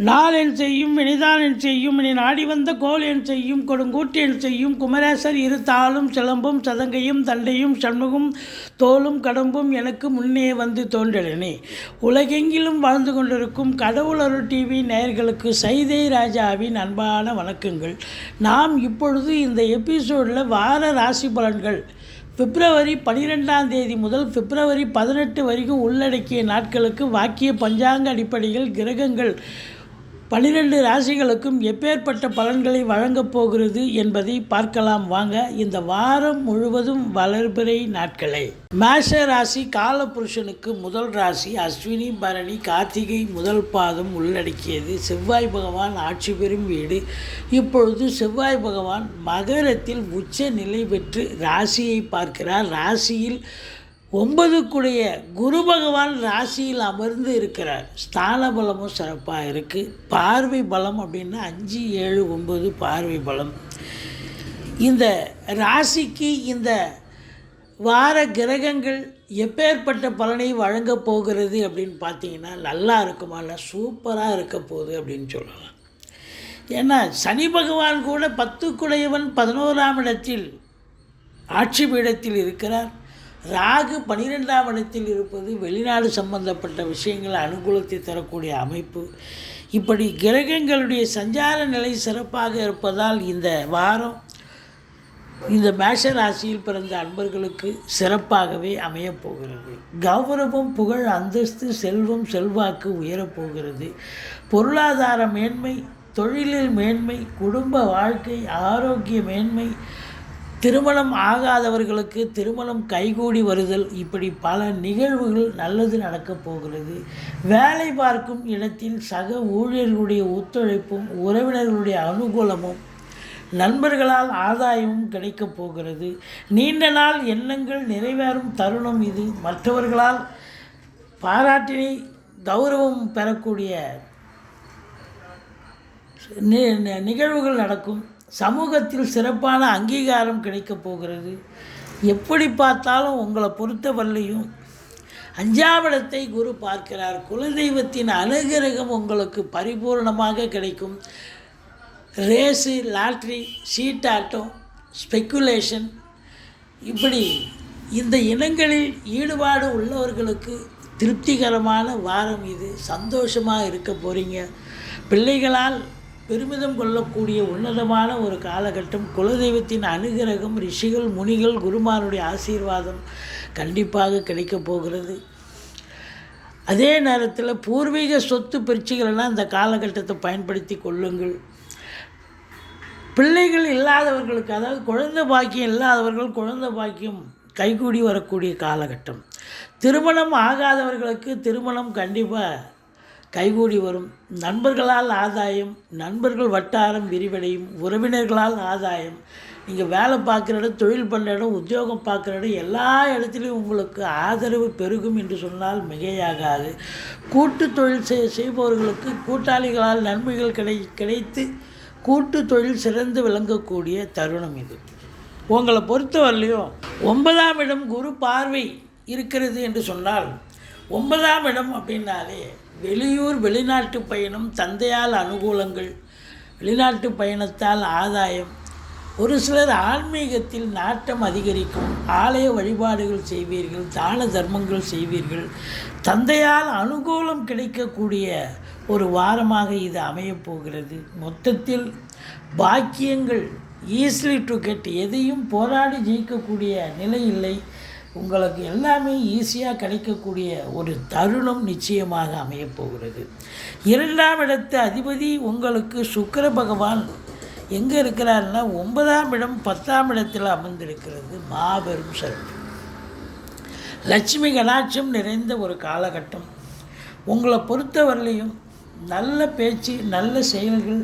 நாள் என் செய்யும் வினைதான் என் செய்யும் இனி நாடி வந்த கோல் என் செய்யும் கொடுங்கூட்டு என் செய்யும் குமரேசர் இரு தாளும் சிலம்பும் சதங்கையும் தண்டையும் சண்முகம் தோளும் கடம்பும் எனக்கு முன்னே வந்து தோன்றலனே. உலகெங்கிலும் வாழ்ந்து கொண்டிருக்கும் கடவுள் அருள் டிவி நேயர்களுக்கு சைதை ராஜாவின் அன்பான வணக்கங்கள். நாம் இப்பொழுது இந்த எபிசோடில் வார ராசி பலன்கள் பிப்ரவரி 12ஆம் தேதி முதல் பிப்ரவரி 18 வரைக்கும் உள்ளடக்கிய நாட்களுக்கு வாக்கிய பஞ்சாங்க அடிப்படையில் கிரகங்கள் 12 ராசிகளுக்கும் எப்பேற்பட்ட பலன்களை வழங்கப் போகிறது என்பதை பார்க்கலாம் வாங்க. இந்த வாரம் முழுவதும் வளர்பிறை நாட்களை மேஷ ராசி காலபுருஷனுக்கு முதல் ராசி அஸ்வினி பரணி கார்த்திகை முதல் பாதம் உள்ளடக்கியது. செவ்வாய் பகவான் ஆட்சி பெறும் வீடு. இப்பொழுது செவ்வாய் பகவான் மகரத்தில் உச்ச நிலை பெற்று ராசியை பார்க்கிறார். ராசியில் 9க்குடைய குரு பகவான் ராசியில் அமர்ந்து இருக்கிறார். ஸ்தான பலமும் சிறப்பாக இருக்குது. பார்வை பலம் அப்படின்னா 5, 7, 9 பார்வை பலம். இந்த ராசிக்கு இந்த வார கிரகங்கள் எப்பேற்பட்ட பலனை வழங்கப் போகிறது அப்படின்னு பார்த்தீங்கன்னா நல்லா இருக்குமா, இல்லை சூப்பராக இருக்க போகுது அப்படின்னு சொல்லலாம். ஏன்னா சனி பகவான் கூட 10க்குடையவன் 11ஆம் இடத்தில் ஆட்சி பீடத்தில் இருக்கிறார். ராகு 12ஆம் இடத்தில் இருப்பது வெளிநாடு சம்பந்தப்பட்ட விஷயங்கள் அனுகூலத்தை தரக்கூடிய அமைப்பு. இப்படி கிரகங்களுடைய சஞ்சார நிலை சிறப்பாக இருப்பதால் இந்த வாரம் இந்த மேஷ ராசியில் பிறந்த அன்பர்களுக்கு சிறப்பாகவே அமையப்போகிறது. கௌரவம், புகழ், அந்தஸ்து, செல்வம், செல்வாக்கு உயரப்போகிறது. பொருளாதார மேன்மை, தொழிலில் மேன்மை, குடும்ப வாழ்க்கை, ஆரோக்கிய மேன்மை, திருமணம் ஆகாதவர்களுக்கு திருமணம் கைகூடி வருதல், இப்படி பல நிகழ்வுகள் நல்லது நடக்கப் போகிறது. வேலை பார்க்கும் இடத்தில் சக ஊழியர்களுடைய ஒத்துழைப்பும் உறவினர்களுடைய அனுகூலமும் நண்பர்களால் ஆதாயமும் கிடைக்கப் போகிறது. நீண்ட நாள் எண்ணங்கள் நிறைவேறும் தருணம் இது. மற்றவர்களால் பாராட்டினை கௌரவம் பெறக்கூடிய நிகழ்வுகள் நடக்கும். சமூகத்தில் சிறப்பான அங்கீகாரம் கிடைக்கப் போகிறது. எப்படி பார்த்தாலும் உங்களை பொறுத்தவரையிலையும் 5ஆம் இடத்தை குரு பார்க்கிறார். குலதெய்வத்தின் அனுகிரகம் உங்களுக்கு பரிபூர்ணமாக கிடைக்கும். ரேஸு, லாட்ரி, சீட்டாட்டம், ஸ்பெக்குலேஷன், இப்படி இந்த இனங்களில் ஈடுபாடு உள்ளவர்களுக்கு திருப்திகரமான வாரம் இது. சந்தோஷமாக இருக்க போகிறீங்க. பிள்ளைகளால் பெருமிதம் கொள்ளக்கூடிய உன்னதமான ஒரு காலகட்டம். குலதெய்வத்தின் அனுகிரகம், ரிஷிகள், முனிகள், குருமாருடைய ஆசீர்வாதம் கண்டிப்பாக கிடைக்கப் போகிறது. அதே நேரத்தில் பூர்வீக சொத்து பிரச்சனைகள்லாம் இந்த காலகட்டத்தை பயன்படுத்தி கொள்ளுங்கள். பிள்ளைகள் இல்லாதவர்களுக்கு, அதாவது குழந்தை பாக்கியம் இல்லாதவர்கள் குழந்தை பாக்கியம் கைகூடி வரக்கூடிய காலகட்டம். திருமணம் ஆகாதவர்களுக்கு திருமணம் கண்டிப்பாக கைகூடி வரும். நண்பர்களால் ஆதாயம், நண்பர்கள் வட்டாரம் விரிவடையும். உறவினர்களால் ஆதாயம். நீங்கள் வேலை பார்க்குற இடம், தொழில் பண்ணுற இடம், உத்தியோகம் பார்க்குற இடம், எல்லா இடத்துலையும் உங்களுக்கு ஆதரவு பெருகும் என்று சொன்னால் மிகையாகாது. கூட்டு தொழில் செய்பவர்களுக்கு கூட்டாளிகளால் நன்மைகள் கிடைத்து கூட்டு தொழில் சிறந்து விளங்கக்கூடிய தருணம் இது. உங்களை பொறுத்தவரையிலையும் 9ஆம் இடம் குரு பார்வை இருக்கிறது என்று சொன்னால், 9ஆம் இடம் அப்படின்னாலே வெளியூர் வெளிநாட்டு பயணம், தந்தையால் அனுகூலங்கள், வெளிநாட்டு பயணத்தால் ஆதாயம். ஒரு சிலர் ஆன்மீகத்தில் நாட்டம் அதிகரிக்கும். ஆலய வழிபாடுகள் செய்வீர்கள், தான தர்மங்கள் செய்வீர்கள். தந்தையால் அனுகூலம் கிடைக்கக்கூடிய ஒரு வாரமாக இது அமையப்போகிறது. மொத்தத்தில் பாக்கியங்கள் ஈஸிலி டு கெட், எதையும் போராடி ஜெயிக்கக்கூடிய நிலை இல்லை. உங்களுக்கு எல்லாமே ஈஸியாக கிடைக்கக்கூடிய ஒரு தருணம் நிச்சயமாக அமையப்போகிறது. 2ஆம் இடத்து அதிபதி உங்களுக்கு சுக்கிர பகவான் எங்கே இருக்கிறாருன்னா 9ஆம் இடம் 10ஆம் இடத்தில் அமர்ந்திருக்கிறது. மாபெரும் சிறப்பு. லட்சுமி கடாட்சம் நிறைந்த ஒரு காலகட்டம். உங்களை பொறுத்தவரையிலையும் நல்ல பேச்சு, நல்ல செயல்கள்,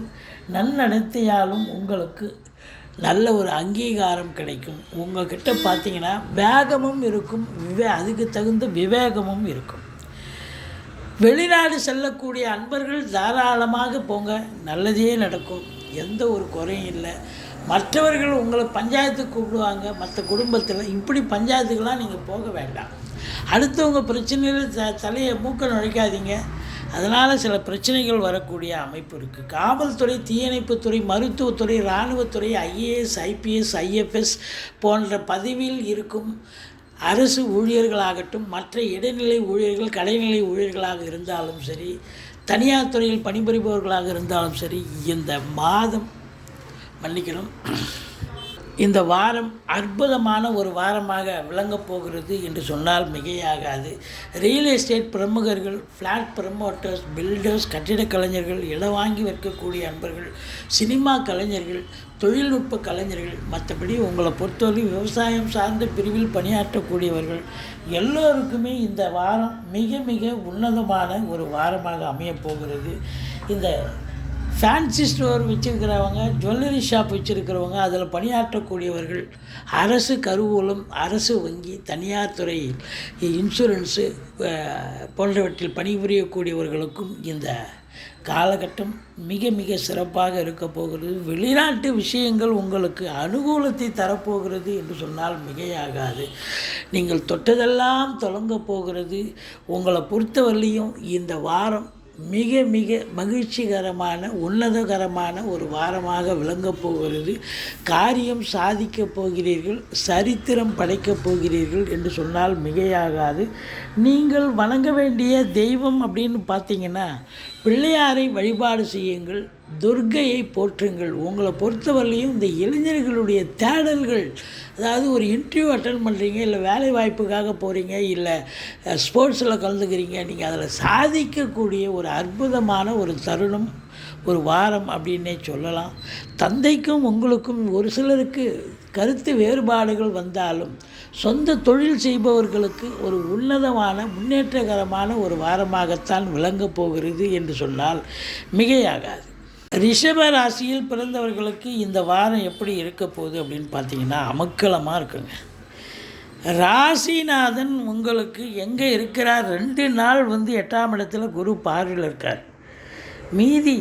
நன்னடத்தையாலும் உங்களுக்கு நல்ல ஒரு அங்கீகாரம் கிடைக்கும். உங்கள்கிட்ட பார்த்தீங்கன்னா வேகமும் இருக்கும், அதுக்கு தகுந்த விவேகமும் இருக்கும். வெளிநாடு செல்லக்கூடிய அன்பர்கள் தாராளமாக போங்க, நல்லதே நடக்கும். எந்த ஒரு குறையும் இல்லை. மற்றவர்கள் உங்களை பஞ்சாயத்துக்கு கூப்பிடுவாங்க. மற்ற குடும்பத்தில் இப்படி பஞ்சாயத்துக்கெல்லாம் நீங்கள் போக வேண்டாம். அடுத்தவங்க பிரச்சனையில் தலையை மூக்க நுழைக்காதீங்க. அதனால் சில பிரச்சனைகள் வரக்கூடிய அமைப்பு இருக்குது. காவல்துறை, தீயணைப்புத்துறை, மருத்துவத்துறை, இராணுவத்துறை, ஐஏஎஸ், ஐபிஎஸ், ஐஎஃப்எஸ் போன்ற பதவியில் இருக்கும் அரசு ஊழியர்களாகட்டும், மற்ற இடைநிலை ஊழியர்கள், கடைநிலை ஊழியர்களாக இருந்தாலும் சரி, தனியார் துறையில் பணிபுரிபவர்களாக இருந்தாலும் சரி, இந்த மாதம் மன்னிக்கணும், இந்த வாரம் அற்புதமான ஒரு வாரமாக விளங்கப் போகிறது என்று சொன்னால் மிகையாகாது. ரியல் எஸ்டேட் பிரமுகர்கள், ஃப்ளாட் ப்ரமோட்டர்ஸ், பில்டர்ஸ், கட்டிடக் கலைஞர்கள், இடம் வாங்கி விற்கக்கூடிய அன்பர்கள், சினிமா கலைஞர்கள், தொழில்நுட்ப கலைஞர்கள், மற்றபடி உங்களை பொறுத்தவரை விவசாயம் சார்ந்த பிரிவில் பணியாற்றக்கூடியவர்கள் எல்லோருக்குமே இந்த வாரம் மிக மிக உன்னதமான ஒரு வாரமாக அமையப்போகிறது. இந்த ஃபேன்சி ஸ்டோர் வச்சுருக்கிறவங்க, ஜுவல்லரி ஷாப் வச்சுருக்கிறவங்க, அதில் பணியாற்றக்கூடியவர்கள், அரசு கருவூலம், அரசு வங்கி, தனியார் துறை, இன்சூரன்ஸு போன்றவற்றில் பணிபுரியக்கூடியவர்களுக்கும் இந்த காலகட்டம் மிக மிக சிறப்பாக இருக்க போகிறது. வெளிநாட்டு விஷயங்கள் உங்களுக்கு அனுகூலத்தை தரப்போகிறது என்று சொன்னால் மிகையாகாது. நீங்கள் தொட்டதெல்லாம் தொடங்க போகிறது. உங்களை பொறுத்தவரையிலையும் இந்த வாரம் மிக மிக மகிழ்ச்சிகரமான, உன்னதகரமான ஒரு வாரமாக விளங்கப் போகிறது. காரியம் சாதிக்கப் போகிறீர்கள், சரித்திரம் படைக்கப் போகிறீர்கள் என்று சொன்னால் மிகையாகாது. நீங்கள் வணங்க வேண்டிய தெய்வம் அப்படின்னு பார்த்தீங்கன்னா, பிள்ளையாரை வழிபாடு செய்யுங்கள், துர்க்கையை போற்றுங்கள். உங்களை பொறுத்தவரையிலையும் இந்த இளைஞர்களுடைய தேடல்கள், அதாவது ஒரு இன்டர்வியூ அட்டன் பண்ணுறீங்க, இல்லை வேலை வாய்ப்புக்காக போகிறீங்க, இல்லை ஸ்போர்ட்ஸில் கலந்துக்கிறீங்க, நீங்கள் அதில் சாதிக்கக்கூடிய ஒரு அற்புதமான ஒரு தருணம், ஒரு வாரம் அப்படின்னே சொல்லலாம். தந்தைக்கும் உங்களுக்கும் ஒரு சிலருக்கு கருத்து வேறுபாடுகள் வந்தாலும், சொந்த தொழில் செய்பவர்களுக்கு ஒரு உன்னதமான, முன்னேற்றகரமான ஒரு வாரமாகத்தான் விளங்கப் போகிறது என்று சொன்னால் மிகையாகாது. ரிஷப ராசியில் பிறந்தவர்களுக்கு இந்த வாரம் எப்படி இருக்க போகுது அப்படின்னு பார்த்தீங்கன்னா, அமக்கலமாக இருக்குங்க. ராசிநாதன் உங்களுக்கு எங்கே இருக்கிறார்? 2 நாள் 8ஆம் இடத்துல குரு பார்வையில் இருக்கார். மீதி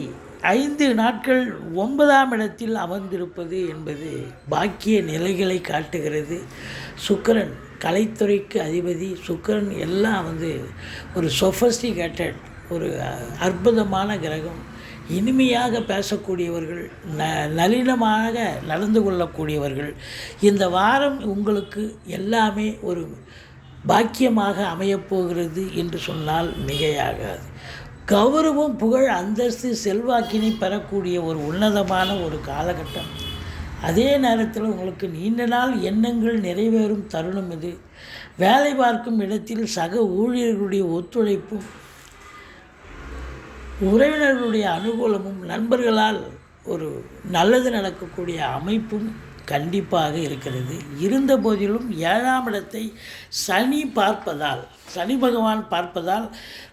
5 நாட்கள் 9ஆம் இடத்தில் அமர்ந்திருப்பது என்பது பாக்கிய நிலைகளை காட்டுகிறது. சுக்கிரன் கலைத்துறைக்கு அதிபதி. சுக்கிரன் எல்லாம் ஒரு சொஃபஸ்டிகேட்டட், ஒரு அற்புதமான கிரகம். இனிமையாக பேசக்கூடியவர்கள், நளினமாக நடந்து கொள்ளக்கூடியவர்கள். இந்த வாரம் உங்களுக்கு எல்லாமே ஒரு பாக்கியமாக அமையப்போகிறது என்று சொன்னால் மிகையாகாது. கௌரவம், புகழ், அந்தஸ்து, செல்வாக்கினை பெறக்கூடிய ஒரு உன்னதமான ஒரு காலகட்டம். அதே நேரத்தில் உங்களுக்கு நீண்ட நாள் எண்ணங்கள் நிறைவேறும் தருணம் இது. வேலை பார்க்கும் இடத்தில் சக ஊழியர்களுடைய ஒத்துழைப்பும், உறவினர்களுடைய அனுகூலமும், நண்பர்களால் ஒரு நல்லது நடக்கக்கூடிய அமைப்பும் கண்டிப்பாக இருக்கிறது. இருந்த போதிலும் 7ஆம் இடத்தை சனி பார்ப்பதால், சனி பகவான் பார்ப்பதால்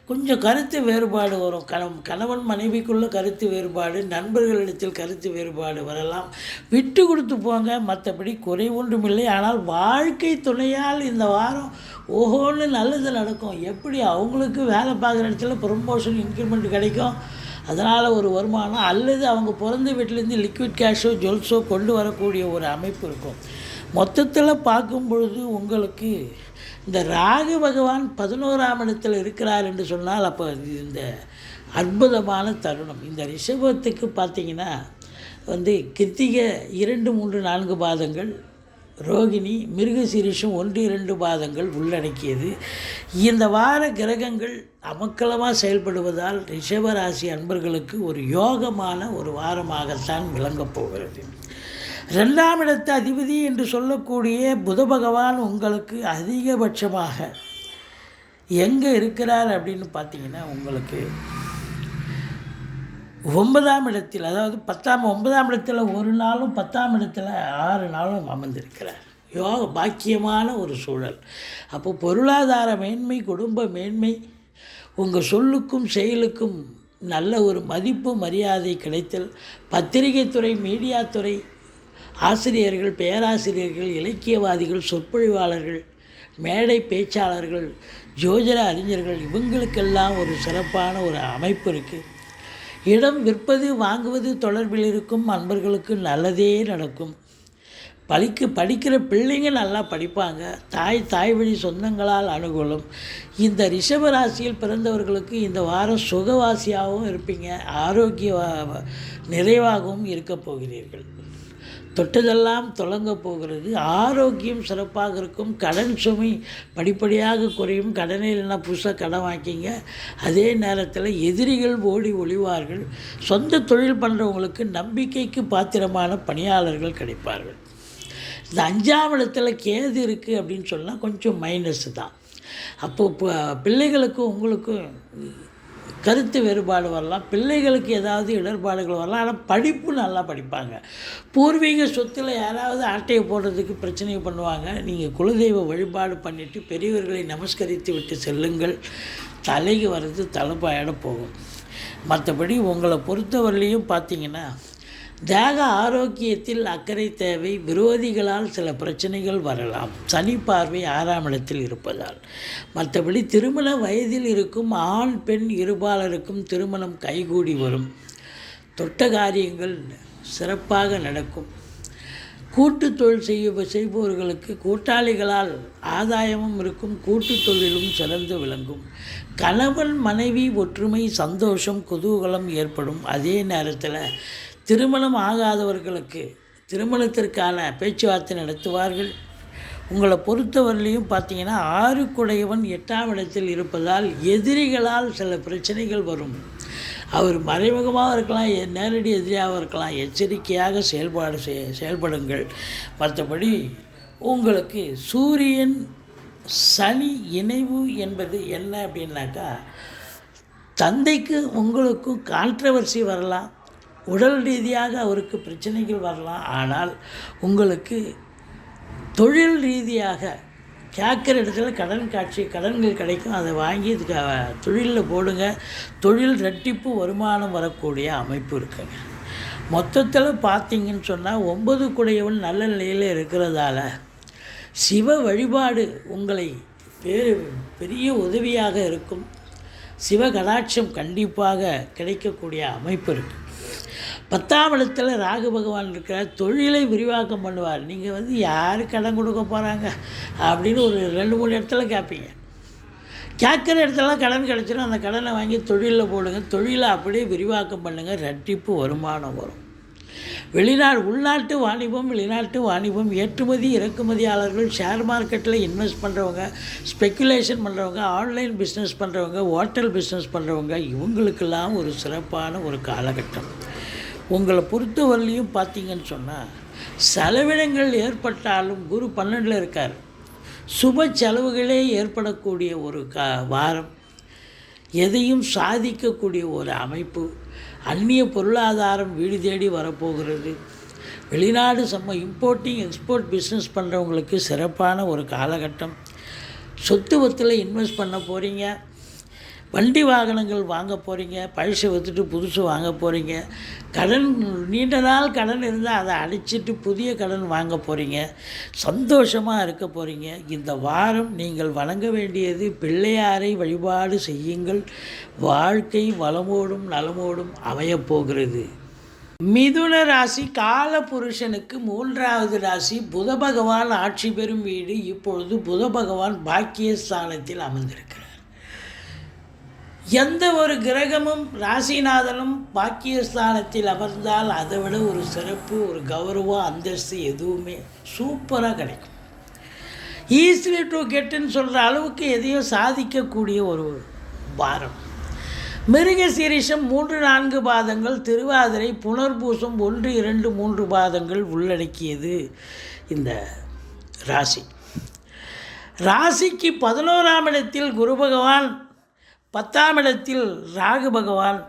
கொஞ்சம் கருத்து வேறுபாடு வரும். கணவன் மனைவிக்குள்ள கருத்து வேறுபாடு, நண்பர்களிடத்தில் கருத்து வேறுபாடு வரலாம். விட்டு கொடுத்து போங்க, மற்றபடி குறை ஒன்றுமில்லை. ஆனால் வாழ்க்கை துணையால் இந்த வாரம் ஓஹோன்னு நல்லது நடக்கும். எப்படி அவங்களுக்கு வேலை பார்க்குற இடத்துல ப்ரமோஷன், இன்க்ரிமெண்ட் கிடைக்கும், அதனால் ஒரு வருமானம், அல்லது அவங்க பிறந்த வீட்டிலேருந்து லிக்விட் கேஷோ ஜுவல்ஸோ கொண்டு வரக்கூடிய ஒரு அமைப்பு இருக்கும். மொத்தத்தில் பார்க்கும் பொழுது உங்களுக்கு இந்த ராகு பகவான் 11ஆம் இடத்தில் இருக்கிறார் என்று சொன்னால், அப்போ இந்த அற்புதமான தருணம். இந்த ரிஷபத்துக்கு பார்த்திங்கன்னா கிருத்திகை 2, 3, 4 பாதங்கள், ரோகிணி, மிருகசீரிஷம் 1, 2 பாதங்கள் உள்ளடக்கியது. இந்த வார கிரகங்கள் அமக்கலமாக செயல்படுவதால் ரிஷபராசி அன்பர்களுக்கு ஒரு யோகமான ஒரு வாரமாகத்தான் விளங்கப் போகிறது. 2ஆம் இடத்து அதிபதி என்று சொல்லக்கூடிய புத பகவான் உங்களுக்கு அதிகபட்சமாக எங்கே இருக்கிறார் அப்படின்னு பார்த்தீங்கன்னா, உங்களுக்கு 9ஆம் இடத்தில், அதாவது 9ஆம் இடத்துல 1 நாளும் 10ஆம் இடத்துல 6 நாளும் அமர்ந்திருக்கிறார். யோக பாக்கியமான ஒரு சூழல். அப்போ பொருளாதார மேன்மை, குடும்ப மேன்மை, உங்கள் சொல்லுக்கும் செயலுக்கும் நல்ல ஒரு மதிப்பு மரியாதை கிடைத்தல். பத்திரிகை துறை, மீடியா துறை, ஆசிரியர்கள், பேராசிரியர்கள், இலக்கியவாதிகள், சொற்பொழிவாளர்கள், மேடை பேச்சாளர்கள், ஜோதிட அறிஞர்கள், இவங்களுக்கெல்லாம் ஒரு சிறப்பான ஒரு அமைப்பு இருக்குது. இடம் விற்பது வாங்குவது தொடர்பில் இருக்கும் அன்பர்களுக்கு நல்லதே நடக்கும். படிக்கிற பிள்ளைங்க நல்லா படிப்பாங்க. தாய் வழி சொந்தங்களால் அனுகூலம். இந்த ரிஷபராசியில் பிறந்தவர்களுக்கு இந்த வாரம் சுகவாசியாகவும் இருப்பீங்க, ஆரோக்கிய நிறைவாகவும் இருக்கப் போகிறீர்கள். தொட்டதெல்லாம் தொடங்க போகிறது. ஆரோக்கியம் சிறப்பாக இருக்கும். கடன் சுமை படிப்படியாக குறையும். கடனே இல்லைன்னா புதுசாக கடன் வாங்கிங்க. அதே நேரத்தில் எதிரிகள் ஓடி ஒளிவார்கள். சொந்த தொழில் பண்ணுறவங்களுக்கு நம்பிக்கைக்கு பாத்திரமான பணியாளர்கள் கிடைப்பார்கள். இந்த 5ஆம் இடத்துல கேது இருக்குது அப்படின்னு சொன்னால் கொஞ்சம் மைனஸ் தான். அப்போது பிள்ளைகளுக்கும் உங்களுக்கும் கருத்து வேறுபாடு வரலாம். பிள்ளைகளுக்கு ஏதாவது இடர்பாடுகள் வரலாம். ஆனால் படிப்பு நல்லா படிப்பாங்க. பூர்வீக சொத்தில் யாராவது ஆட்டையை போடுறதுக்கு பிரச்சனை பண்ணுவாங்க. நீங்கள் குலதெய்வ வழிபாடு பண்ணிவிட்டு பெரியவர்களை நமஸ்கரித்து விட்டு செல்லுங்கள். தலைக்கு வர்றது தலைப்பாயிட போகும். மற்றபடி உங்களை பொறுத்தவரையிலையும் பார்த்தீங்கன்னா தேக ஆரோக்கியத்தில் அக்கறை தேவை. விரோதிகளால் சில பிரச்சனைகள் வரலாம். சனி பார்வை 6ஆம் இடத்தில் இருப்பதால். மற்றபடி திருமண வயதில் இருக்கும் ஆண் பெண் இருபாலருக்கும் திருமணம் கைகூடி வரும். தொட்ட காரியங்கள் சிறப்பாக நடக்கும். கூட்டு தொழில் செய்பவர்களுக்கு கூட்டாளிகளால் ஆதாயமும் இருக்கும். கூட்டு தொழிலும் சிறந்து விளங்கும். கணவன் மனைவி ஒற்றுமை, சந்தோஷம், குதூகலம் ஏற்படும். அதே நேரத்தில் திருமணம் ஆகாதவர்களுக்கு திருமணத்திற்கான பேச்சுவார்த்தை நடத்துவார்கள். உங்களை பொறுத்தவரையிலையும் பார்த்தீங்கன்னா 6 8ஆம் இடத்தில் இருப்பதால் எதிரிகளால் சில பிரச்சனைகள் வரும். அவர் மறைமுகமாக இருக்கலாம், நேரடி எதிரியாக இருக்கலாம். எச்சரிக்கையாக செயல்படுங்கள். மற்றபடி உங்களுக்கு சூரியன் சனி இணைவு என்பது என்ன அப்படின்னாக்கா, தந்தைக்கு உங்களுக்கும் கான்ட்ரவர்சி வரலாம். உடல் ரீதியாக அவருக்கு பிரச்சனைகள் வரலாம். ஆனால் உங்களுக்கு தொழில் ரீதியாக கேட்குற இடத்துல கடன்கள் கிடைக்கும். அதை வாங்கி தொழிலில் போடுங்க. தொழில் ரெட்டிப்பு வருமானம் வரக்கூடிய அமைப்பு இருக்குங்க. மொத்தத்தில் பார்த்தீங்கன்னு சொன்னால் 9 நல்ல நிலையில் இருக்கிறதால சிவ வழிபாடு உங்களை பெரிய உதவியாக இருக்கும். சிவ கடாட்சம் கண்டிப்பாக கிடைக்கக்கூடிய அமைப்பு இருக்குது. 10ஆம் இடத்துல ராகு பகவான் இருக்கிறார். தொழிலை விரிவாக்கம் பண்ணுவார். நீங்கள் யார் கடன் கொடுக்க போகிறாங்க அப்படின்னு ஒரு 2-3 இடத்துல கேட்பீங்க. கேட்குற இடத்துலலாம் கடன் கிடச்சிடும். அந்த கடனை வாங்கி தொழிலில் போடுங்க. தொழிலை அப்படியே விரிவாக்கம் பண்ணுங்கள். ரெட்டிப்பு வருமானம் வரும். உள்நாட்டு வாணிபம், வெளிநாட்டு வாணிபம், ஏற்றுமதி இறக்குமதியாளர்கள், ஷேர் மார்க்கெட்டில் இன்வெஸ்ட் பண்ணுறவங்க, ஸ்பெக்குலேஷன் பண்ணுறவங்க, ஆன்லைன் பிஸ்னஸ் பண்ணுறவங்க, ஹோட்டல் பிஸ்னஸ் பண்ணுறவங்க, இவங்களுக்கெல்லாம் ஒரு சிறப்பான ஒரு காலகட்டம். உங்களை பொறுத்தவரையிலையும் பார்த்தீங்கன்னு சொன்னால் செலவினங்கள் ஏற்பட்டாலும் குரு 12 இருக்கார். சுப செலவுகளே ஏற்படக்கூடிய ஒரு வாரம். எதையும் சாதிக்கக்கூடிய ஒரு அமைப்பு. அந்நிய பொருளாதாரம் வீடு தேடி வரப்போகிறது. வெளிநாடு இம்போர்ட்டிங் எக்ஸ்போர்ட் பிஸ்னஸ் பண்ணுறவங்களுக்கு சிறப்பான ஒரு காலகட்டம். சொத்து வத்தில் இன்வெஸ்ட் பண்ண போகிறீங்க. வண்டி வாகனங்கள் வாங்க போகிறீங்க. பழசை விற்றுட்டு புதுசு வாங்க போகிறீங்க. நீண்ட நாள் கடன் இருந்தால் அதை அடைச்சிட்டு புதிய கடன் வாங்க போகிறீங்க. சந்தோஷமாக இருக்க போகிறீங்க. இந்த வாரம் நீங்கள் வணங்க வேண்டியது பிள்ளையாரை வழிபாடு செய்யுங்கள். வாழ்க்கை வளமோடும் நலமோடும் அமையப்போகிறது. மிதுன ராசி கால புருஷனுக்கு 3வது ராசி. புத பகவான் ஆட்சி பெறும் வீடு. இப்பொழுது புத பகவான் பாக்கியஸ்தானத்தில் அமர்ந்திருக்கிறார். எந்த ஒரு கிரகமும் ராசிநாதனும் பாக்கியஸ்தானத்தில் அமர்ந்தால் அதை விட ஒரு சிறப்பு, ஒரு கௌரவம், அந்தஸ்து எதுவுமே சூப்பராக கிடைக்கும். ஈஸிலி டு கெட்டுன்னு சொல்கிற அளவுக்கு எதையும் சாதிக்கக்கூடிய ஒரு வாரம். மிருகசீரிஷம் 3-4 பாதங்கள், திருவாதிரை, புனர்பூசம் 1, 2, 3 பாதங்கள் உள்ளடக்கியது இந்த ராசி. ராசிக்கு 11ஆம் இடத்தில் குரு பகவான், 10ஆம் இடத்தில் ராகு பகவான்,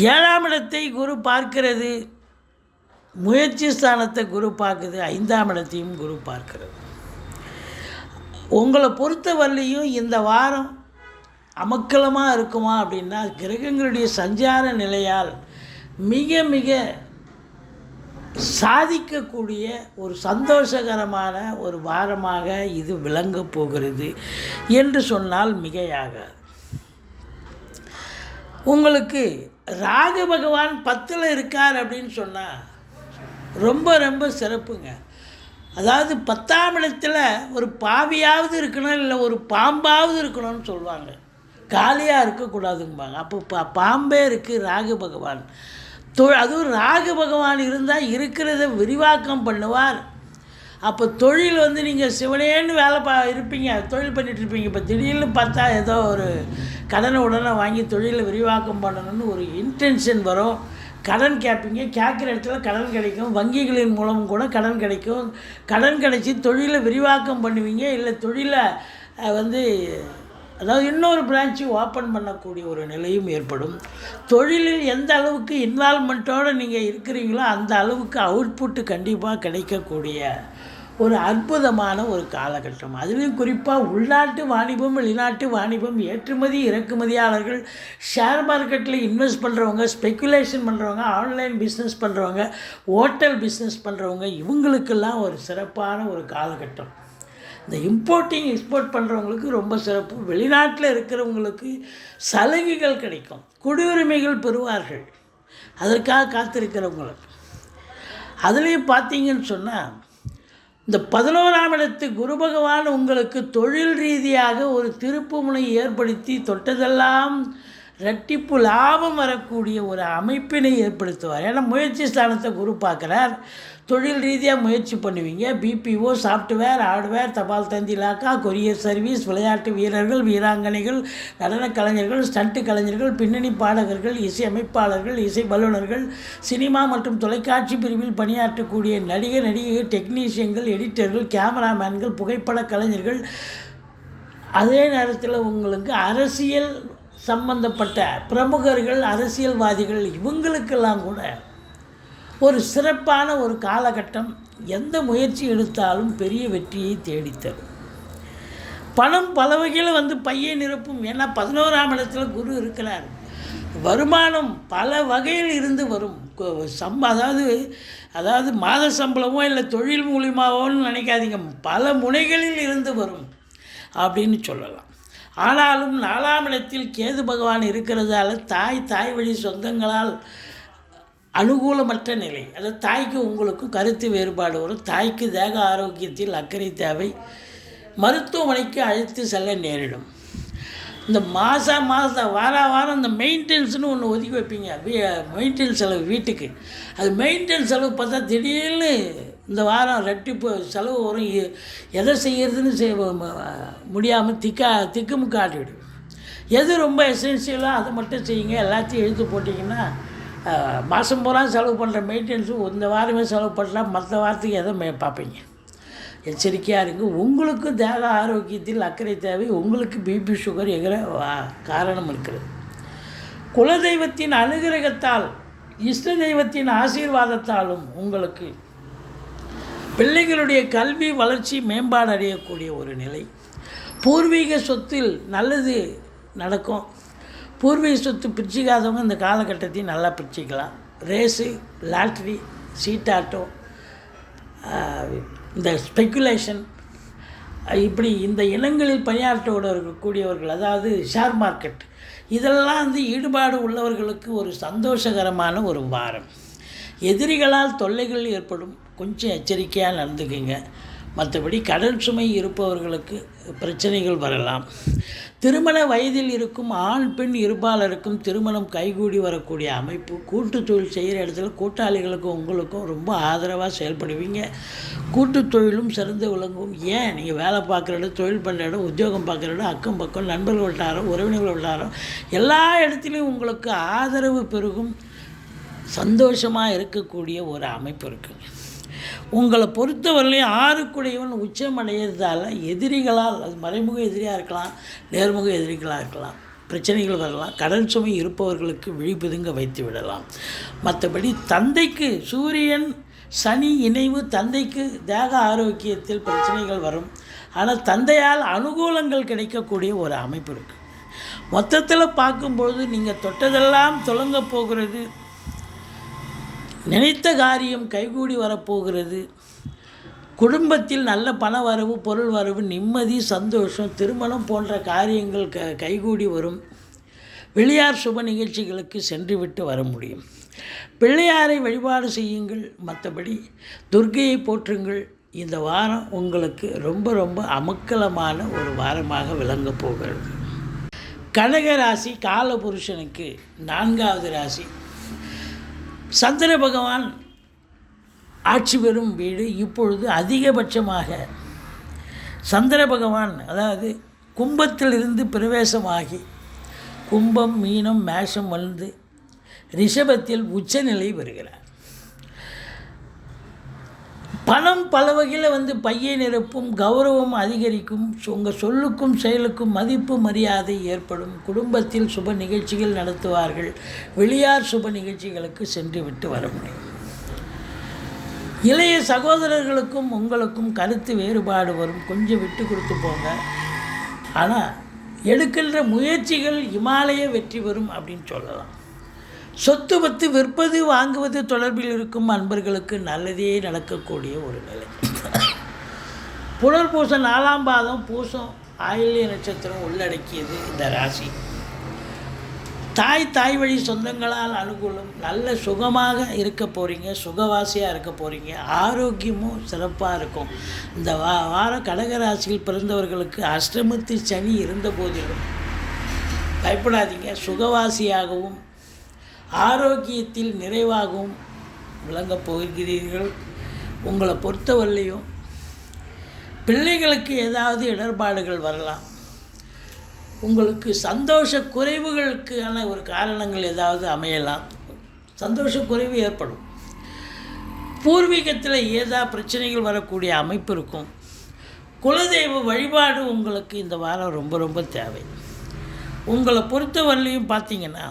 7ஆம் இடத்தை குரு பார்க்கிறது. முயற்சி ஸ்தானத்தை குரு பார்க்குது. 5ஆம் இடத்தையும் குரு பார்க்கிறது. உங்களை பொறுத்தவரையிலையும் இந்த வாரம் அமக்கலமாக இருக்குமா அப்படின்னா, கிரகங்களுடைய சஞ்சார நிலையால் மிக மிக சாதிக்கக்கூடிய ஒரு சந்தோஷகரமான ஒரு வாரமாக இது விளங்கப் போகிறது என்று சொன்னால் மிகையாகாது. உங்களுக்கு ராகு பகவான் 10ல் இருக்கார் அப்படின்னு சொன்னால் ரொம்ப ரொம்ப சிறப்புங்க. அதாவது 10ஆம் இடத்துல ஒரு பாவியாவது இருக்கணும், இல்லை ஒரு பாம்பாவது இருக்கணும்னு சொல்லுவாங்க. காலியாக இருக்கக்கூடாதும்பாங்க. அப்போ பாம்பே இருக்குது ராகு பகவான். அதுவும் ராகு பகவான் இருந்தால் இருக்கிறத விரிவாக்கம் பண்ணுவார். அப்போ தொழில் நீங்கள் சிவனேன்னு வேலை இருப்பீங்க, தொழில் பண்ணிகிட்ருப்பீங்க. இப்போ திடீர்னு பார்த்தா ஏதோ ஒரு கடனை உடனே வாங்கி தொழிலை விரிவாக்கம் பண்ணணும்னு ஒரு இன்டென்ஷன் வரும். கடன் கேட்பீங்க, கேட்குற இடத்துல கடன் கிடைக்கும். வங்கிகளின் மூலமும் கூட கடன் கிடைக்கும். கடன் கிடைச்சி தொழிலை விரிவாக்கம் பண்ணுவீங்க. இல்லை தொழிலை அதாவது இன்னொரு பிரான்ச்சு ஓப்பன் பண்ணக்கூடிய ஒரு நிலையும் ஏற்படும். தொழிலில் எந்த அளவுக்கு இன்வால்மெண்ட்டோடு நீங்கள் இருக்கிறீங்களோ அந்த அளவுக்கு அவுட்புட்டு கண்டிப்பாக கிடைக்கக்கூடிய ஒரு அற்புதமான ஒரு காலகட்டம். அதுலேயும் குறிப்பாக உள்நாட்டு வாணிபம், வெளிநாட்டு வாணிபம், ஏற்றுமதி இறக்குமதியாளர்கள், ஷேர் மார்க்கெட்டில் இன்வெஸ்ட் பண்ணுறவங்க, ஸ்பெக்குலேஷன் பண்ணுறவங்க, ஆன்லைன் பிஸ்னஸ் பண்ணுறவங்க, ஹோட்டல் பிஸ்னஸ் பண்ணுறவங்க, இவங்களுக்கெல்லாம் ஒரு சிறப்பான ஒரு காலகட்டம். இந்த இம்போர்ட்டிங் எக்ஸ்போர்ட் பண்ணுறவங்களுக்கு ரொம்ப சிறப்பு. வெளிநாட்டில் இருக்கிறவங்களுக்கு சலுகைகள் கிடைக்கும், குடியுரிமைகள் பெறுவார்கள். அதற்காக காத்திருக்கிறவங்களுக்கு அதுலேயும் பார்த்தீங்கன்னு சொன்னால் இந்த 11ஆம் இடத்து குரு பகவான் உங்களுக்கு தொழில் ரீதியாக ஒரு திருப்பு முனை ஏற்படுத்தி தொட்டதெல்லாம் ரெட்டிப்பு லாபம் வரக்கூடிய ஒரு அமைப்பினை ஏற்படுத்துவார். ஏன்னா முயற்சி ஸ்தானத்தை குரு பார்க்குறார். தொழில் ரீதியாக முயற்சி பண்ணுவீங்க. பிபிஓ, சாஃப்ட்வேர், ஹார்ட்வேர், தபால் தந்தி இலாக்கா, கொரியர் சர்வீஸ், விளையாட்டு வீரர்கள், வீராங்கனைகள், நடன கலைஞர்கள், ஸ்டண்ட்டு கலைஞர்கள், பின்னணி பாடகர்கள், இசை அமைப்பாளர்கள், இசை வல்லுநர்கள், சினிமா மற்றும் தொலைக்காட்சி பிரிவில் பணியாற்றக்கூடிய நடிகைகள், டெக்னீஷியன்கள், எடிட்டர்கள், கேமராமேன்கள், புகைப்பட கலைஞர்கள், அதே நேரத்தில் உங்களுக்கு அரசியல் சம்பந்தப்பட்ட பிரமுகர்கள், அரசியல்வாதிகள், இவங்களுக்கெல்லாம் கூட ஒரு சிறப்பான ஒரு காலகட்டம். எந்த முயற்சி எடுத்தாலும் பெரிய வெற்றியை தேடித்தரும். பணம் பல வகையில் பையை நிரப்பும். ஏன்னா 11ஆம் இடத்துல குரு இருக்கிறார். வருமானம் பல வகையில் இருந்து வரும். அதாவது மாத சம்பளமோ இல்லை தொழில் மூலியமாவோன்னு நினைக்காதீங்க, பல முனைகளில் இருந்து வரும் அப்படின்னு சொல்லலாம். ஆனாலும் 4ஆம் இடத்தில் கேது பகவான் இருக்கிறதால தாய் வழி சொந்தங்களால் அனுகூலமற்ற நிலை. அதாவது தாய்க்கு உங்களுக்கும் கருத்து வேறுபாடு வரும். தாய்க்கு தேக ஆரோக்கியத்தில் அக்கறை தேவை. மருத்துவமனைக்கு அழைத்து செல்ல நேரிடும். இந்த மாதம் வாரம் இந்த மெயின்டெனன்ஸ்னு ஒன்று ஒதுக்கி வைப்பீங்க, மெயின்டெனன்ஸ் செலவு வீட்டுக்கு. அது மெயின்டெனன்ஸ் செலவு பார்த்தா திடீர்னு இந்த வாரம் ரெட்டிப்பு செலவு வரும். எதை செய்கிறதுன்னு முடியாமல் திக்குமுக்காட்டிவிடும். எது ரொம்ப எசென்சியலாக அதை மட்டும் செய்யுங்க. எல்லாத்தையும் எழுத்து போட்டிங்கன்னா மாதம் பூரா செலவு பண்ணுற மெயின்டெனன்ஸு இந்த வாரமே செலவு பண்ணலாம், மற்ற வாரத்துக்கு எதை பார்ப்பீங்க. எச்சரிக்கையாக இருக்குது. உங்களுக்கு தேக ஆரோக்கியத்தில் அக்கறை தேவை. உங்களுக்கு பிபி சுகர் எகிற காரணம் இருக்கிறது. குலதெய்வத்தின் அனுகிரகத்தால், இஷ்ட தெய்வத்தின் ஆசீர்வாதத்தாலும் உங்களுக்கு பிள்ளைகளுடைய கல்வி வளர்ச்சி மேம்பாடு அடையக்கூடிய ஒரு நிலை. பூர்வீக சொத்தில் நல்லது நடக்கும். பூர்வீக சொத்து பிரிச்சிக்காதவங்க இந்த காலகட்டத்தையும் நல்லா பிரிச்சிக்கலாம். ரேஸு, லாட்ரி, சீட்டாட்டோ, இந்த ஸ்பெக்குலேஷன், இப்படி இந்த இனங்களில் பணியாற்றோடு இருக்கக்கூடியவர்கள், அதாவது ஷேர் மார்க்கெட், இதெல்லாம் ஈடுபாடு உள்ளவர்களுக்கு ஒரு சந்தோஷகரமான ஒரு வாரம். எதிரிகளால் தொல்லைகள் ஏற்படும், கொஞ்சம் எச்சரிக்கையாக நடந்துக்குங்க. மற்றபடி கடன் சுமை இருப்பவர்களுக்கு பிரச்சனைகள் வரலாம். திருமண வயதில் இருக்கும் ஆண் பெண் இருபாலருக்கும் திருமணம் கைகூடி வரக்கூடிய அமைப்பு. கூட்டு தொழில் செய்கிற இடத்துல கூட்டாளிகளுக்கும் உங்களுக்கும் ரொம்ப ஆதரவாக செயல்படுவீங்க. கூட்டு தொழிலும் சிறந்து விளங்கும். ஏன் நீங்கள் வேலை பார்க்குற இடம், தொழில் பண்ணுற இடம், உத்தியோகம் பார்க்குற இடம், அக்கம் பக்கம், நண்பர்கள் வட்டாரம், உறவினர்கள் வட்டாரம், எல்லா இடத்துலையும் உங்களுக்கு ஆதரவு பெருகும். சந்தோஷமாக இருக்கக்கூடிய ஒரு அமைப்பு இருக்குங்க. உங்களை பொறுத்தவரையிலையும் 6 உச்சம் அடையிறதால எதிரிகளால், அது மறைமுக எதிரியாக இருக்கலாம், நேர்முக எதிரிகளாக இருக்கலாம், பிரச்சனைகள் வரலாம். கடன் சுமை இருப்பவர்களுக்கு விழிப்புதுங்க வைத்து விடலாம். மற்றபடி தந்தைக்கு சூரியன் சனி இணைவு, தந்தைக்கு தேக ஆரோக்கியத்தில் பிரச்சனைகள் வரும். ஆனால் தந்தையால் அனுகூலங்கள் கிடைக்கக்கூடிய ஒரு அமைப்பு இருக்குது. மொத்தத்தில் பார்க்கும்பொழுது நீங்கள் தொட்டதெல்லாம் தொடங்க போகிறது. நினைத்த காரியம் கைகூடி வரப்போகிறது. குடும்பத்தில் நல்ல பண வரவு, பொருள் வரவு, நிம்மதி, சந்தோஷம், திருமணம் போன்ற காரியங்கள் கைகூடி வரும். வெளியார் சுப நிகழ்ச்சிகளுக்கு சென்றுவிட்டு வர முடியும். பிள்ளையாரை வழிபாடு செய்யுங்கள். மற்றபடி துர்க்கையை போற்றுங்கள். இந்த வாரம் உங்களுக்கு ரொம்ப ரொம்ப அமக்கலமான ஒரு வாரமாக விளங்கப் போகிறது. கடக ராசி காலபுருஷனுக்கு 4வது ராசி. சந்திர பகவான் ஆட்சி பெறும் வீடு. இப்பொழுது அதிகபட்சமாக சந்திர பகவான் அதாவது கும்பத்திலிருந்து பிரவேசமாகி கும்பம், மீனம், மேஷம் வந்து ரிஷபத்தில் உச்சநிலை வருகிறார். பணம் பல வகையில் பையை நிரப்பும், கௌரவம் அதிகரிக்கும், உங்கள் சொல்லுக்கும் செயலுக்கும் மதிப்பு மரியாதை ஏற்படும். குடும்பத்தில் சுப நிகழ்ச்சிகள் நடத்துவார்கள். வெளியார் சுப நிகழ்ச்சிகளுக்கு சென்று விட்டு வர முடியும். இளைய சகோதரர்களுக்கும் உங்களுக்கும் கருத்து வேறுபாடு வரும். கொஞ்சம் விட்டு கொடுத்து போங்க. ஆனால் எடுக்கின்ற முயற்சிகள் இமாலய வெற்றி வரும் அப்படின்னு சொல்லலாம். சொத்து பத்து விற்பது வாங்குவது தொடர்பில் இருக்கும் அன்பர்களுக்கு நல்லதே நடக்கக்கூடிய ஒரு நிலை. புனர்பூசம் 4ஆம் பாதம், பூசம், ஆயில்ய நட்சத்திரம் உள்ளடக்கியது இந்த ராசி. தாய் வழி சொந்தங்களால் அனுகூலம். நல்ல சுகமாக இருக்க போகிறீங்க, சுகவாசியாக இருக்க போகிறீங்க. ஆரோக்கியமும் சிறப்பாக இருக்கும். இந்த வாரம் கடகராசியில் பிறந்தவர்களுக்கு அஷ்டமத்து சனி இருந்த போதிலும் பயப்படாதீங்க. சுகவாசியாகவும் ஆரோக்கியத்தில் நிறைவாகவும் விளங்கப் போகிறீர்கள். உங்களை பொறுத்தவரையிலையும் பிள்ளைகளுக்கு ஏதாவது இடர்பாடுகள் வரலாம். உங்களுக்கு சந்தோஷ குறைவுகளுக்கான ஒரு காரணங்கள் ஏதாவது அமையலாம். சந்தோஷ குறைவு ஏற்படும். பூர்வீகத்தில் ஏதாவது பிரச்சனைகள் வரக்கூடிய அமைப்பு இருக்கும். குலதெய்வ வழிபாடு உங்களுக்கு இந்த வாரம் ரொம்ப ரொம்ப தேவை. உங்களை பொறுத்தவரையிலையும் பார்த்தீங்கன்னா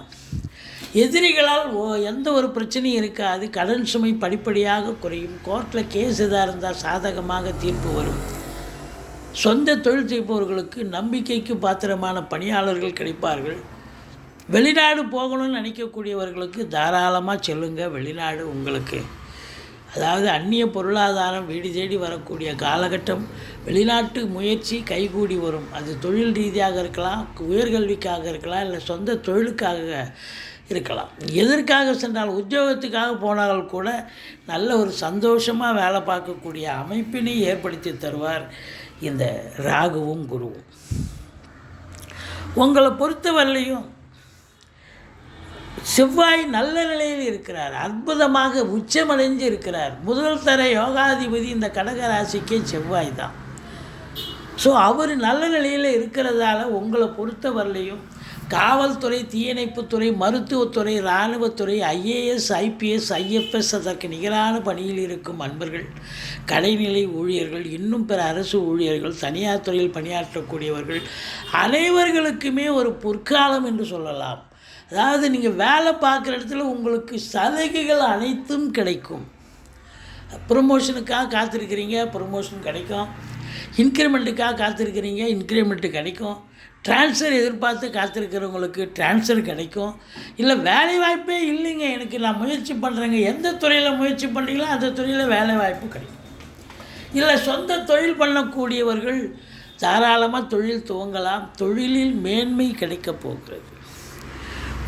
எதிரிகளால் எந்த ஒரு பிரச்சனையும் இருக்காது. கடன் சுமை படிப்படியாக குறையும். கோர்ட்டில் கேஸ் எதாக இருந்தால் சாதகமாக தீர்ப்பு வரும். சொந்த தொழில் செய்பவர்களுக்கு நம்பிக்கைக்கு பாத்திரமான பணியாளர்கள் கிடைப்பார்கள். வெளிநாடு போகணும்னு நினைக்கக்கூடியவர்களுக்கு தாராளமாக செல்லுங்கள். வெளிநாடு உங்களுக்கு அதாவது அந்நிய பொருளாதாரம் வீடு தேடி வரக்கூடிய காலகட்டம். வெளிநாட்டு முயற்சி கைகூடி வரும். அது தொழில் ரீதியாக இருக்கலாம், உயர்கல்விக்காக இருக்கலாம், இல்லை சொந்த தொழிலுக்காக இருக்கலாம். எதற்காக சென்றால் உத்தியோகத்துக்காக போனாலும் கூட நல்ல ஒரு சந்தோஷமாக வேலை பார்க்கக்கூடிய அமைப்பினை ஏற்படுத்தி தருவார் இந்த ராகுவும் குருவும். உங்களை பொறுத்தவரையிலையும் செவ்வாய் நல்ல நிலையில் இருக்கிறார். அற்புதமாக உச்சமடைஞ்சு இருக்கிறார். முதல் தர யோகாதிபதி இந்த கடகராசிக்கே செவ்வாய் தான். ஸோ அவர் நல்ல நிலையில் இருக்கிறதால உங்களை பொறுத்தவரையிலையும் காவல்துறை, தீயணைப்புத்துறை, மருத்துவத்துறை, இராணுவத்துறை, IAS, IPS, IFS அதற்கு நிகரான பணியில் இருக்கும் அன்பர்கள், கடைநிலை ஊழியர்கள், இன்னும் பிற அரசு ஊழியர்கள், தனியார் துறையில் பணியாற்றக்கூடியவர்கள் அனைவர்களுக்குமே ஒரு பொற்காலம் என்று சொல்லலாம். அதாவது நீங்கள் வேலை பார்க்குற இடத்துல உங்களுக்கு சலுகைகள் அனைத்தும் கிடைக்கும். ப்ரொமோஷனுக்காக காத்திருக்கிறீங்க, ப்ரொமோஷன் கிடைக்கும். இன்க்ரிமெண்ட்டுக்காக காத்திருக்கிறீங்க, இன்க்ரிமெண்ட்டு கிடைக்கும். ட்ரான்ஸ்ஃபர் எதிர்பார்த்து காத்திருக்கிறவங்களுக்கு ட்ரான்ஸ்ஃபர் கிடைக்கும். இல்லை வேலை வாய்ப்பே இல்லைங்க, எனக்கு நான் முயற்சி பண்ணுறேங்க, எந்த துறையில் முயற்சி பண்ணுறீங்களோ அந்த துறையில் வேலை வாய்ப்பு கிடைக்கும். இல்லை சொந்த தொழில் பண்ணக்கூடியவர்கள் தாராளமாக தொழில் துவங்கலாம். தொழிலில் மேன்மை கிடைக்கப் போகிறது.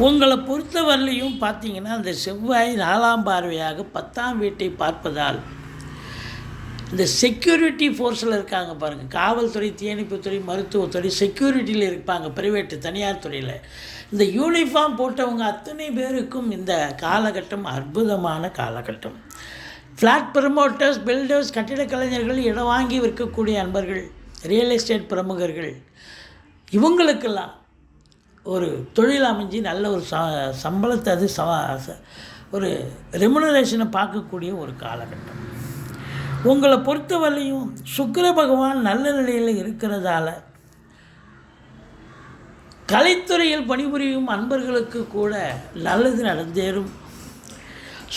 உங்களை பொறுத்தவரையிலையும் பார்த்தீங்கன்னா அந்த செவ்வாய் 4ஆம் பார்வையாக 10ஆம் வீட்டை பார்ப்பதால் இந்த செக்யூரிட்டி ஃபோர்ஸில் இருக்காங்க பாருங்கள், காவல்துறை, தீயணைப்புத்துறை, மருத்துவத்துறை, செக்யூரிட்டியில் இருப்பாங்க, ப்ரைவேட்டு தனியார் துறையில். இந்த யூனிஃபார்ம் போட்டவங்க அத்தனை பேருக்கும் இந்த காலகட்டம் அற்புதமான காலகட்டம். ஃப்ளாட் ப்ரமோட்டர்ஸ், பில்டர்ஸ், கட்டிடக் கலைஞர்கள், இடம் வாங்கி விற்கக்கூடிய அன்பர்கள், ரியல் எஸ்டேட் பிரமுகர்கள், இவங்களுக்கெல்லாம் ஒரு தொழில் அமைஞ்சு நல்ல ஒரு சம்பளத்தை அது ஒரு ரெமுனரேஷனை பார்க்கக்கூடிய ஒரு காலகட்டம். உங்களை பொறுத்தவரையும் சுக்கிர பகவான் நல்ல நிலையில் இருக்கிறதால கலைத்துறையில் பணிபுரியும் அன்பர்களுக்கு கூட நல்லது நடந்தேறும்.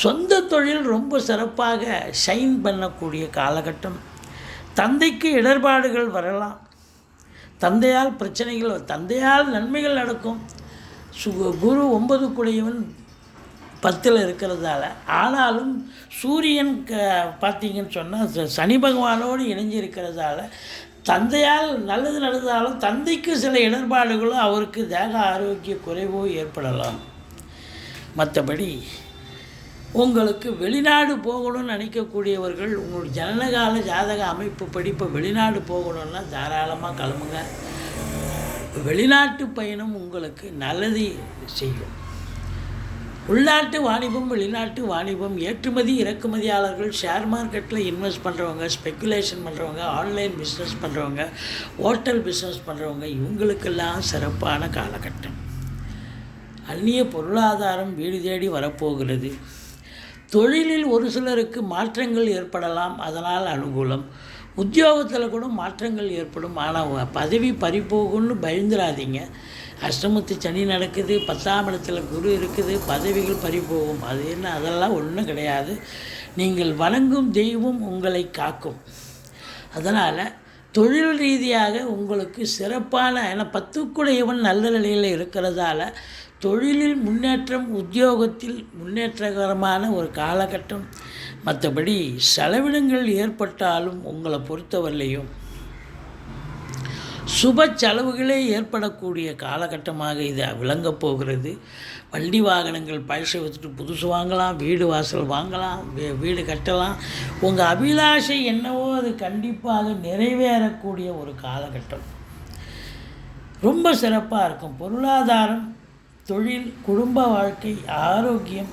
சொந்த தொழில் ரொம்ப சிறப்பாக ஷைன் பண்ணக்கூடிய காலகட்டம். தந்தைக்கு இடர்பாடுகள் வரலாம். தந்தையால் பிரச்சனைகள், தந்தையால் நன்மைகள் நடக்கும். குரு 9 கூடையவன் 10ல் இருக்கிறதால, ஆனாலும் சூரியன் பார்த்தீங்கன்னு சொன்னால் சனி பகவானோடு இணைஞ்சு இருக்கிறதால தந்தையால் நல்லது நடந்தாலும் தந்தைக்கு சில இடர்பாடுகளோ அவருக்கு தேக ஆரோக்கிய குறைவோ ஏற்படலாம். மற்றபடி உங்களுக்கு வெளிநாடு போகணும்னு நினைக்கக்கூடியவர்கள் உங்களுடைய ஜனனகால ஜாதக அமைப்பு படி இப்போ வெளிநாடு போகணுன்னா தாராளமாக கிளம்புங்க. வெளிநாட்டு பயணம் உங்களுக்கு நல்லது செய்யும். உள்நாட்டு வாணிபம், வெளிநாட்டு வாணிபம், ஏற்றுமதி இறக்குமதியாளர்கள், ஷேர் மார்க்கெட்டில் இன்வெஸ்ட் பண்ணுறவங்க, ஸ்பெக்குலேஷன் பண்ணுறவங்க, ஆன்லைன் பிஸ்னஸ் பண்ணுறவங்க, ஹோட்டல் பிஸ்னஸ் பண்ணுறவங்க, இவங்களுக்கெல்லாம் சிறப்பான காலகட்டம். அந்நிய பொருளாதாரம் வீடு தேடி வரப்போகிறது. தொழிலில் ஒரு சிலருக்கு மாற்றங்கள் ஏற்படலாம், அதனால் அனுகூலம். உத்தியோகத்தில் கூட மாற்றங்கள் ஏற்படும். ஆனால் பதவி பறிபோகும்னு பயந்துடாதீங்க. அஷ்டமத்து சனி நடக்குது, 10ஆம் இடத்துல குரு இருக்குது, பதவிகள் பறிபோகும். அது என்ன, அதெல்லாம் ஒன்றும் கிடையாது. நீங்கள் வணங்கும் தெய்வம் உங்களை காக்கும். அதனால் தொழில் ரீதியாக உங்களுக்கு சிறப்பான, ஏன்னா 10க்குடையவன் நல்ல நிலையில் இருக்கிறதால தொழிலில் முன்னேற்றம், உத்தியோகத்தில் முன்னேற்றகரமான ஒரு காலகட்டம். மற்றபடி செலவினங்கள் ஏற்பட்டாலும் உங்களை பொறுத்தவரையிலையும் சுப செலவுகளே ஏற்படக்கூடிய காலகட்டமாக இது விளங்கப் போகிறது. வண்டி வாகனங்கள் பழசை வச்சுட்டு புதுசு வாங்கலாம், வீடு வாசல் வாங்கலாம், வீடு கட்டலாம். உங்கள் அபிலாஷை என்னவோ அது கண்டிப்பாக நிறைவேறக்கூடிய ஒரு காலகட்டம். ரொம்ப சிறப்பாக இருக்கும். பொருளாதாரம், தொழில், குடும்ப வாழ்க்கை, ஆரோக்கியம்,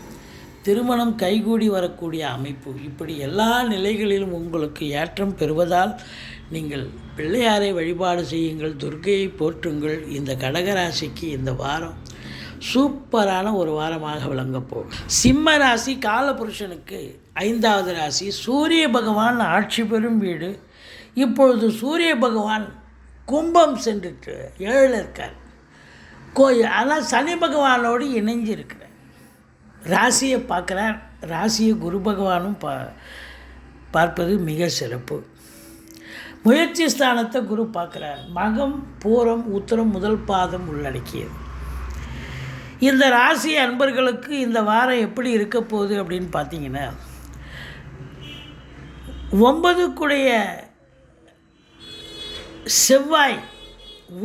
திருமணம் கைகூடி வரக்கூடிய அமைப்பு, இப்படி எல்லா நிலைகளிலும் உங்களுக்கு ஏற்றம் பெறுவதால் நீங்கள் பிள்ளையாரை வழிபாடு செய்யுங்கள், துர்க்கையை போற்றுங்கள். இந்த கடகராசிக்கு இந்த வாரம் சூப்பரான ஒரு வாரமாக விளங்கப் போகும். சிம்ம ராசி காலபுருஷனுக்கு 5வது ராசி. சூரிய பகவான் ஆட்சி பெறும் வீடு. இப்பொழுது சூரிய பகவான் கும்பம் சென்றுட்டு 7 இருக்கார். ஆனால் சனி பகவானோடு இணைஞ்சு இருக்கிறார். ராசியை பார்க்குறார். ராசியை குரு பகவானும் பார்ப்பது மிக சிறப்பு. முயற்சி ஸ்தானத்தை குரு பார்க்குறார். மகம், பூரம், உத்திரம் முதல் பாதம் உள்ளடக்கியது. இந்த ராசி அன்பர்களுக்கு இந்த வாரம் எப்படி இருக்க போகுது அப்படின்னு பார்த்தீங்கன்னா, 9க்குடைய செவ்வாய்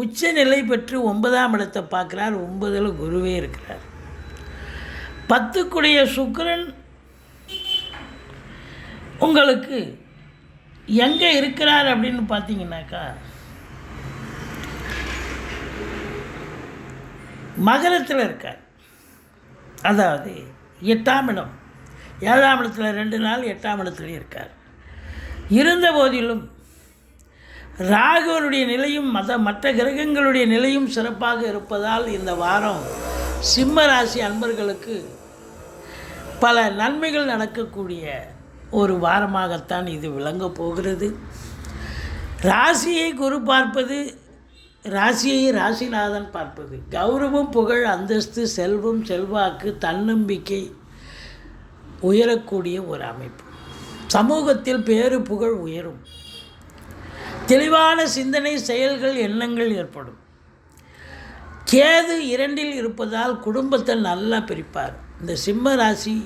உச்ச நிலை பெற்று 9ஆம் இடத்தை பார்க்குறார். 9ல் குருவே இருக்கிறார். 10க்குடைய சுக்கிரன் உங்களுக்கு எங்கே இருக்கிறார் அப்படின்னு பார்த்தீங்கன்னாக்கா, மகரத்தில் இருக்கார். அதாவது 8ஆம் இடம். 7ஆம் இடத்துல 2 நாள், 8ஆம் இடத்துலையும் இருக்கார். இருந்த போதிலும் ராகுவனுடைய நிலையும் மற்ற கிரகங்களுடைய நிலையும் சிறப்பாக இருப்பதால் இந்த வாரம் சிம்ம ராசி அன்பர்களுக்கு பல நன்மைகள் நடக்கக்கூடிய ஒரு வாரமாகத்தான் இது விளங்கப் போகிறது. ராசியை குரு பார்ப்பது, ராசியை ராசிநாதன் பார்ப்பது, கௌரவம், புகழ், அந்தஸ்து, செல்வம், செல்வாக்கு, தன்னம்பிக்கை உயரக்கூடிய ஒரு அமைப்பு. சமூகத்தில் பேரு புகழ் உயரும். தெளிவான சிந்தனை, செயல்கள், எண்ணங்கள் ஏற்படும். கேது 2ல் இருப்பதால் குடும்பத்தை நல்லா பிரிப்பார். இந்த சிம்ம ராசி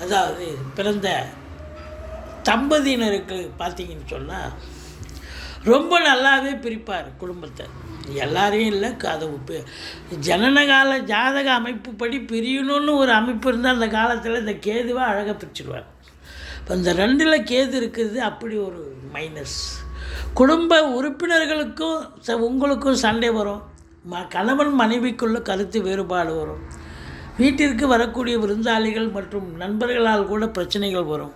அதாவது பிறந்த தம்பதியினருக்கு பார்த்தீங்கன்னு சொன்னால் ரொம்ப நல்லாவே பிரிப்பார் குடும்பத்தை. எல்லாரையும் இல்லை, அது ஜனனகால ஜாதக அமைப்புப்படி பிரியணும்னு ஒரு அமைப்பு இருந்தால் அந்த காலத்தில் இந்த கேதுவாக அழகாக பிரிச்சுடுவார். இப்போ இந்த 2ல் கேது இருக்கிறது அப்படி ஒரு மைனஸ். குடும்ப உறுப்பினர்களுக்கும் உங்களுக்கும் சண்டை வரும். கணவன் மனைவிக்குள்ள கருத்து வேறுபாடு வரும். வீட்டிற்கு வரக்கூடிய விருந்தாளிகள் மற்றும் நண்பர்களால் கூட பிரச்சனைகள் வரும்.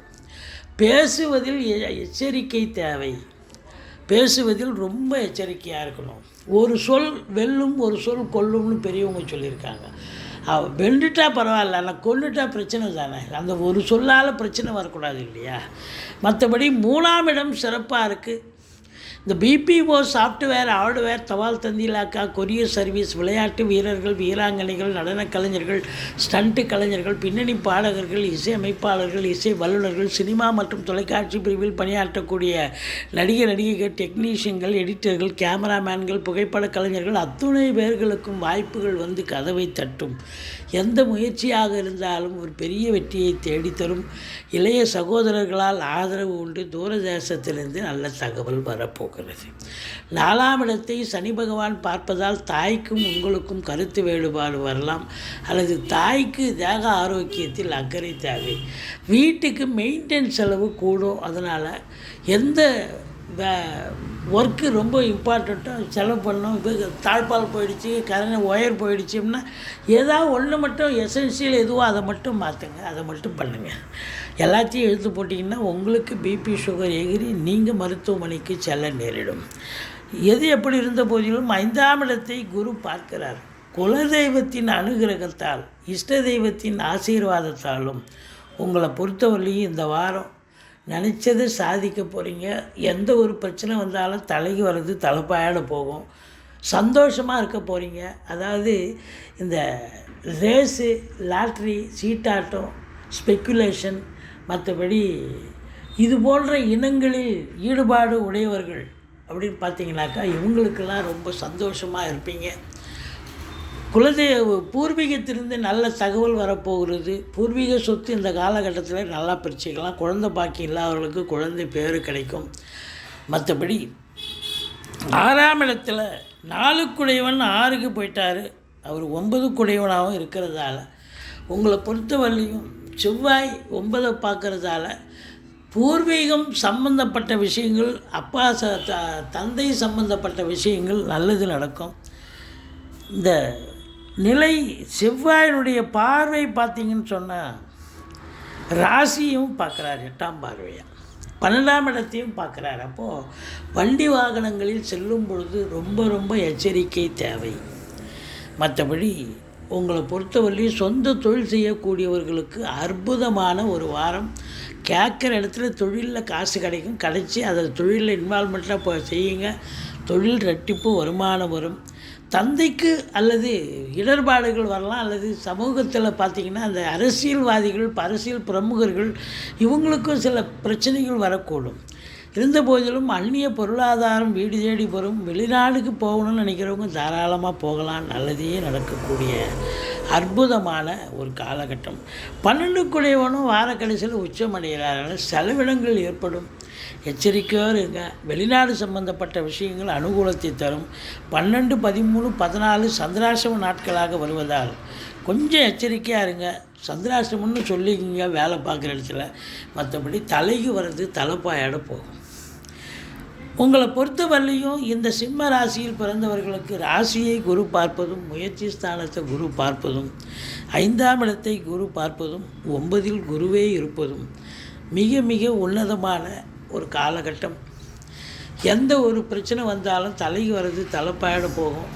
பேசுவதில் எச்சரிக்கை தேவை. பேசுவதில் ரொம்ப எச்சரிக்கையாக இருக்கணும். ஒரு சொல் வெல்லும், ஒரு சொல் கொல்லும்னு பெரியவங்க சொல்லியிருக்காங்க. வெண்டுட்டா பரவாயில்ல, ஆனால் கொண்டுட்டா பிரச்சனை தானே. அந்த ஒரு சொல்லால் பிரச்சனை வரக்கூடாது இல்லையா. மற்றபடி 3ஆம் இடம் சிறப்பாக இருக்குது. இந்த பிபிஓ, சாஃப்ட்வேர், ஹார்ட்வேர், தபால் தந்தி இலாக்கா, கொரியர் சர்வீஸ், விளையாட்டு வீரர்கள், வீராங்கனைகள், நடன கலைஞர்கள், ஸ்டண்ட்டு கலைஞர்கள், பின்னணி பாடகர்கள், இசை அமைப்பாளர்கள், இசை வல்லுநர்கள், சினிமா மற்றும் தொலைக்காட்சி பிரிவில் பணியாற்றக்கூடிய நடிகைகள், டெக்னீஷியன்கள், எடிட்டர்கள், கேமராமேன்கள், புகைப்பட கலைஞர்கள் அத்துணை பேர்களுக்கும் வாய்ப்புகள் வந்து கதவை தட்டும். எந்த முயற்சியாக இருந்தாலும் ஒரு பெரிய வெற்றியை தேடித்தரும். இளைய சகோதரர்களால் ஆதரவு உண்டு. தூரதேசத்திலிருந்து நல்ல தகவல் வரப்போகும். போகிறது. 4ஆம் இடத்தை சனி பகவான் பார்ப்பதால் தாய்க்கும் உங்களுக்கும் கருத்து வேறுபாடு வரலாம், அல்லது தாய்க்கு தேக ஆரோக்கியத்தில் அக்கறை தேவை. வீட்டுக்கு மெயின்டெனன்ஸ் செலவு கூடும். அதனால் எந்த ஒர்க்கு ரொம்ப இம்பார்ட்டண்ட்டாக செலவு பண்ணோம். இப்போ தாழ்பால் போயிடுச்சு, கரண்ட் ஒயர் போயிடுச்சு அப்படின்னா ஏதாவது ஒன்று மட்டும் எசென்சியல் எதுவோ அதை மட்டும் மாற்றுங்க, அதை மட்டும் பண்ணுங்கள். எல்லாத்தையும் எடுத்து போட்டிங்கன்னா உங்களுக்கு பிபி சுகர் எகிரி நீங்கள் மருத்துவமனைக்கு செல்ல நேரிடும். எது எப்படி இருந்த போதிலும் 5ஆம் இடத்தை குரு பார்க்கிறார். குலதெய்வத்தின் அனுகிரகத்தால், இஷ்ட தெய்வத்தின் ஆசீர்வாதத்தாலும் உங்களை பொறுத்தவரையும் இந்த வாரம் நினச்சதை சாதிக்க போகிறீங்க. எந்த ஒரு பிரச்சனை வந்தாலும் தலைக்கு வர்றது தலைப்பாயோட போகும். சந்தோஷமாக இருக்க போகிறீங்க. அதாவது இந்த ரேஸு, லாட்ரி, சீட்டாட்டம், ஸ்பெக்குலேஷன், மற்றபடி இது போன்ற இனங்களில் ஈடுபாடு உடையவர்கள் அப்படின்னு பார்த்தீங்கன்னாக்கா இவங்களுக்கெல்லாம் ரொம்ப சந்தோஷமாக இருப்பீங்க. பூர்வீகத்திலிருந்து நல்ல தகவல் வரப்போகிறது. பூர்வீக சொத்து இந்த காலகட்டத்தில் நல்லா பிரிச்சுக்கலாம். குழந்தை பாக்கி இல்லாதவர்களுக்கு குழந்தை பேர் கிடைக்கும். மற்றபடி 6ஆம் இடத்துல 4க்குடையவன் 6க்கு போயிட்டார். அவர் 9க்குடையவனாகவும் இருக்கிறதால உங்களை பொறுத்தவரையும் செவ்வாய் 9 பார்க்கறதால பூர்வீகம் சம்பந்தப்பட்ட விஷயங்கள், அப்பா தந்தை சம்பந்தப்பட்ட விஷயங்கள் நல்லது நடக்கும். இந்த நிலை செவ்வாயினுடைய பார்வை பார்த்திங்கன்னு சொன்னால் ராசியும் பார்க்குறார், 8ஆம் பார்வையாக 12ஆம் இடத்தையும் பார்க்குறார். அப்போது வண்டி வாகனங்களில் செல்லும் பொழுது ரொம்ப ரொம்ப எச்சரிக்கை தேவை. மற்றபடி உங்களை பொறுத்தவரையும் சொந்த தொழில் செய்யக்கூடியவர்களுக்கு அற்புதமான ஒரு வாரம். கேட்குற இடத்துல தொழிலில் காசு கிடைக்கும், கிடைச்சி அதை தொழிலில் இன்வால்மெண்ட்டாக செய்யுங்க. தொழில் ரெட்டிப்பு வருமானம் வரும். தந்தைக்கு அல்லது இடர்பாடுகள் வரலாம், அல்லது சமூகத்தில் பார்த்திங்கன்னா அந்த அரசியல்வாதிகள், அரசியல் பிரமுகர்கள் இவங்களுக்கும் சில பிரச்சனைகள் வரக்கூடும். இருந்த போதிலும் அந்நிய பொருளாதாரம் வீடு தேடி வரும். வெளிநாடுக்கு போகணும்னு நினைக்கிறவங்க தாராளமாக போகலாம். நல்லதே நடக்கக்கூடிய அற்புதமான ஒரு காலகட்டம். 12க்குடையவனும் வார கடைசியில் உச்சமடைகிறார்கள். செலவினங்கள் ஏற்படும், எச்சரிக்கையாக இருங்க. வெளிநாடு சம்பந்தப்பட்ட விஷயங்கள் அனுகூலத்தை தரும். 12, 13, 14 சந்திராசிரம நாட்களாக வருவதால் கொஞ்சம் எச்சரிக்கையாக இருங்க. சந்திராசிரமம்னு சொல்லிக்கிங்க வேலை பார்க்குற இடத்துல. மற்றபடி தலைக்கு வர்றது தலைப்பாயோட போகும். உங்களை பொறுத்தவரையிலையும் இந்த சிம்ம ராசியில் பிறந்தவர்களுக்கு ராசியை குரு பார்ப்பதும், முயற்சி ஸ்தானத்தை குரு பார்ப்பதும், 5ஆம் இடத்தை குரு பார்ப்பதும், 9இல் குருவே இருப்பதும் மிக மிக உன்னதமான ஒரு காலகட்டம். எந்த ஒரு பிரச்சனை வந்தாலும் தலைக்கு வர்றது தலைப்பாயோட போகும்.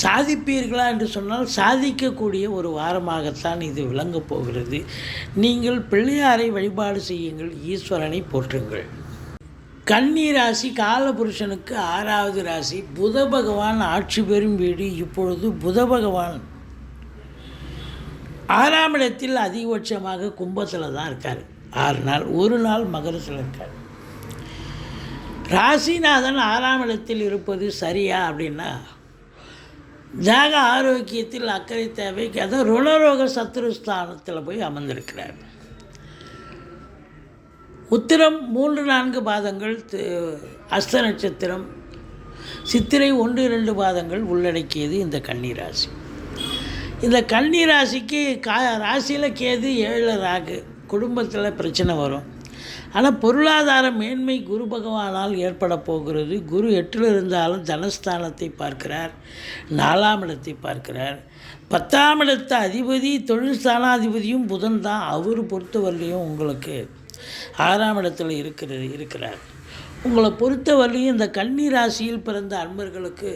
சாதிப்பீர்களா என்று சொன்னால் சாதிக்கக்கூடிய ஒரு வாரமாகத்தான் இது விளங்கப் போகிறது. நீங்கள் பிள்ளையாரை வழிபாடு செய்யுங்கள், ஈஸ்வரனை போற்றுங்கள். கன்னி ராசி காலபுருஷனுக்கு 6வது ராசி. புத பகவான் ஆட்சி பெறும் வீடு. இப்பொழுது புத பகவான் 6ஆம் இடத்தில் அதிகபட்சமாக கும்பத்தில் தான் இருக்கார். 6 நாள், ஒரு நாள் மகரத்தில் இருக்கார். ராசிநாதன் 6ஆம் இடத்தில் இருப்பது சரியா அப்படின்னா ஜாக ஆரோக்கியத்தில் அக்கறை தேவைக்கு, அதாவது ருணரோக சத்துருஸ்தானத்தில் போய் அமர்ந்திருக்கிறார். உத்திரம் 3, 4 பாதங்கள், அஸ்த நட்சத்திரம், சித்திரை 1, 2 பாதங்கள் உள்ளடக்கியது இந்த கன்னிராசி. இந்த கன்னிராசிக்கு ராசியில் கேது 7 ராகு. குடும்பத்தில் பிரச்சனை வரும். ஆனால் பொருளாதார மேன்மை குரு பகவானால் ஏற்பட போகிறது. குரு 8ல் இருந்தாலும் தனஸ்தானத்தை பார்க்கிறார், 4ஆம் இடத்தை பார்க்கிறார். 10ஆம் இடத்த அதிபதி தொழில் ஸ்தானாதிபதியும் புதன் தான். அவர் பொறுத்தவரையிலையும் உங்களுக்கு 6ஆம் இடத்துல இருக்கிறார். உங்களை பொறுத்தவரையிலையும் இந்த கன்னி ராசியில் பிறந்த அன்பர்களுக்கு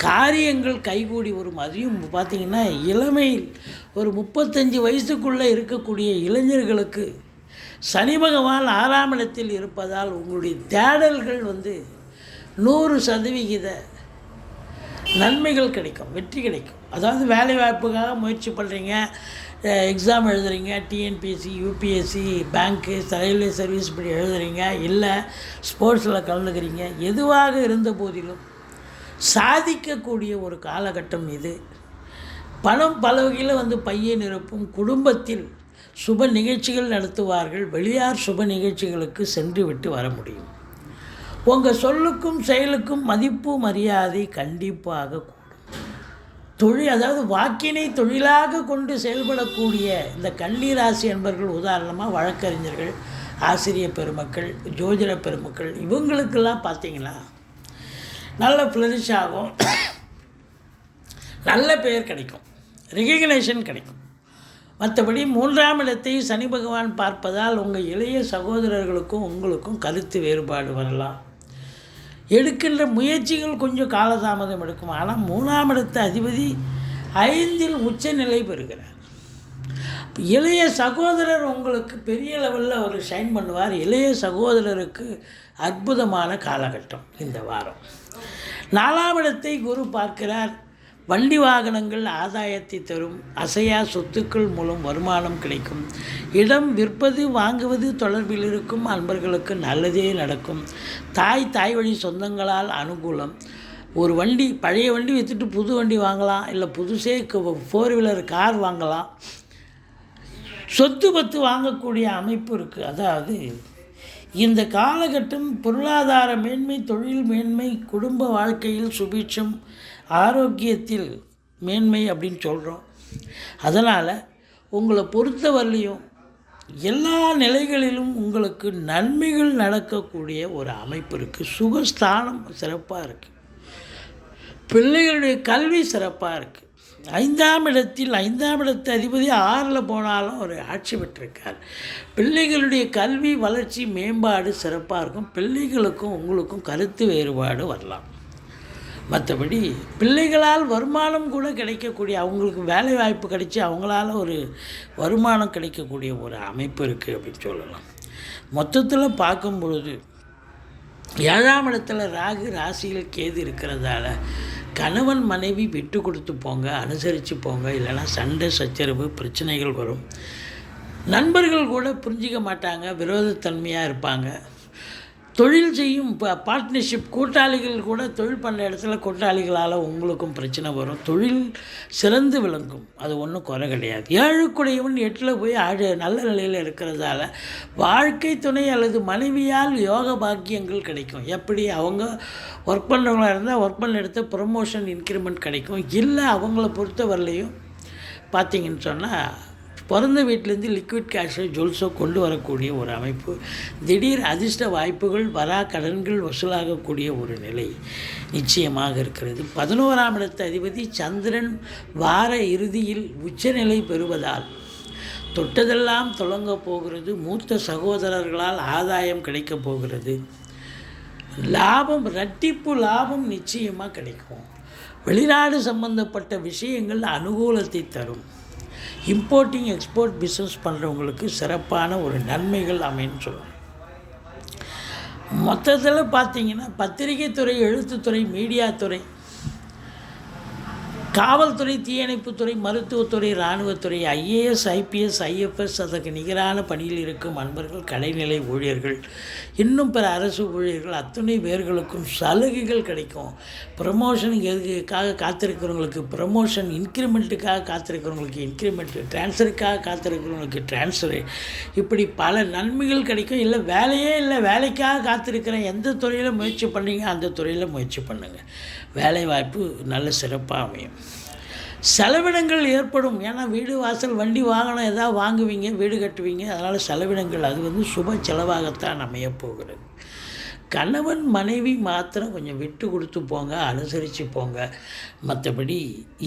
காரியங்கள் கைகூடி வரும். அதையும் பார்த்திங்கன்னா இளமையில் ஒரு 35 வயசுக்குள்ளே இருக்கக்கூடிய இளைஞர்களுக்கு சனி பகவான் 6ஆம் இடத்தில் இருப்பதால் உங்களுடைய தேடல்கள் 100% நன்மைகள் கிடைக்கும், வெற்றி கிடைக்கும். அதாவது வேலை வாய்ப்புக்காக முயற்சி பண்ணுறீங்க, எக்ஸாம் எழுதுறீங்க, டிஎன்பிஎஸ்சி, யூபிஎஸ்சி, பேங்க்கு, ரயில்வே சர்வீஸ் இப்படி எழுதுறீங்க, இல்லை ஸ்போர்ட்ஸில் கலந்துக்கிறீங்க, எதுவாக இருந்த போதிலும் சாதிக்கக்கூடிய ஒரு காலகட்டம் இது. பணம் பல வகையில் பையை நிரப்பும். குடும்பத்தில் சுப நிகழ்ச்சிகள் நடத்துவார்கள். வெளியார் சுப நிகழ்ச்சிகளுக்கு சென்று விட்டு வர முடியும். உங்கள் சொல்லுக்கும் செயலுக்கும் மதிப்பு மரியாதை கண்டிப்பாக கூடும். அதாவது வாக்கினை தொழிலாக கொண்டு செயல்படக்கூடிய இந்த கன்னி ராசி என்பவர்கள், உதாரணமாக வழக்கறிஞர்கள், ஆசிரியர் பெருமக்கள், ஜோதிட பெருமக்கள், இவங்களுக்கெல்லாம் பார்த்தீங்கன்னா நல்ல ஃப்ளரிஷ் ஆகும், நல்ல பெயர் கிடைக்கும், ரெகக்னேஷன் கிடைக்கும். மற்றபடி 3ஆம் இடத்தை சனி பகவான் பார்ப்பதால் உங்கள் இளைய சகோதரர்களுக்கும் உங்களுக்கும் கருத்து வேறுபாடு வரலாம். எடுக்கின்ற முயற்சிகள் கொஞ்சம் காலதாமதம் எடுக்கும். ஆனால் 3ஆம் இடத்து அதிபதி 5இல் உச்சநிலை பெறுகிறார். இளைய சகோதரர் உங்களுக்கு பெரிய லெவலில் அவர் ஷைன் பண்ணுவார். இளைய சகோதரருக்கு அற்புதமான காலகட்டம் இந்த வாரம். 4ஆம் இடத்தை குரு பார்க்கிறார். வண்டி வாகனங்கள் ஆதாயத்தை தரும். அசையா சொத்துக்கள் மூலம் வருமானம் கிடைக்கும். இடம் விற்பது வாங்குவது தொடர்பில் இருக்கும் அன்பர்களுக்கு நல்லதே நடக்கும். தாய் வழி சொந்தங்களால் அனுகூலம். ஒரு வண்டி, பழைய வண்டி விற்றுட்டு புது வண்டி வாங்கலாம், இல்லை புதுசே 4 வீலர் கார் வாங்கலாம். சொத்து பத்து வாங்கக்கூடிய அமைப்பு இருக்குது. அதாவது இந்த காலகட்டம் பொருளாதார மேன்மை, தொழில் மேன்மை, குடும்ப வாழ்க்கையில் சுபீட்சம், ஆரோக்கியத்தில் மேன்மை அப்படின்னு சொல்கிறோம். அதனால் உங்களை பொறுத்தவரையிலையும் எல்லா நிலைகளிலும் உங்களுக்கு நன்மைகள் நடக்கக்கூடிய ஒரு அமைப்பு இருக்குது. சுகஸ்தானம் சிறப்பாக இருக்குது. பிள்ளைகளுடைய கல்வி சிறப்பாக இருக்குது. 5ஆம் இடத்து அதிபதி 6இல் போனாலும் அவர் ஆட்சி பெற்றிருக்கார். பிள்ளைகளுடைய கல்வி வளர்ச்சி மேம்பாடு சிறப்பாக இருக்கும். பிள்ளைகளுக்கும் உங்களுக்கும் கருத்து வேறுபாடு வரலாம். மற்றபடி பிள்ளைகளால் வருமானம் கூட கிடைக்கக்கூடிய, அவங்களுக்கு வேலை வாய்ப்பு கிடைச்சி அவங்களால ஒரு வருமானம் கிடைக்கக்கூடிய ஒரு அமைப்பு இருக்குது அப்படின்னு சொல்லலாம். மொத்தத்தில் பார்க்கும் பொழுது 7ஆம் இடத்துல ராகு, ராசியில் கேது இருக்கிறதால கணவன் மனைவி விட்டு கொடுத்து போங்க, அனுசரித்து போங்க. இல்லைனா சண்டை சச்சரவு பிரச்சனைகள் வரும். நண்பர்கள் கூட புரிஞ்சிக்க மாட்டாங்க, விரோதத்தன்மையாக இருப்பாங்க. தொழில் செய்யும் பார்ட்னர்ஷிப் கூட்டாளிகள் கூட தொழில் பண்ண இடத்துல கூட்டாளிகளால் உங்களுக்கும் பிரச்சனை வரும். தொழில் சிறந்து விளங்கும், அது ஒன்றும் குறை கிடையாது. 7க்குடையவன் 8இல் போய் நல்ல நிலையில் இருக்கிறதால வாழ்க்கை துணை அல்லது மனைவியால் யோக பாக்கியங்கள் கிடைக்கும். எப்படி அவங்க ஒர்க் பண்ணுறவங்களாக இருந்தால் ஒர்க் பண்ண இடத்த ப்ரொமோஷன் இன்க்ரிமெண்ட் கிடைக்கும். இல்லை அவங்கள பொறுத்தவரையிலையும் பார்த்திங்கன்னு சொன்னால் பிறந்த வீட்டிலேருந்து லிக்விட் கேஷோ ஜுவல்ஸோ கொண்டு வரக்கூடிய ஒரு அமைப்பு. திடீர் அதிர்ஷ்ட வாய்ப்புகள், வரா கடன்கள் வசூலாகக்கூடிய ஒரு நிலை நிச்சயமாக இருக்கிறது. 11ஆம் இடத்து அதிபதி சந்திரன் வார இறுதியில் உச்சநிலை பெறுவதால் தொட்டதெல்லாம் தொடங்க போகிறது. மூத்த சகோதரர்களால் ஆதாயம் கிடைக்கப் போகிறது. லாபம், இரட்டிப்பு லாபம் நிச்சயமாக கிடைக்கும். வெளிநாடு சம்பந்தப்பட்ட விஷயங்கள் அனுகூலத்தை தரும். இம்போர்ட்டிங் எக்ஸ்போர்ட் பிஸ்னஸ் பண்ணுறவங்களுக்கு சிறப்பான ஒரு நன்மைகள் அமைன்னு சொல்லலாம். மொத்தத்தில் பார்த்திங்கன்னா பத்திரிகை துறை, எழுத்துத்துறை, மீடியா துறை, காவல்துறை, தீயணைப்புத்துறை, மருத்துவத்துறை, இராணுவத்துறை, IAS, IPS, IFS அதற்கு நிகரான பணியில் இருக்கும் அன்பர்கள், கடைநிலை ஊழியர்கள், இன்னும் பிற அரசு ஊழியர்கள் அத்தனை பேர்களுக்கும் சலுகைகள் கிடைக்கும். ப்ரமோஷனுக்காக காத்திருக்கிறவங்களுக்கு ப்ரமோஷன், இன்க்ரிமெண்ட்டுக்காக காத்திருக்கிறவங்களுக்கு இன்க்ரிமெண்ட்டு, ட்ரான்ஸ்ஃபருக்காக காத்திருக்கிறவங்களுக்கு ட்ரான்ஸ்ஃபரு, இப்படி பல நன்மைகள் கிடைக்கும். இல்லை வேலையே இல்லை, வேலைக்காக காத்திருக்கிறேன், எந்த துறையில் முயற்சி பண்ணீங்க அந்த துறையில் முயற்சி பண்ணுங்கள். வேலை வாய்ப்பு நல்ல சிறப்பாக அமையும். செலவினங்கள் ஏற்படும். ஏன்னா வீடு வாசல் வண்டி வாகனம் எதாவது வாங்குவீங்க, வீடு கட்டுவீங்க, அதனால் செலவினங்கள் அது சுப செலவாகத்தான் அமையப்போகிறது. கணவன் மனைவி மாத்திரம் கொஞ்சம் விட்டு கொடுத்து போங்க, அனுசரித்து போங்க. மற்றபடி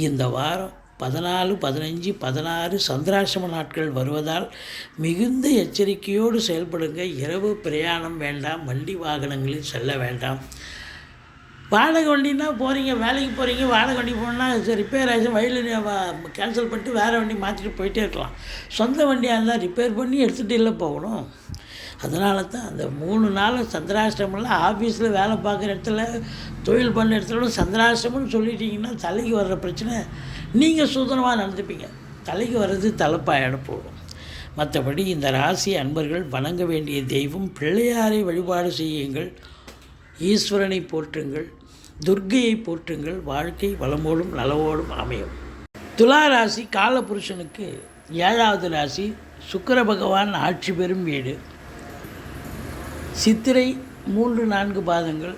இந்த வாரம் 14, 15, 16 சந்திராசிரம நாட்கள் வருவதால் மிகுந்த எச்சரிக்கையோடு செயல்படுங்க. இரவு பிரயாணம் வேண்டாம், வண்டி வாகனங்களில் செல்ல வேண்டாம். வாடகை வண்டின்னா போகிறீங்க, வேலைக்கு போகிறீங்க, வாடகை வண்டி போனால் ரிப்பேர் ஆகிடுச்சு, வழியில் கேன்சல் பண்ணிட்டு வேறு வண்டி மாற்றிட்டு போயிட்டே இருக்கலாம். சொந்த வண்டியாக இருந்தால் ரிப்பேர் பண்ணி எடுத்துகிட்டு இல்லை போகணும். அதனால தான் அந்த 3 நாள் சந்திராஷ்டமெல்லாம் ஆஃபீஸில் வேலை பார்க்குற இடத்துல, தொழில் பண்ண இடத்துல சந்திராஷ்டமம்னு சொல்லிட்டீங்கன்னா தலைக்கு வர்ற பிரச்சனை நீங்கள் சுதனமாக நடந்துப்பீங்க. தலைக்கு வர்றது தலைப்பாயிட போகும். மற்றபடி இந்த ராசி அன்பர்கள் வணங்க வேண்டிய தெய்வம் பிள்ளையாரை வழிபாடு செய்யுங்கள், ஈஸ்வரனை போற்றுங்கள், துர்க்கையை போற்றுங்கள். வாழ்க்கை வளமோடும் நலவோடும் அமையும். துலா ராசி காலபுருஷனுக்கு 7வது ராசி. சுக்கிர பகவான் ஆட்சி பெறும் வீடு. சித்திரை 3-4 பாதங்கள்,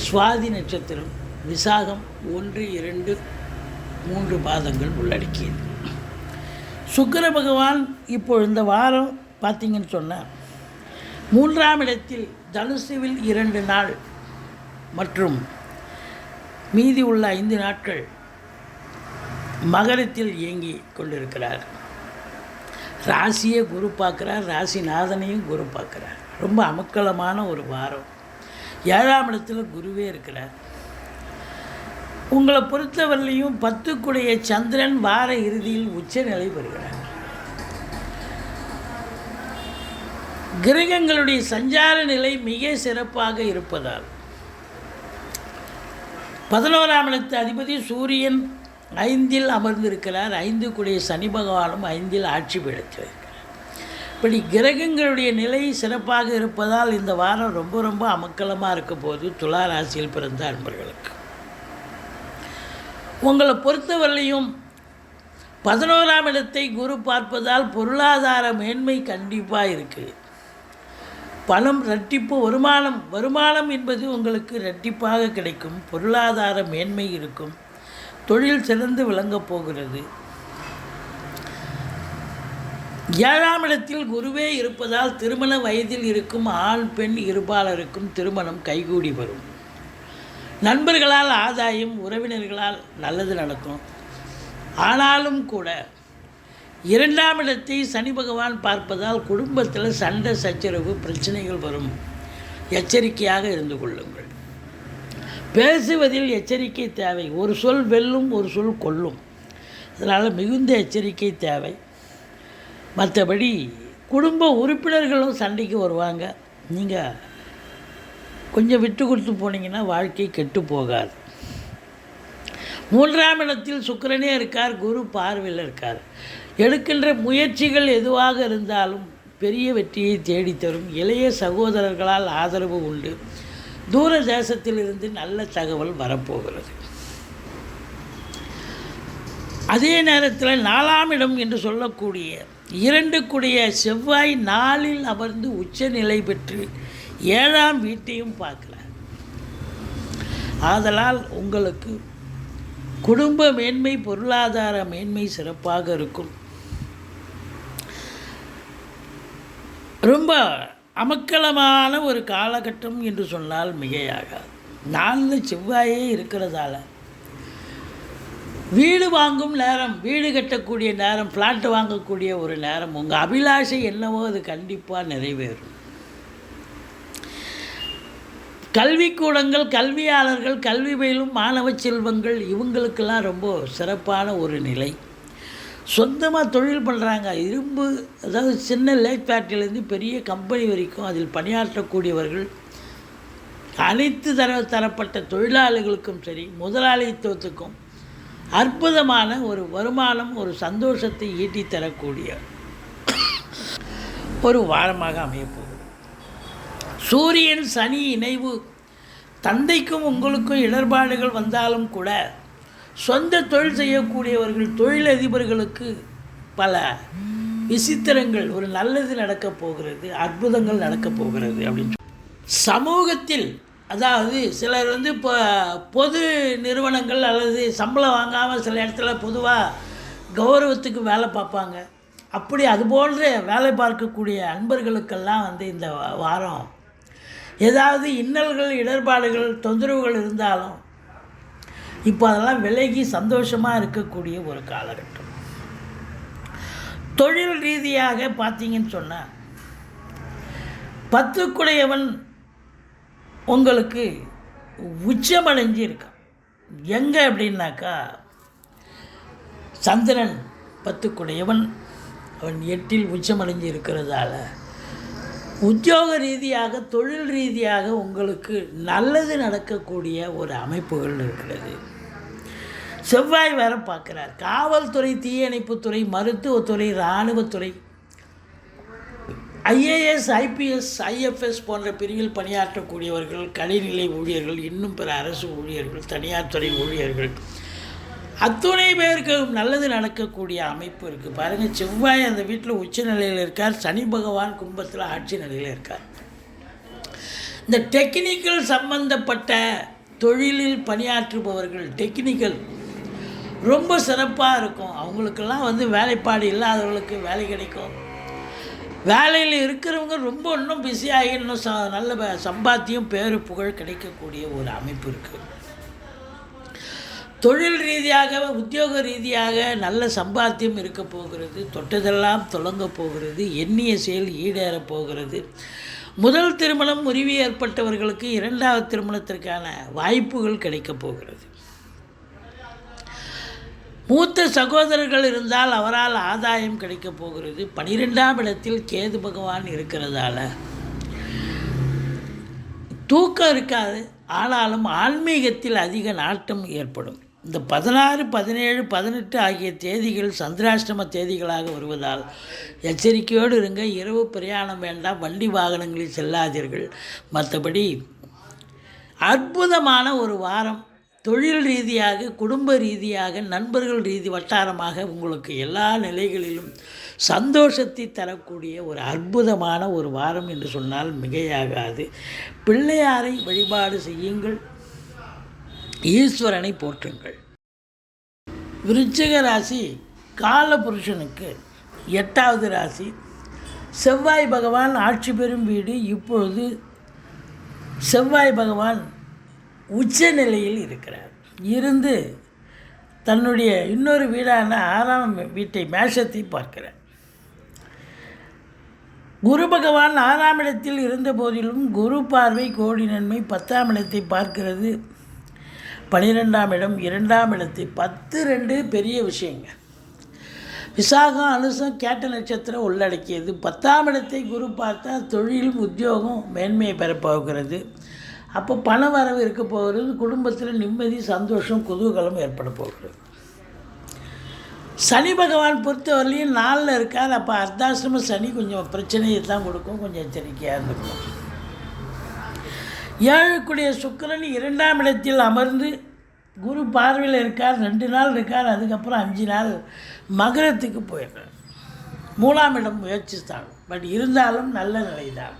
சுவாதி நட்சத்திரம், விசாகம் 1-2-3 பாதங்கள் உள்ளடக்கியது. சுக்கிர பகவான் இப்போ இந்த வாரம் பார்த்திங்கன்னு சொன்னால் 3ஆம் இடத்தில் தனுசுவில் 2 நாள் மற்றும் மீதி உள்ள 5 நாட்கள் மகரத்தில் இயங்கி கொண்டிருக்கிறார். ராசியை குரு பார்க்குறார், ராசிநாதனையும் குரு பார்க்குறார். ரொம்ப அமக்கலமான ஒரு வாரம். 7ஆம் இடத்துல குருவே இருக்கிறார். உங்களை பொறுத்தவரையிலையும் 10க்குடைய சந்திரன் வார இறுதியில் உச்சநிலை பெறுகிறார். கிரகங்களுடைய சஞ்சார நிலை மிக சிறப்பாக இருப்பதால் 11ஆம் இடத்து அதிபதி சூரியன் 5இல் அமர்ந்திருக்கிறார். 5க்குடைய சனி பகவானும் 5இல் ஆட்சி பீடத்தில். இப்படி கிரகங்களுடைய நிலை சிறப்பாக இருப்பதால் இந்த வாரம் ரொம்ப ரொம்ப அமக்கலமாக இருக்க போது துலா ராசியில் பிறந்த அன்பர்களுக்கு. உங்களை பொறுத்தவரையிலையும் 11ஆம் இடத்தை குரு பார்ப்பதால் பொருளாதார மேன்மை கண்டிப்பாக இருக்குது. பணம் இரட்டிப்பு, வருமானம் என்பது உங்களுக்கு இரட்டிப்பாக கிடைக்கும். பொருளாதார மேன்மை இருக்கும். தொழில் சிறந்து விளங்கப் போகிறது. 7ஆம் இடத்தில் குருவே இருப்பதால் திருமண வயதில் இருக்கும் ஆண் பெண் இருபாலருக்கும் திருமணம் கைகூடி வரும். நண்பர்களால் ஆதாயம், உறவினர்களால் நல்லது நடக்கும். ஆனாலும் கூட 2ஆம் இடத்தை சனி பகவான் பார்ப்பதால் குடும்பத்தில் சண்டை சச்சரவு பிரச்சனைகள் வரும். எச்சரிக்கையாக இருந்து கொள்ளுங்கள். பேசுவதில் எச்சரிக்கை தேவை. ஒரு சொல் வெல்லும், ஒரு சொல் கொல்லும். அதனால் மிகுந்த எச்சரிக்கை தேவை. மற்றபடி குடும்ப உறுப்பினர்களும் சண்டைக்கு வருவாங்க. நீங்கள் கொஞ்சம் விட்டு கொடுத்து போனீங்கன்னா வாழ்க்கை கெட்டு போகாது. 3ஆம் இடத்தில் சுக்கிரனே இருக்கார், குரு பார்வையில் இருக்கார். எடுக்கின்ற முயற்சிகள் எதுவாக இருந்தாலும் பெரிய வெற்றியை தேடித்தரும். இளைய சகோதரர்களால் ஆதரவு உண்டு. தூர தேசத்திலிருந்து நல்ல தகவல் வரப்போகிறது. அதே நேரத்தில் 4ஆம் இடம் என்று சொல்லக்கூடிய 2க்குடைய செவ்வாய் 4இல் அமர்ந்து உச்ச நிலை பெற்று 7ஆம் வீட்டையும் பார்க்கிறார். ஆதலால் உங்களுக்கு குடும்ப மேன்மை, பொருளாதார மேன்மை சிறப்பாக இருக்கும். ரொம்ப அமக்கலமான ஒரு காலகட்டம் என்று சொன்னால் மிகையாகாது. 4 செவ்வாயே இருக்கிறதால வீடு வாங்கும் நேரம், வீடு கட்டக்கூடிய நேரம், ஃப்ளாட்டு வாங்கக்கூடிய ஒரு நேரம். உங்கள் அபிலாஷை என்னவோ அது கண்டிப்பாக நிறைவேறும். கல்விக்கூடங்கள், கல்வியாளர்கள், கல்வி பயிலும் மாணவ செல்வங்கள் இவங்களுக்கெல்லாம் ரொம்ப சிறப்பான ஒரு நிலை. சொந்தமாக தொழில் பண்ணுறாங்க. இரும்பு, அதாவது சின்ன லேக் ஃபேக்ட்ரியிலேருந்து பெரிய கம்பெனி வரைக்கும் அதில் பணியாற்றக்கூடியவர்கள், அனைத்து தரப்பட்ட தொழிலாளிகளுக்கும் சரி, முதலாளித்துவத்துக்கும் அற்புதமான ஒரு வருமானம், ஒரு சந்தோஷத்தை ஈட்டி தரக்கூடிய ஒரு வாரமாக அமையப்போகுது. சூரியன் சனி இணைவு தந்தைக்கும் உங்களுக்கும் இடர்பாடுகள் வந்தாலும் கூட சொந்த தொழில் செய்யக்கூடியவர்கள், தொழிலதிபர்களுக்கு பல விசித்திரங்கள், ஒரு நல்லது நடக்கப் போகிறது, அற்புதங்கள் நடக்கப் போகிறது அப்படின்னு. சமூகத்தில், அதாவது சிலர் இப்போ பொது நிறுவனங்கள் அல்லது சம்பளம் வாங்காமல் சில இடத்துல பொதுவாக கௌரவத்துக்கு வேலை பார்ப்பாங்க. அப்படி அதுபோன்ற வேலை பார்க்கக்கூடிய அன்பர்களுக்கெல்லாம் இந்த வாரம் ஏதாவது இன்னல்கள், இடர்பாடுகள், தொந்தரவுகள் இருந்தாலும் இப்போ அதெல்லாம் விலகி சந்தோஷமாக இருக்கக்கூடிய ஒரு காலகட்டம். தொழில் ரீதியாக பார்த்தீங்கன்னு சொன்னால் 10க்குடையவன் உங்களுக்கு உச்சமடைஞ்சு இருக்கான். எங்கே அப்படின்னாக்கா, சந்திரன் 10க்குடையவன், அவன் 8இல் உச்சமடைஞ்சு இருக்கிறதால உத்தியோக ரீதியாக, தொழில் ரீதியாக உங்களுக்கு நல்லது நடக்கக்கூடிய ஒரு அமைப்புகள் இருக்கிறது. செவ்வாய் வேற பார்க்குறார். காவல்துறை, தீயணைப்புத்துறை, மருத்துவத்துறை, இராணுவத்துறை, ஐஏஎஸ், ஐபிஎஸ், ஐஎஃப்எஸ் போன்ற பிரிவில் பணியாற்றக்கூடியவர்கள், கடைநிலை ஊழியர்கள், இன்னும் பிற அரசு ஊழியர்கள், தனியார் துறை ஊழியர்கள், அத்துணை பேருக்கு நல்லது நடக்கக்கூடிய அமைப்பு இருக்குது. பாருங்கள், செவ்வாய் அந்த வீட்டில் உச்ச நிலையில் இருக்கார், சனி பகவான் கும்பத்தில் ஆட்சி நிலையில் இருக்கார். இந்த டெக்னிக்கல் சம்பந்தப்பட்ட தொழிலில் பணியாற்றுபவர்கள் டெக்னிக்கல் ரொம்ப சிறப்பாக இருக்கும். அவங்களுக்கெல்லாம் வேலைப்பாடு இல்லாதவர்களுக்கு வேலை கிடைக்கும். வேலையில் இருக்கிறவங்க ரொம்ப இன்னும் பிஸியாகி இன்னும் நல்ல சம்பாத்தியம் பேரு புகழ் கிடைக்கக்கூடிய ஒரு அமைப்பு இருக்குது. தொழில் ரீதியாக உத்தியோக ரீதியாக நல்ல சம்பாத்தியம் இருக்க போகிறது. தொட்டதெல்லாம் தொடங்க போகிறது. எண்ணிய செயல் ஈடேறப் போகிறது. முதல் திருமணம் முறிவு ஏற்பட்டவர்களுக்கு இரண்டாவது திருமணத்திற்கான வாய்ப்புகள் கிடைக்கப் போகிறது. மூத்த சகோதரர்கள் இருந்தால் அவரால் ஆதாயம் கிடைக்கப் போகிறது. 12ஆம் இடத்தில் கேது பகவான் இருக்கிறதால தூக்கம் இருக்காது, ஆனாலும் ஆன்மீகத்தில் அதிக நாட்டம் ஏற்படும். இந்த 16, 17, 18 ஆகிய தேதிகள் சந்திராஷ்டம தேதிகளாக வருவதால் எச்சரிக்கையோடு இருங்க. இரவு பிரயாணம் வேண்டாம், வண்டி வாகனங்களில் செல்லாதீர்கள். மற்றபடி அற்புதமான ஒரு வாரம். தொழில் ரீதியாக, குடும்ப ரீதியாக, நண்பர்கள் வட்டாரமாக உங்களுக்கு எல்லா நிலைகளிலும் சந்தோஷத்தை தரக்கூடிய ஒரு அற்புதமான ஒரு வாரம் என்று சொன்னால் மிகையாகாது. பிள்ளையாரை வழிபாடு செய்யுங்கள், ஈஸ்வரனை போற்றுங்கள். விருச்சிக ராசி காலபுருஷனுக்கு 8வது ராசி. செவ்வாய் பகவான் ஆட்சி பெறும் வீடு. இப்பொழுது செவ்வாய் பகவான் உச்ச நிலையில் இருக்கிறார். இருந்து தன்னுடைய இன்னொரு வீடான 6ஆம் வீட்டை மேஷத்தை பார்க்கிறார். குரு பகவான் 6ஆம் இடத்தில் இருந்த போதிலும் குரு பார்வை கோடி நன்மை. 10ஆம் இடத்தை பார்க்கிறது. 12ஆம் இடம், 2ஆம் இடத்தை 10-2 பெரிய விஷயங்க. விசாகம் அனுசம் கேட்ட நட்சத்திரம் உள்ளடக்கியது. 10ஆம் இடத்தை குரு பார்த்தா தொழிலும் உத்தியோகம் மேன்மையை பெறப்போகிறது. அப்போ பண வரவு இருக்க போகிறது. குடும்பத்தில் நிம்மதி, சந்தோஷம், குதூகலம் ஏற்பட போகிறது. சனி பகவான் பொறுத்தவரையிலையும் 4ல் இருக்கார். அப்போ அர்த்தாசிரம சனி கொஞ்சம் பிரச்சனையை தான் கொடுக்கும், கொஞ்சம் எச்சரிக்கையாக இருந்துக்கணும். 7க்குடைய சுக்கிரன் 2ஆம் இடத்தில் அமர்ந்து குரு பார்வையில் இருக்கார். 2 நாள் இருக்கார். அதுக்கப்புறம் 5 நாள் மகரத்துக்கு போயிடுறார். 3ஆம் இடம் முயற்சி தான். பட் இருந்தாலும் நல்ல நிலை தான்.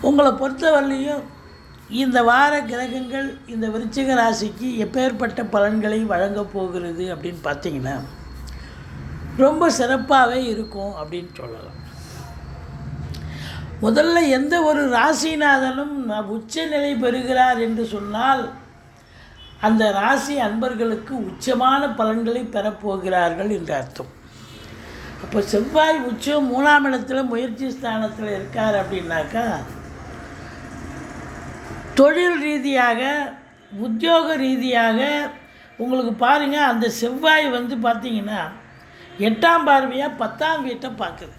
உங்களை பொறுத்தவரையிலையும் இந்த வார கிரகங்கள் இந்த விருச்சிக ராசிக்கு எப்பேற்பட்ட பலன்களை வழங்கப் போகிறது அப்படின்னு பார்த்தீங்கன்னா ரொம்ப சிறப்பாகவே இருக்கும் அப்படின்னு சொல்லலாம். முதல்ல எந்த ஒரு ராசிநாதனும் உச்ச நிலை பெறுகிறார் என்று சொன்னால் அந்த ராசி அன்பர்களுக்கு உச்சமான பலன்களை பெறப்போகிறார்கள் என்று அர்த்தம். அப்போ செவ்வாய் உச்சம் 3ஆம் இடத்துல முயற்சி ஸ்தானத்தில் இருக்கார் அப்படின்னாக்கா தொழில் ரீதியாக, உத்தியோக ரீதியாக உங்களுக்கு பாருங்கள், அந்த செவ்வாய் பார்த்திங்கன்னா 8ஆம் பார்வையாக 10ஆம் வீட்டை பார்க்குது,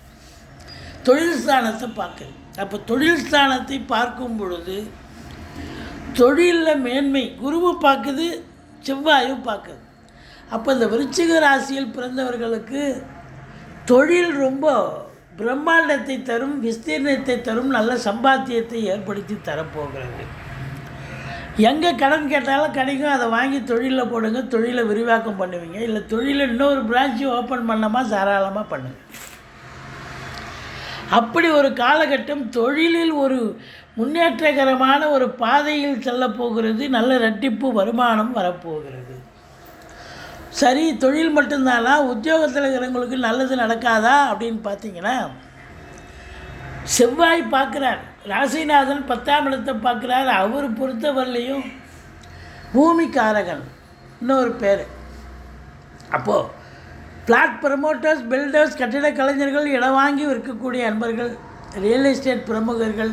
தொழில் ஸ்தானத்தை பார்க்குது. அப்போ தொழில் ஸ்தானத்தை பார்க்கும் பொழுது தொழிலில் மேன்மை குருவை பார்க்குது, செவ்வாயும் பார்க்குது. அப்போ இந்த விருச்சிக ராசியில் பிறந்தவர்களுக்கு தொழில் ரொம்ப பிரம்மாண்டத்தை தரும், விஸ்தீர்ணத்தை தரும், நல்ல சம்பாத்தியத்தை ஏற்படுத்தி தரப்போகிறது. எங்கே கடன் கேட்டாலும் கிடைக்கும், அதை வாங்கி தொழிலில் போடுங்க, தொழிலை விரிவாக்கம் பண்ணுவீங்க. இல்லை தொழிலை இன்னொரு பிரான்ச்சு ஓப்பன் பண்ணாமா தாராளமாக பண்ணுங்கள். அப்படி ஒரு காலகட்டம் தொழிலில் ஒரு முன்னேற்றகரமான ஒரு பாதையில் செல்லப்போகிறது. நல்ல இரட்டிப்பு வருமானம் வரப்போகிறது. சரி, தொழில் மட்டும்தானா, உத்தியோகத்தில் இருக்கிறவங்களுக்கு நல்லது நடக்காதா அப்படின்னு பார்த்தீங்கன்னா செவ்வாய் பார்க்குறார். ராசிநாதன் 10ஆம் இடத்தை பார்க்குறார். அவர் பொறுத்தவரையிலையும் பூமிக்காரகன் இன்னொரு பேர். அப்போது ஃப்ளாட் ப்ரமோட்டர்ஸ், பில்டர்ஸ், கட்டிட கலைஞர்கள், இடம் வாங்கி விற்கக்கூடிய அன்பர்கள், ரியல் எஸ்டேட் பிரமுகர்கள்,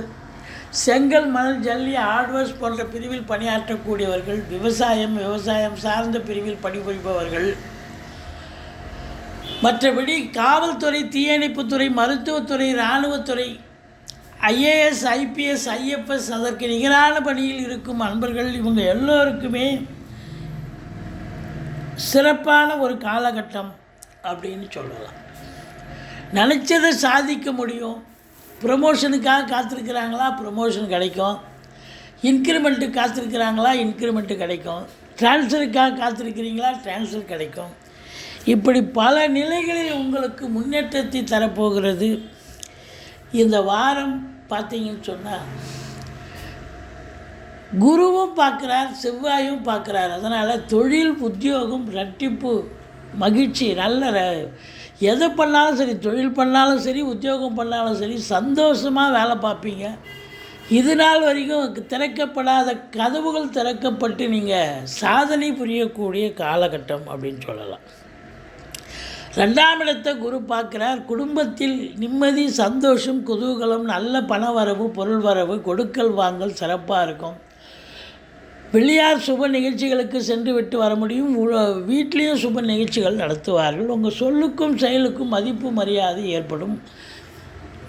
செங்கல், மணல், ஜல்லி, ஹார்ட்வேர்ஸ் போன்ற பிரிவில் பணியாற்றக்கூடியவர்கள், விவசாயம் சார்ந்த பிரிவில் பணிபுரிபவர்கள், மற்றபடி காவல்துறை, தீயணைப்புத்துறை, மருத்துவத்துறை, இராணுவத்துறை, IAS, IPS, IFS அதற்கு நிகரான பணியில் இருக்கும் அன்பர்கள், இவங்க எல்லோருக்குமே சிறப்பான ஒரு காலகட்டம் அப்படின்னு சொல்லலாம். நினச்சதை சாதிக்க முடியும். ப்ரமோஷனுக்காக காத்திருக்கிறாங்களா, ப்ரமோஷன் கிடைக்கும். இன்க்ரிமெண்ட்டு காத்திருக்கிறாங்களா, இன்க்ரிமெண்ட்டு கிடைக்கும். டிரான்ஸ்ஃபருக்காக காத்திருக்கிறீங்களா? டிரான்ஸ்ஃபர் கிடைக்கும். இப்படி பல நிலைகளில் உங்களுக்கு முன்னேற்றத்தை தரப்போகிறது. இந்த வாரம் பார்த்தீங்கன்னு சொன்னால் குருவும் பார்க்குறார், செவ்வாயும் பார்க்குறார். அதனால் தொழில், உத்தியோகம், இரட்டிப்பு மகிழ்ச்சி. நல்ல எதை பண்ணாலும் சரி, தொழில் பண்ணாலும் சரி, உத்தியோகம் பண்ணாலும் சரி, சந்தோஷமாக வேலை பார்ப்பீங்க. இது நாள் வரைக்கும் திறக்கப்படாத கதவுகள் திறக்கப்பட்டு நீங்கள் சாதனை புரியக்கூடிய காலகட்டம் அப்படின்னு சொல்லலாம். 2ஆம் இடத்தை குரு பார்க்குறார். குடும்பத்தில் நிம்மதி, சந்தோஷம், குதூகலம், நல்ல பண வரவு, பொருள் வரவு, கொடுக்கல் வாங்கல் சிறப்பாக இருக்கும். வெளியார் சுப நிகழ்ச்சிகளுக்கு சென்று விட்டு வர முடியும். வீட்லேயும் சுப நிகழ்ச்சிகள் நடத்துவார்கள். உங்கள் சொல்லுக்கும் செயலுக்கும் மதிப்பு மரியாதை ஏற்படும்.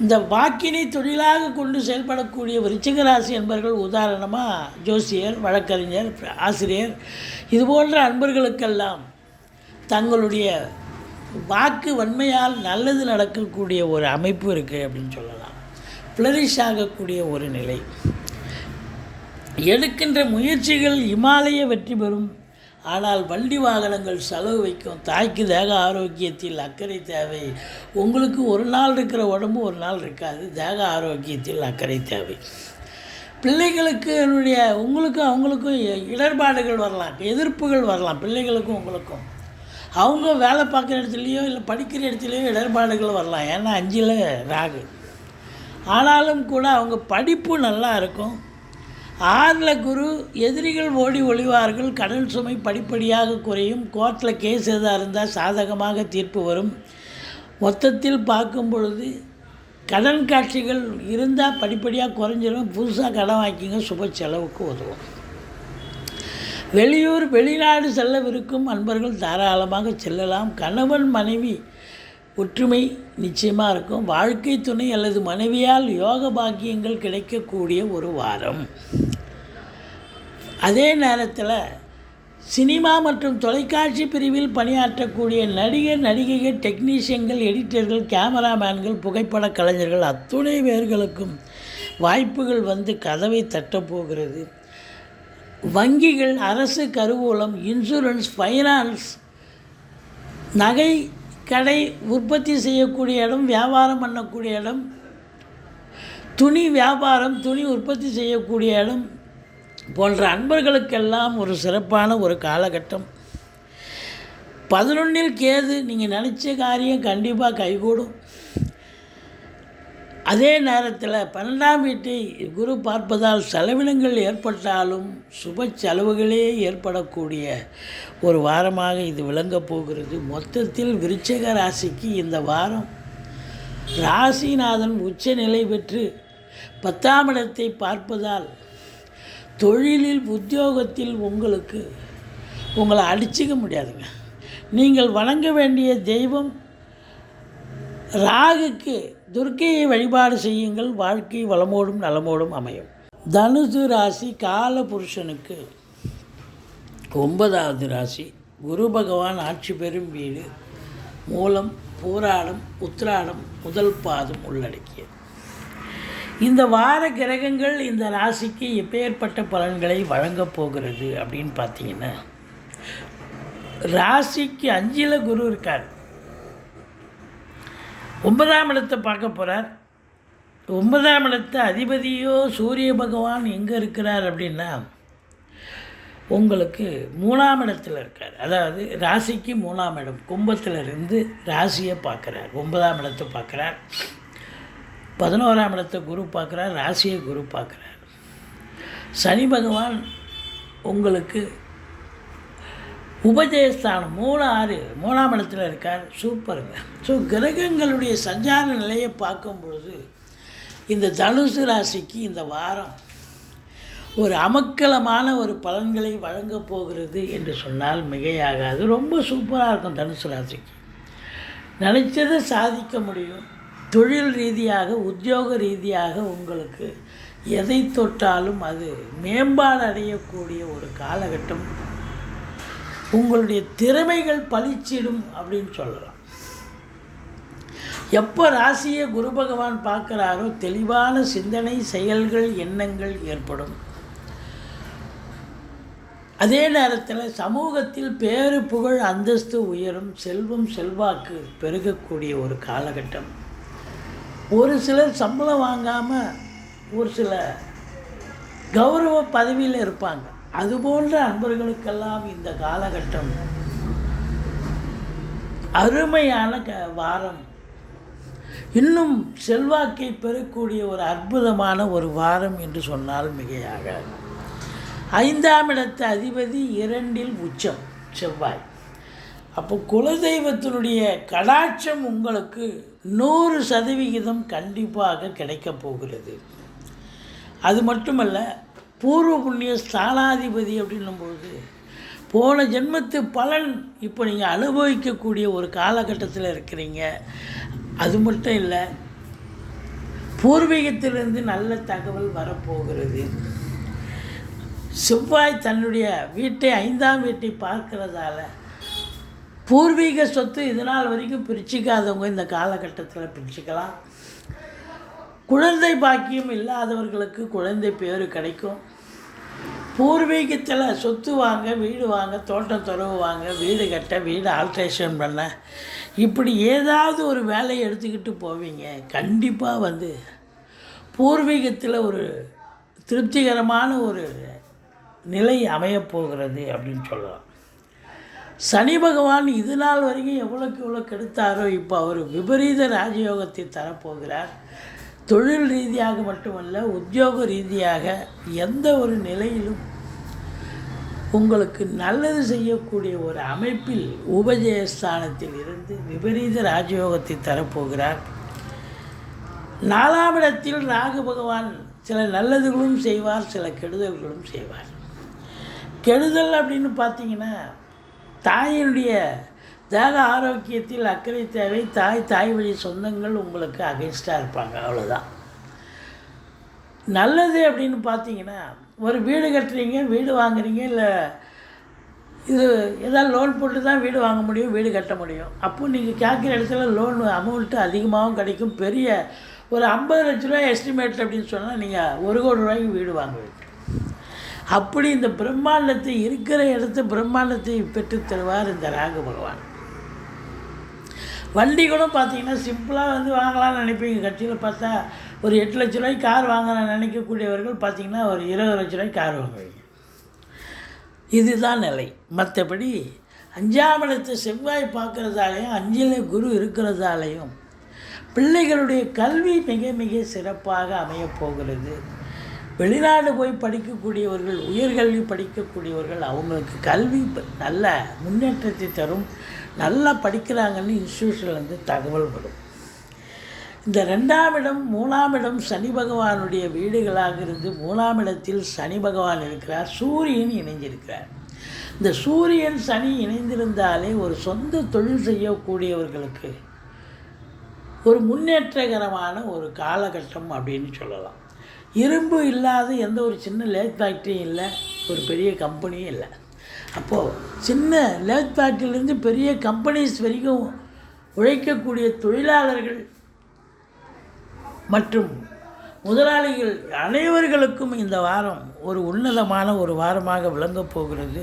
இந்த வாக்கினை தொழிலாக கொண்டு செயல்படக்கூடிய விருச்சிக ராசி என்பவர்கள், உதாரணமாக ஜோசியர், வழக்கறிஞர், ஆசிரியர், இதுபோன்ற அன்பர்களுக்கெல்லாம் தங்களுடைய வாக்கு வன்மையால் நல்லது நடக்கக்கூடிய ஒரு அமைப்பு இருக்குது அப்படின்னு சொல்லலாம். ஃப்ளரிஷ் ஆகக்கூடிய ஒரு நிலை. எடுக்கின்ற முயற்சிகள் இமாலய வெற்றி பெறும். ஆனால் வண்டி வாகனங்கள் செலவு வைக்கும். தாய்க்கு தேக ஆரோக்கியத்தில் அக்கறை தேவை. உங்களுக்கு ஒரு நாள் இருக்கிற உடம்பு ஒரு நாள் இருக்காது. தேக ஆரோக்கியத்தில் அக்கறை தேவை. பிள்ளைகளுக்கு உங்களுக்கும் அவங்களுக்கும் இடர்பாடுகள் வரலாம், எதிர்ப்புகள் வரலாம். பிள்ளைகளுக்கும் உங்களுக்கும் அவங்க வேலை பார்க்குற இடத்துலையோ இல்லை படிக்கிற இடத்துலையோ இடர்பாடுகள் வரலாம். ஏன்னா 5ல் ராகு. ஆனாலும் கூட அவங்க படிப்பு நல்லா இருக்கும். 6ல் குரு. எதிரிகள் ஓடி ஒளிவார்கள். கடன் சுமை படிப்படியாக குறையும். கோர்ட்டில் கேஸ் எதாக இருந்தால் சாதகமாக தீர்ப்பு வரும். மொத்தத்தில் பார்க்கும் பொழுது கடன் காட்சிகள் இருந்தால் படிப்படியாக குறைஞ்சிடும். புதுசாக கடன் வாங்கிங்க, சுப செலவுக்கு உதவும். வெளியூர், வெளிநாடு செல்லவிருக்கும் அன்பர்கள் தாராளமாக செல்லலாம். கணவன் மனைவி ஒற்றுமை நிச்சயமாக இருக்கும். வாழ்க்கை துணை அல்லது மனைவியால் யோக பாக்கியங்கள் கிடைக்கக்கூடிய ஒரு வாரம். அதே நேரத்தில் சினிமா மற்றும் தொலைக்காட்சி பிரிவில் பணியாற்றக்கூடிய நடிகர், நடிகைகள், டெக்னீஷியன்கள், எடிட்டர்கள், கேமராமேன்கள், புகைப்பட கலைஞர்கள் அத்துணை பேர்களுக்கும் வாய்ப்புகள் வந்து கதவை தட்டப்போகிறது. வங்கிகள், அரசு கருவூலம், இன்சூரன்ஸ், ஃபைனான்ஸ், நகை கடை, உற்பத்தி செய்யக்கூடிய இடம், வியாபாரம் பண்ணக்கூடிய இடம், துணி வியாபாரம், துணி உற்பத்தி செய்யக்கூடிய இடம் போன்ற அன்பர்களுக்கெல்லாம் ஒரு சிறப்பான ஒரு காலகட்டம். 11ல் கேது. நீங்கள் நினச்ச காரியம் கண்டிப்பாக கைகூடும். அதே நேரத்தில் 12ஆம் வீட்டை குரு பார்ப்பதால் செலவினங்கள் ஏற்பட்டாலும் சுப செலவுகளே ஏற்படக்கூடிய ஒரு வாரமாக இது விளங்கப் போகிறது. மொத்தத்தில் விருச்சிக ராசிக்கு இந்த வாரம் ராசிநாதன் உச்ச நிலை பெற்று 10ஆம் இடத்தை பார்ப்பதால் தொழிலில், உத்தியோகத்தில் உங்களை அடிச்சிக்க முடியாதுங்க. நீங்கள் வணங்க வேண்டிய தெய்வம் ராகுக்கு துர்க்கையை வழிபாடு செய்யுங்கள். வாழ்க்கை வளமோடும் நலமோடும் அமையும். தனுசு ராசி கால புருஷனுக்கு 9வது ராசி. குரு பகவான் ஆட்சி பெறும் வீடு. மூலம், பூராடம், உத்திராடம், முதல் பாதம் உள்ளடக்கியது. இந்த வார கிரகங்கள் இந்த ராசிக்கு எப்பேற்பட்ட பலன்களை வழங்கப் போகிறது அப்படின்னு பார்த்தீங்கன்னா, ராசிக்கு 5ல் குரு இருக்கார். 9ஆம் இடத்தை பார்க்க போகிறார். 9ஆம் இடத்தை அதிபதியோ சூரிய பகவான் எங்கே இருக்கிறார் அப்படின்னா, உங்களுக்கு 3ஆம் இடத்துல இருக்கார். அதாவது ராசிக்கு 3ஆம் இடம். கும்பத்தில் இருந்து ராசியை பார்க்குறார். 9ஆம் இடத்தை பார்க்குறார். 11ஆம் இடத்தை குரு பார்க்குறார். ராசியை குரு பார்க்குறார். சனி பகவான் உங்களுக்கு உபஜயஸ்தானம் 3-6 இடத்துல இருக்கார். சூப்பருங்க. ஸோ கிரகங்களுடைய சஞ்சார நிலையை பார்க்கும் பொழுது இந்த தனுசு ராசிக்கு இந்த வாரம் ஒரு அமக்கலமான ஒரு பலன்களை வழங்கப் போகிறது என்று சொன்னால் மிகையாகாது. ரொம்ப சூப்பராக இருக்கும். தனுசு ராசிக்கு நினைச்சதை சாதிக்க முடியும். தொழில் ரீதியாக, உத்தியோக ரீதியாக உங்களுக்கு எதை தொட்டாலும் அது மேம்பாடு அடையக்கூடிய ஒரு காலகட்டம். உங்களுடைய திறமைகள் பளிச்சிடும் அப்படின்னு சொல்லலாம். எப்போ ராசியை குரு பகவான் பார்க்குறாரோ தெளிவான சிந்தனை, செயல்கள், எண்ணங்கள் ஏற்படும். அதே நேரத்தில் சமூகத்தில் பேரு புகழ் அந்தஸ்து உயரும், செல்வம் செல்வாக்கு பெருகக்கூடிய ஒரு காலகட்டம். ஒரு சிலர் சம்பளம் வாங்காமல் ஒரு சில கௌரவ பதவியில் இருப்பாங்க. அதுபோன்ற அன்பர்களுக்கெல்லாம் இந்த காலகட்டம் அருமையான வாரம். இன்னும் செல்வாக்கை பெறக்கூடிய ஒரு அற்புதமான ஒரு வாரம் என்று சொன்னால் மிகையாக. 5ஆம் இடத்து அதிபதி 2இல் உச்சம் செவ்வாய். அப்போ குலதெய்வத்தினுடைய கடாட்சம் உங்களுக்கு 100% கண்டிப்பாக கிடைக்கப் போகிறது. அது மட்டுமல்ல, பூர்வ புண்ணிய ஸ்தானாதிபதி அப்படின்னும்போது போன ஜென்மத்து பலன் இப்போ நீங்கள் அனுபவிக்கக்கூடிய ஒரு காலகட்டத்தில் இருக்கிறீங்க. அது மட்டும் இல்லை, பூர்வீகத்திலிருந்து நல்ல தகவல் வரப்போகிறது. செவ்வாய் தன்னுடைய வீட்டை 5ஆம் வீட்டை பார்க்கிறதால பூர்வீக சொத்து இதனால் வரைக்கும் பிரிச்சிக்காதவங்க இந்த காலகட்டத்தில் பிரிச்சுக்கலாம். குழந்தை பாக்கியம் இல்லாதவர்களுக்கு குழந்தை பேர் கிடைக்கும். பூர்வீகத்தில் சொத்து வாங்க, வீடு வாங்க, தோட்டம் துறவு வாங்க, வீடு கட்ட, வீடு ஆல்ட்ரேஷன் பண்ண, இப்படி ஏதாவது ஒரு வேலையை எடுத்துக்கிட்டு போவீங்க. கண்டிப்பாக பூர்வீகத்தில் ஒரு திருப்திகரமான ஒரு நிலை அமையப்போகிறது அப்படின்னு சொல்லலாம். சனி பகவான் இது நாள் வரைக்கும் எவ்வளோக்கு எவ்வளோ கெடுத்தாரோ இப்போ அவர் விபரீத ராஜயோகத்தை தரப்போகிறார். தொழில் ரீதியாக மட்டுமல்ல, உத்தியோக ரீதியாக எந்த ஒரு நிலையிலும் உங்களுக்கு நல்லது செய்யக்கூடிய ஒரு அமைப்பில் உபஜயஸ்தானத்தில் இருந்து விபரீத ராஜயோகத்தை தரப்போகிறார். 4ஆம் இடத்தில் ராகு பகவான் சில நல்லதுகளும் செய்வார், சில கெடுதல்களும் செய்வார். கெடுதல் அப்படின்னு பார்த்தீங்கன்னா, தாயினுடைய தேக ஆரோக்கியத்தில் அக்கறை தேவை. தாய் வழி சொந்தங்கள் உங்களுக்கு அகைன்ஸ்டாக இருப்பாங்க, அவ்வளோதான். நல்லது அப்படின்னு பார்த்தீங்கன்னா, ஒரு வீடு கட்டுறீங்க, வீடு வாங்குறீங்க, இல்லை இது ஏதாவது லோன் போட்டு தான் வீடு வாங்க முடியும், வீடு கட்ட முடியும். அப்போ நீங்கள் கேட்குற இடத்துல லோன் அமௌண்ட்டு அதிகமாகவும் கிடைக்கும். பெரிய ஒரு 50 லட்ச ரூபா எஸ்டிமேட் அப்படின்னு சொன்னால் நீங்கள் 1 கோடி ரூபாய்க்கு வீடு வாங்குவீங்க. அப்படி இந்த பிரம்மாண்டத்தை, இருக்கிற இடத்த பிரம்மாண்டத்தை பெற்று தருவார் இந்த ராகு பகவான். வண்டி கூட பார்த்தீங்கன்னா சிம்பிளாக வாங்கலாம்னு நினைப்பீங்க. கட்சியில் பார்த்தா ஒரு 8 லட்ச ரூபாய்க்கு கார் வாங்கலாம்னு நினைக்கக்கூடியவர்கள் பார்த்தீங்கன்னா ஒரு 20 லட்ச ரூபாய்க்கு கார் வாங்குவீங்க. இதுதான் நிலை. மற்றபடி 5ஆம் இடத்தை செவ்வாய் பார்க்குறதாலையும் 5இல் குரு இருக்கிறதாலையும் பிள்ளைகளுடைய கல்வி மிக மிக சிறப்பாக அமையப்போகிறது. வெளிநாடு போய் படிக்கக்கூடியவர்கள், உயர்கல்வி படிக்கக்கூடியவர்கள், அவங்களுக்கு கல்வி நல்ல முன்னேற்றத்தை தரும். நல்லா படிக்கிறாங்கன்னு இன்ஸ்டியூஷன்லேருந்து தகவல் வரும். இந்த 2ஆம் இடம் 3ஆம் இடம் சனி பகவானுடைய வீடுகளாக இருந்து 3ஆம் இடத்தில் சனி பகவான் இருக்கிறார், சூரியன் இணைஞ்சிருக்கிறார். இந்த சூரியன் சனி இணைந்திருந்தாலே ஒரு சொந்த தொழில் செய்யக்கூடியவர்களுக்கு ஒரு முன்னேற்றகரமான ஒரு காலகட்டம் அப்படின்னு சொல்லலாம். இரும்பு இல்லாத எந்த ஒரு சின்ன லேத் ஃபேக்ட்ரியும் இல்லை, ஒரு பெரிய கம்பெனியும் இல்லை. அப்போது சின்ன லேத் ஃபேக்ட்ரியிலேருந்து பெரிய கம்பெனிஸ் வரைக்கும் உழைக்கக்கூடிய தொழிலாளர்கள் மற்றும் முதலாளிகள் அனைவர்களுக்கும் இந்த வாரம் ஒரு உன்னதமான ஒரு வாரமாக விளங்கப் போகிறது.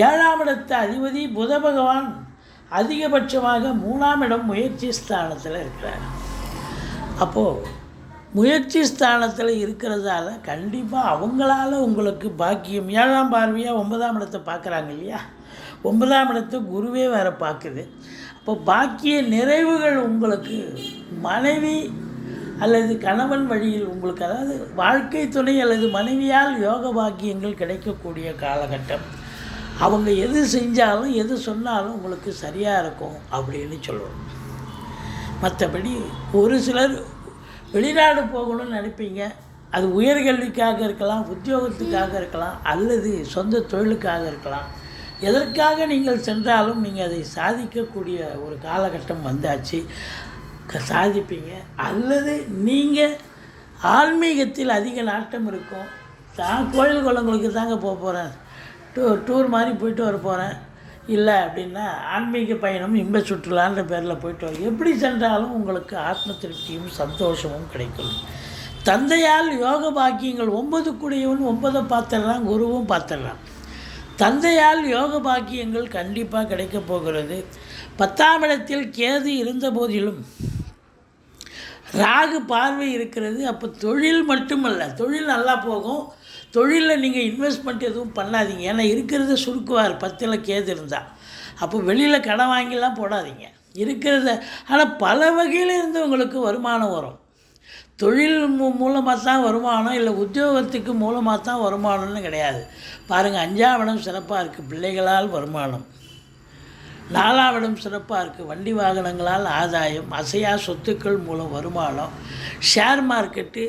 7ஆம் இடத்து அதிபதி புத பகவான் அதிகபட்சமாக 3ஆம் இடம் முயற்சி ஸ்தானத்தில் இருக்கிறார். அப்போது முயற்சி ஸ்தானத்தில் இருக்கிறதால கண்டிப்பாக அவங்களால உங்களுக்கு பாக்கியம். 7ஆம் பார்வையாக 9ஆம் இடத்தை பார்க்குறாங்க இல்லையா, 9ஆம் இடத்தை குருவே வேறு பார்க்குது. அப்போ பாக்கிய நிறைவுகள் உங்களுக்கு மனைவி அல்லது கணவன் வழியில் உங்களுக்கு, அதாவது வாழ்க்கை துணை அல்லது மனைவியால் யோக பாக்கியங்கள் கிடைக்கக்கூடிய காலகட்டம். அவங்க எது செஞ்சாலும் எது சொன்னாலும் உங்களுக்கு சரியாக இருக்கும் அப்படின்னு சொல்லுவோம். மற்றபடி ஒரு சிலர் வெளிநாடு போகணும்னு நினைப்பீங்க. அது உயர்கல்விக்காக இருக்கலாம், உத்தியோகத்துக்காக இருக்கலாம், அல்லது சொந்த தொழிலுக்காக இருக்கலாம். எதற்காக நீங்கள் சென்றாலும் நீங்கள் அதை சாதிக்கக்கூடிய ஒரு காலகட்டம் வந்தாச்சு, சாதிப்பீங்க. அல்லது நீங்கள் ஆன்மீகத்தில் அதிக நாட்டம் இருக்கும். கோயில் குளங்களுக்கு தாங்க போகிறேன், டூர் மாதிரி போயிட்டு வர போகிறேன், இல்லை அப்படின்னா ஆன்மீக பயணம் இன்ப சுற்றுலான்ற பேரில் போயிட்டு வர, எப்படி சென்றாலும் உங்களுக்கு ஆத்ம திருப்தியும் சந்தோஷமும் கிடைக்கும். தந்தையால் யோக பாக்கியங்கள் 9 கூடியவன் 9 பார்த்துடலாம், குருவும் பார்த்துடலாம். தந்தையால் யோக பாக்கியங்கள் கண்டிப்பாக கிடைக்கப் போகிறது. 10ஆம் இடத்தில் கேது இருந்த போதிலும் ராகு பார்வை இருக்கிறது. அப்போ தொழில் மட்டுமல்ல, தொழில் நல்லா போகும். தொழிலில் நீங்கள் இன்வெஸ்ட்மெண்ட் எதுவும் பண்ணாதீங்க. ஏன்னா இருக்கிறத சுருக்குவார் 10ல் கேது இருந்தால். அப்போ வெளியில் கடன் வாங்கிலாம் போடாதீங்க இருக்கிறத. ஆனால் பல வகையில் இருந்து உங்களுக்கு வருமானம் வரும். தொழில் மூலமாக தான் வருமானம், இல்லை உத்தியோகத்துக்கு மூலமாக தான் வருமானம்னு கிடையாது. பாருங்கள், 5ஆம் இடம் சிறப்பாக இருக்குது, பிள்ளைகளால் வருமானம். 4ஆம் இடம் சிறப்பாக இருக்குது, வண்டி வாகனங்களால் ஆதாயம், அசையா சொத்துக்கள் மூலம் வருமானம், ஷேர் மார்க்கெட்டு,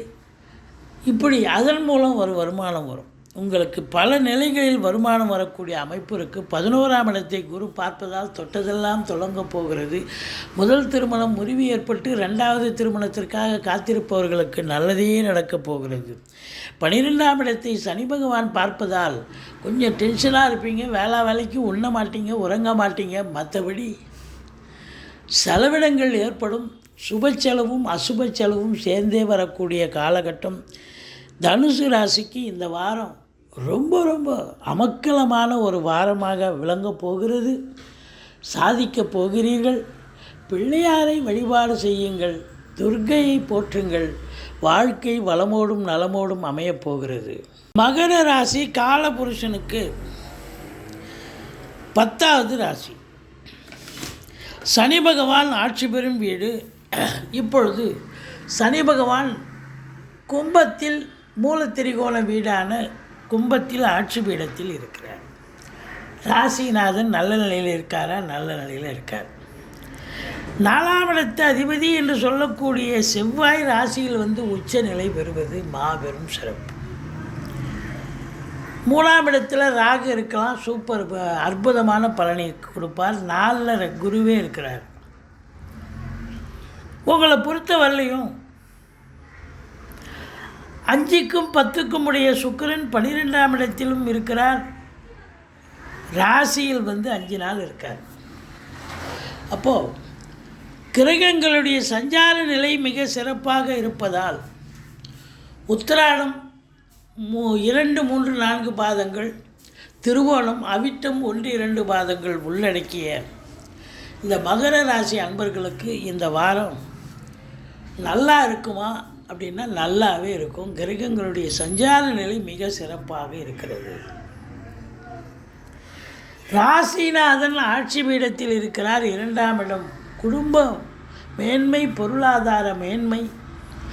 இப்படி அதன் மூலம் ஒரு வருமானம் வரும். உங்களுக்கு பல நிலைகளில் வருமானம் வரக்கூடிய அமைப்பு இருக்குது. 11ஆம் இடத்தை குரு பார்ப்பதால் தொட்டதெல்லாம் தொடங்கப் போகிறது. முதல் திருமணம் முறிவு ஏற்பட்டு 2வது திருமணத்திற்காக காத்திருப்பவர்களுக்கு நல்லதே நடக்கப் போகிறது. 12ஆம் இடத்தை சனி பகவான் பார்ப்பதால் கொஞ்சம் டென்ஷனாக இருப்பீங்க, வேலைக்கு உண்ண மாட்டீங்க, உறங்க மாட்டீங்க. மற்றபடி செலவினங்கள் ஏற்படும். சுப செலவும் அசுப செலவும் சேர்ந்தே வரக்கூடிய காலகட்டம். தனுசு ராசிக்கு இந்த வாரம் ரொம்ப ரொம்ப அமக்கலமான ஒரு வாரமாக விளங்கப் போகிறது. சாதிக்கப் போகிறீர்கள். பிள்ளையாரை வழிபாடு செய்யுங்கள், துர்க்கையை போற்றுங்கள். வாழ்க்கை வளமோடும் நலமோடும் அமையப் போகிறது. மகர ராசி காலபுருஷனுக்கு 10வது ராசி. சனி பகவான் ஆட்சி பெறும் வீடு. இப்பொழுது சனி பகவான் கும்பத்தில் மூலத்திரிகோண வீடான கும்பத்தில் ஆட்சி பீடத்தில் இருக்கிறார். ராசிநாதன் நல்ல நிலையில் இருக்காரா? நல்ல நிலையில் இருக்கார். 4ஆம் இடத்து அதிபதி என்று சொல்லக்கூடிய செவ்வாய் ராசியில் உச்ச நிலை பெறுவது மாபெரும் சிறப்பு. 3ஆம் இடத்துல ராகு இருக்கலாம், சூப்பர் அற்புதமான பலனை கொடுப்பார். 4ல் குருவே இருக்கிறார். உங்களை பொறுத்தவரையிலையும் 5க்கும் 10க்கும் உடைய சுக்கிரன் 12ஆம் இடத்திலும் இருக்கிறார். ராசியில் 5 நாள் இருக்கார். அப்போது கிரகங்களுடைய சஞ்சார நிலை மிக சிறப்பாக இருப்பதால் உத்திராடம் 2, 3, 4 பாதங்கள், திருவோணம், அவிட்டம் 1, 2 பாதங்கள் உள்ளடக்கிய இந்த மகர ராசி அன்பர்களுக்கு இந்த வாரம் நல்லா இருக்குமா அப்படின்னா நல்லாவே இருக்கும். கிரகங்களுடைய சஞ்சார நிலை மிக சிறப்பாக இருக்கிறது. ராசிநாதன் ஆட்சி பீடத்தில் இருக்கிறார். 2ஆம் இடம் குடும்பம் மேன்மை, பொருளாதார மேன்மை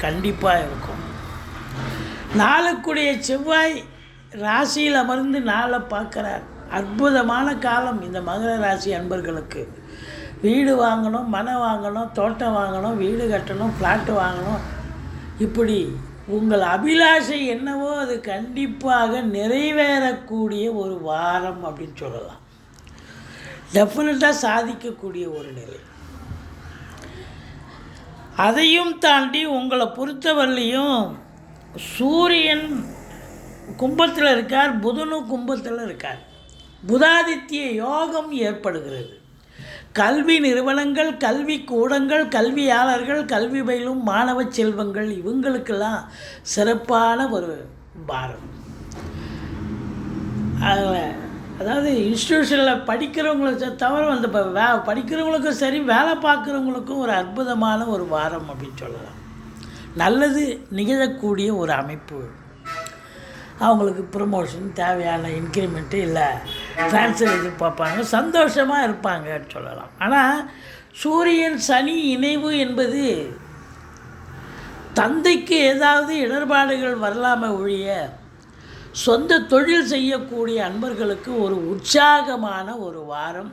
கண்டிப்பாக இருக்கும். 4க்குடைய செவ்வாய் ராசியில் அமர்ந்து 4 பார்க்குறார். அற்புதமான காலம் இந்த மகர ராசி அன்பர்களுக்கு. வீடு வாங்கணும், மனை வாங்கணும், தோட்டம் வாங்கணும், வீடு கட்டணும், ஃப்ளாட்டு வாங்கணும், இப்படி உங்கள் அபிலாஷை என்னவோ அது கண்டிப்பாக நிறைவேறக்கூடிய ஒரு வாரம் அப்படின்னு சொல்லலாம். டெஃபினட்டாக சாதிக்கக்கூடிய ஒரு நிலை. அதையும் தாண்டி உங்களை பொறுத்தவரையிலையும் சூரியன் கும்பத்தில் இருக்கார், புதனும் கும்பத்தில் இருக்கார். புதாதித்ய யோகம் ஏற்படுகிறது. கல்வி நிறுவனங்கள், கல்வி கூடங்கள், கல்வியாளர்கள், கல்வி பயிலும் மாணவ செல்வங்கள், இவங்களுக்கெல்லாம் சிறப்பான ஒரு பாரம். அதாவது இன்ஸ்டியூஷனில் படிக்கிறவங்களுக்கு தவிர படிக்கிறவங்களுக்கும் சரி, வேலை பார்க்குறவங்களுக்கும் ஒரு அற்புதமான ஒரு வாரம் அப்படின்னு சொல்லலாம். நல்லது நிகழக்கூடிய ஒரு அமைப்பு. அவங்களுக்கு ப்ரமோஷன், தேவையான இன்க்ரிமெண்ட்டு, இல்லை ட்ரான்ஸ்ஃபர் எதிர்பார்ப்பாங்க, சந்தோஷமாக இருப்பாங்கன்னு சொல்லலாம். ஆனால் சூரியன் சனி இணைவு என்பது தந்தைக்கு ஏதாவது இடர்பாடுகள் வரலாமல் ஒழிய சொந்த தொழில் செய்யக்கூடிய அன்பர்களுக்கு ஒரு உற்சாகமான ஒரு வாரம்.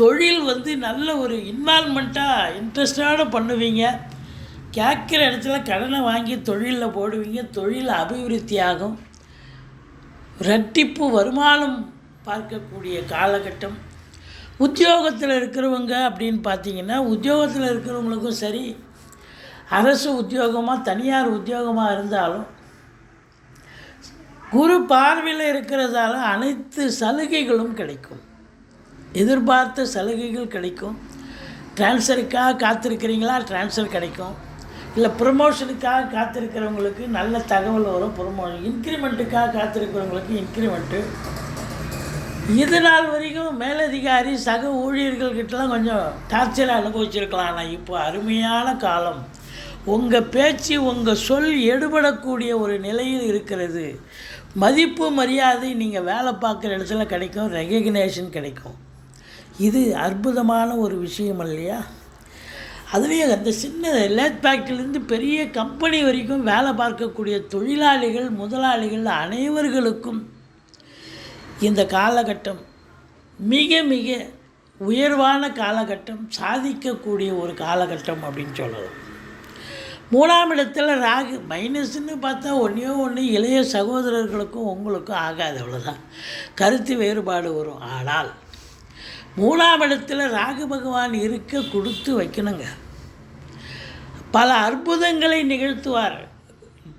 தொழில் நல்ல ஒரு இன்வால்மெண்ட்டாக இன்ட்ரெஸ்டாக பண்ணுவீங்க. கேட்குற இடத்துல கடனை வாங்கி தொழிலில் போடுவீங்க. தொழில் அபிவிருத்தியாகும். இரட்டிப்பு வருமானம் பார்க்கக்கூடிய காலகட்டம். உத்தியோகத்தில் இருக்கிறவங்க அப்படின்னு பார்த்தீங்கன்னா, உத்தியோகத்தில் இருக்கிறவங்களுக்கும் சரி, அரசு உத்தியோகமாக தனியார் உத்தியோகமாக இருந்தாலும் குரு பார்வையில் இருக்கிறதால அனைத்து சலுகைகளும் கிடைக்கும். எதிர்பார்த்த சலுகைகள் கிடைக்கும். ட்ரான்ஸ்ஃபருக்காக காத்திருக்கிறீங்களா, ட்ரான்ஸ்ஃபர் கிடைக்கும். இல்லை ப்ரமோஷனுக்காக காத்திருக்கிறவங்களுக்கு நல்ல தகவல் வரும். ப்ரமோஷன், இன்க்ரிமெண்ட்டுக்காக காத்திருக்கிறவங்களுக்கு இன்க்ரிமெண்ட்டு, இது நாள் வரைக்கும் மேலதிகாரி சக ஊழியர்கள்கிட்டலாம் கொஞ்சம் டார்ச்சராக அனுபவிச்சிருக்கலாம். ஆனால் இப்போ அருமையான காலம். உங்கள் பேச்சு உங்கள் சொல் எடுபடக்கூடிய ஒரு நிலையில் இருக்கிறது. மதிப்பு மரியாதை நீங்கள் வேலை பார்க்குற இடத்துல கிடைக்கும், ரெகக்னேஷன் கிடைக்கும். இது அற்புதமான ஒரு விஷயம் இல்லையா? அதுலேயும் அந்த சின்ன லேத் ஃபேக்ட்ரிலேருந்து பெரிய கம்பெனி வரைக்கும் வேலை பார்க்கக்கூடிய தொழிலாளிகள் முதலாளிகள் அனைவர்களுக்கும் இந்த காலகட்டம் மிக மிக உயர்வான காலகட்டம், சாதிக்கக்கூடிய ஒரு காலகட்டம் அப்படின்னு சொல்லலாம். 3ஆம் இடத்துல ராகு மைனஸ்ன்னு பார்த்தா ஒன்று இளைய சகோதரர்களுக்கும் உங்களுக்கும் ஆகாது, அவ்வளோதான். கருத்து வேறுபாடு வரும். ஆனால் 3ஆம் இடத்துல ராகு பகவான் இருக்க கொடுத்து வைக்கணுங்க. பல அற்புதங்களை நிகழ்த்துவார்.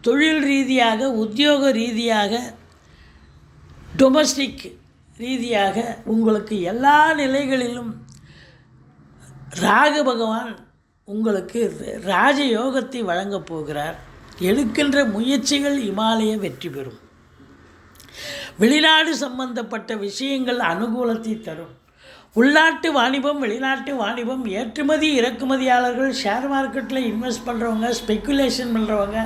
தொழில் ரீதியாக, உத்தியோக ரீதியாக, டொமஸ்டிக் ரீதியாக உங்களுக்கு எல்லா நிலைகளிலும் ராகு பகவான் உங்களுக்கு ராஜயோகத்தை வழங்கப் போகிறார். எடுக்கின்ற முயற்சிகள் இமாலய வெற்றி பெறும். வெளிநாடு சம்பந்தப்பட்ட விஷயங்கள் அனுகூலத்தை தரும். உள்நாட்டு வாணிபம், வெளிநாட்டு வாணிபம், ஏற்றுமதி இறக்குமதியாளர்கள், ஷேர் மார்க்கெட்டில் இன்வெஸ்ட் பண்ணுறவங்க, ஸ்பெக்குலேஷன் பண்ணுறவங்க,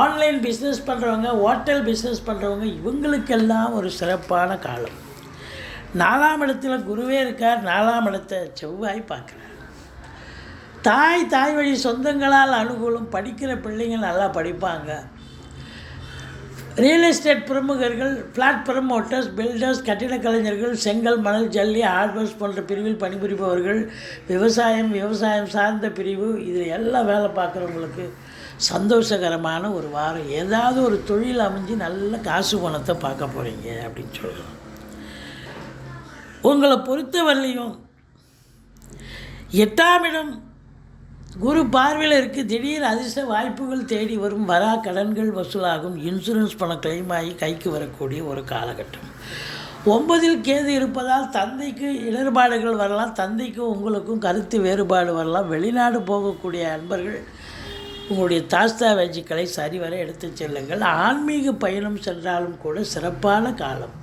ஆன்லைன் பிஸ்னஸ் பண்ணுறவங்க, ஹோட்டல் பிஸ்னஸ் பண்ணுறவங்க, இவங்களுக்கெல்லாம் ஒரு சிறப்பான காலம். 4ஆம் இடத்துல குருவே இருக்கார். 4ஆம் இடத்தை செவ்வாய் பார்க்குறார். தாய் வழி சொந்தங்களால் அனுகூலம். படிக்கிற பிள்ளைங்க நல்லா படிப்பாங்க. ரியல் எஸ்டேட் பிரமுகர்கள், ஃப்ளாட் ப்ரமோட்டர்ஸ், பில்டர்ஸ், கட்டிடக் கலைஞர்கள், செங்கல், மணல், ஜல்லி, ஹார்ட்வேர்ஸ் போன்ற பிரிவில் பணிபுரிபவர்கள், விவசாயம் சார்ந்த பிரிவு, இதில் எல்லாம் வேலை பார்க்குறவங்களுக்கு சந்தோஷகரமான ஒரு வாரம். ஏதாவது ஒரு தொழில் அமைஞ்சு நல்ல காசு பணத்தை பார்க்க போகிறீங்க அப்படின்னு சொல்லலாம். உங்களை பொறுத்தவரையிலையும் 8ஆம் இடம் குரு பார்வையில் இருக்குது. திடீர் அதிர்ஷ்ட வாய்ப்புகள் தேடி வரும். வரா கடன்கள் வசூலாகும். இன்சூரன்ஸ் பணம் கிளைம் ஆகி கைக்கு வரக்கூடிய ஒரு காலகட்டம். 9இல் கேது இருப்பதால் தந்தைக்கு இடர்பாடுகள் வரலாம். தந்தைக்கும் உங்களுக்கும் கருத்து வேறுபாடு வரலாம். வெளிநாடு போகக்கூடிய அன்பர்கள் உங்களுடைய தாஸ்தாவேஜுக்களை சரிவர எடுத்து செல்லுங்கள். ஆன்மீக பயணம் சென்றாலும் கூட சிறப்பான காலம்.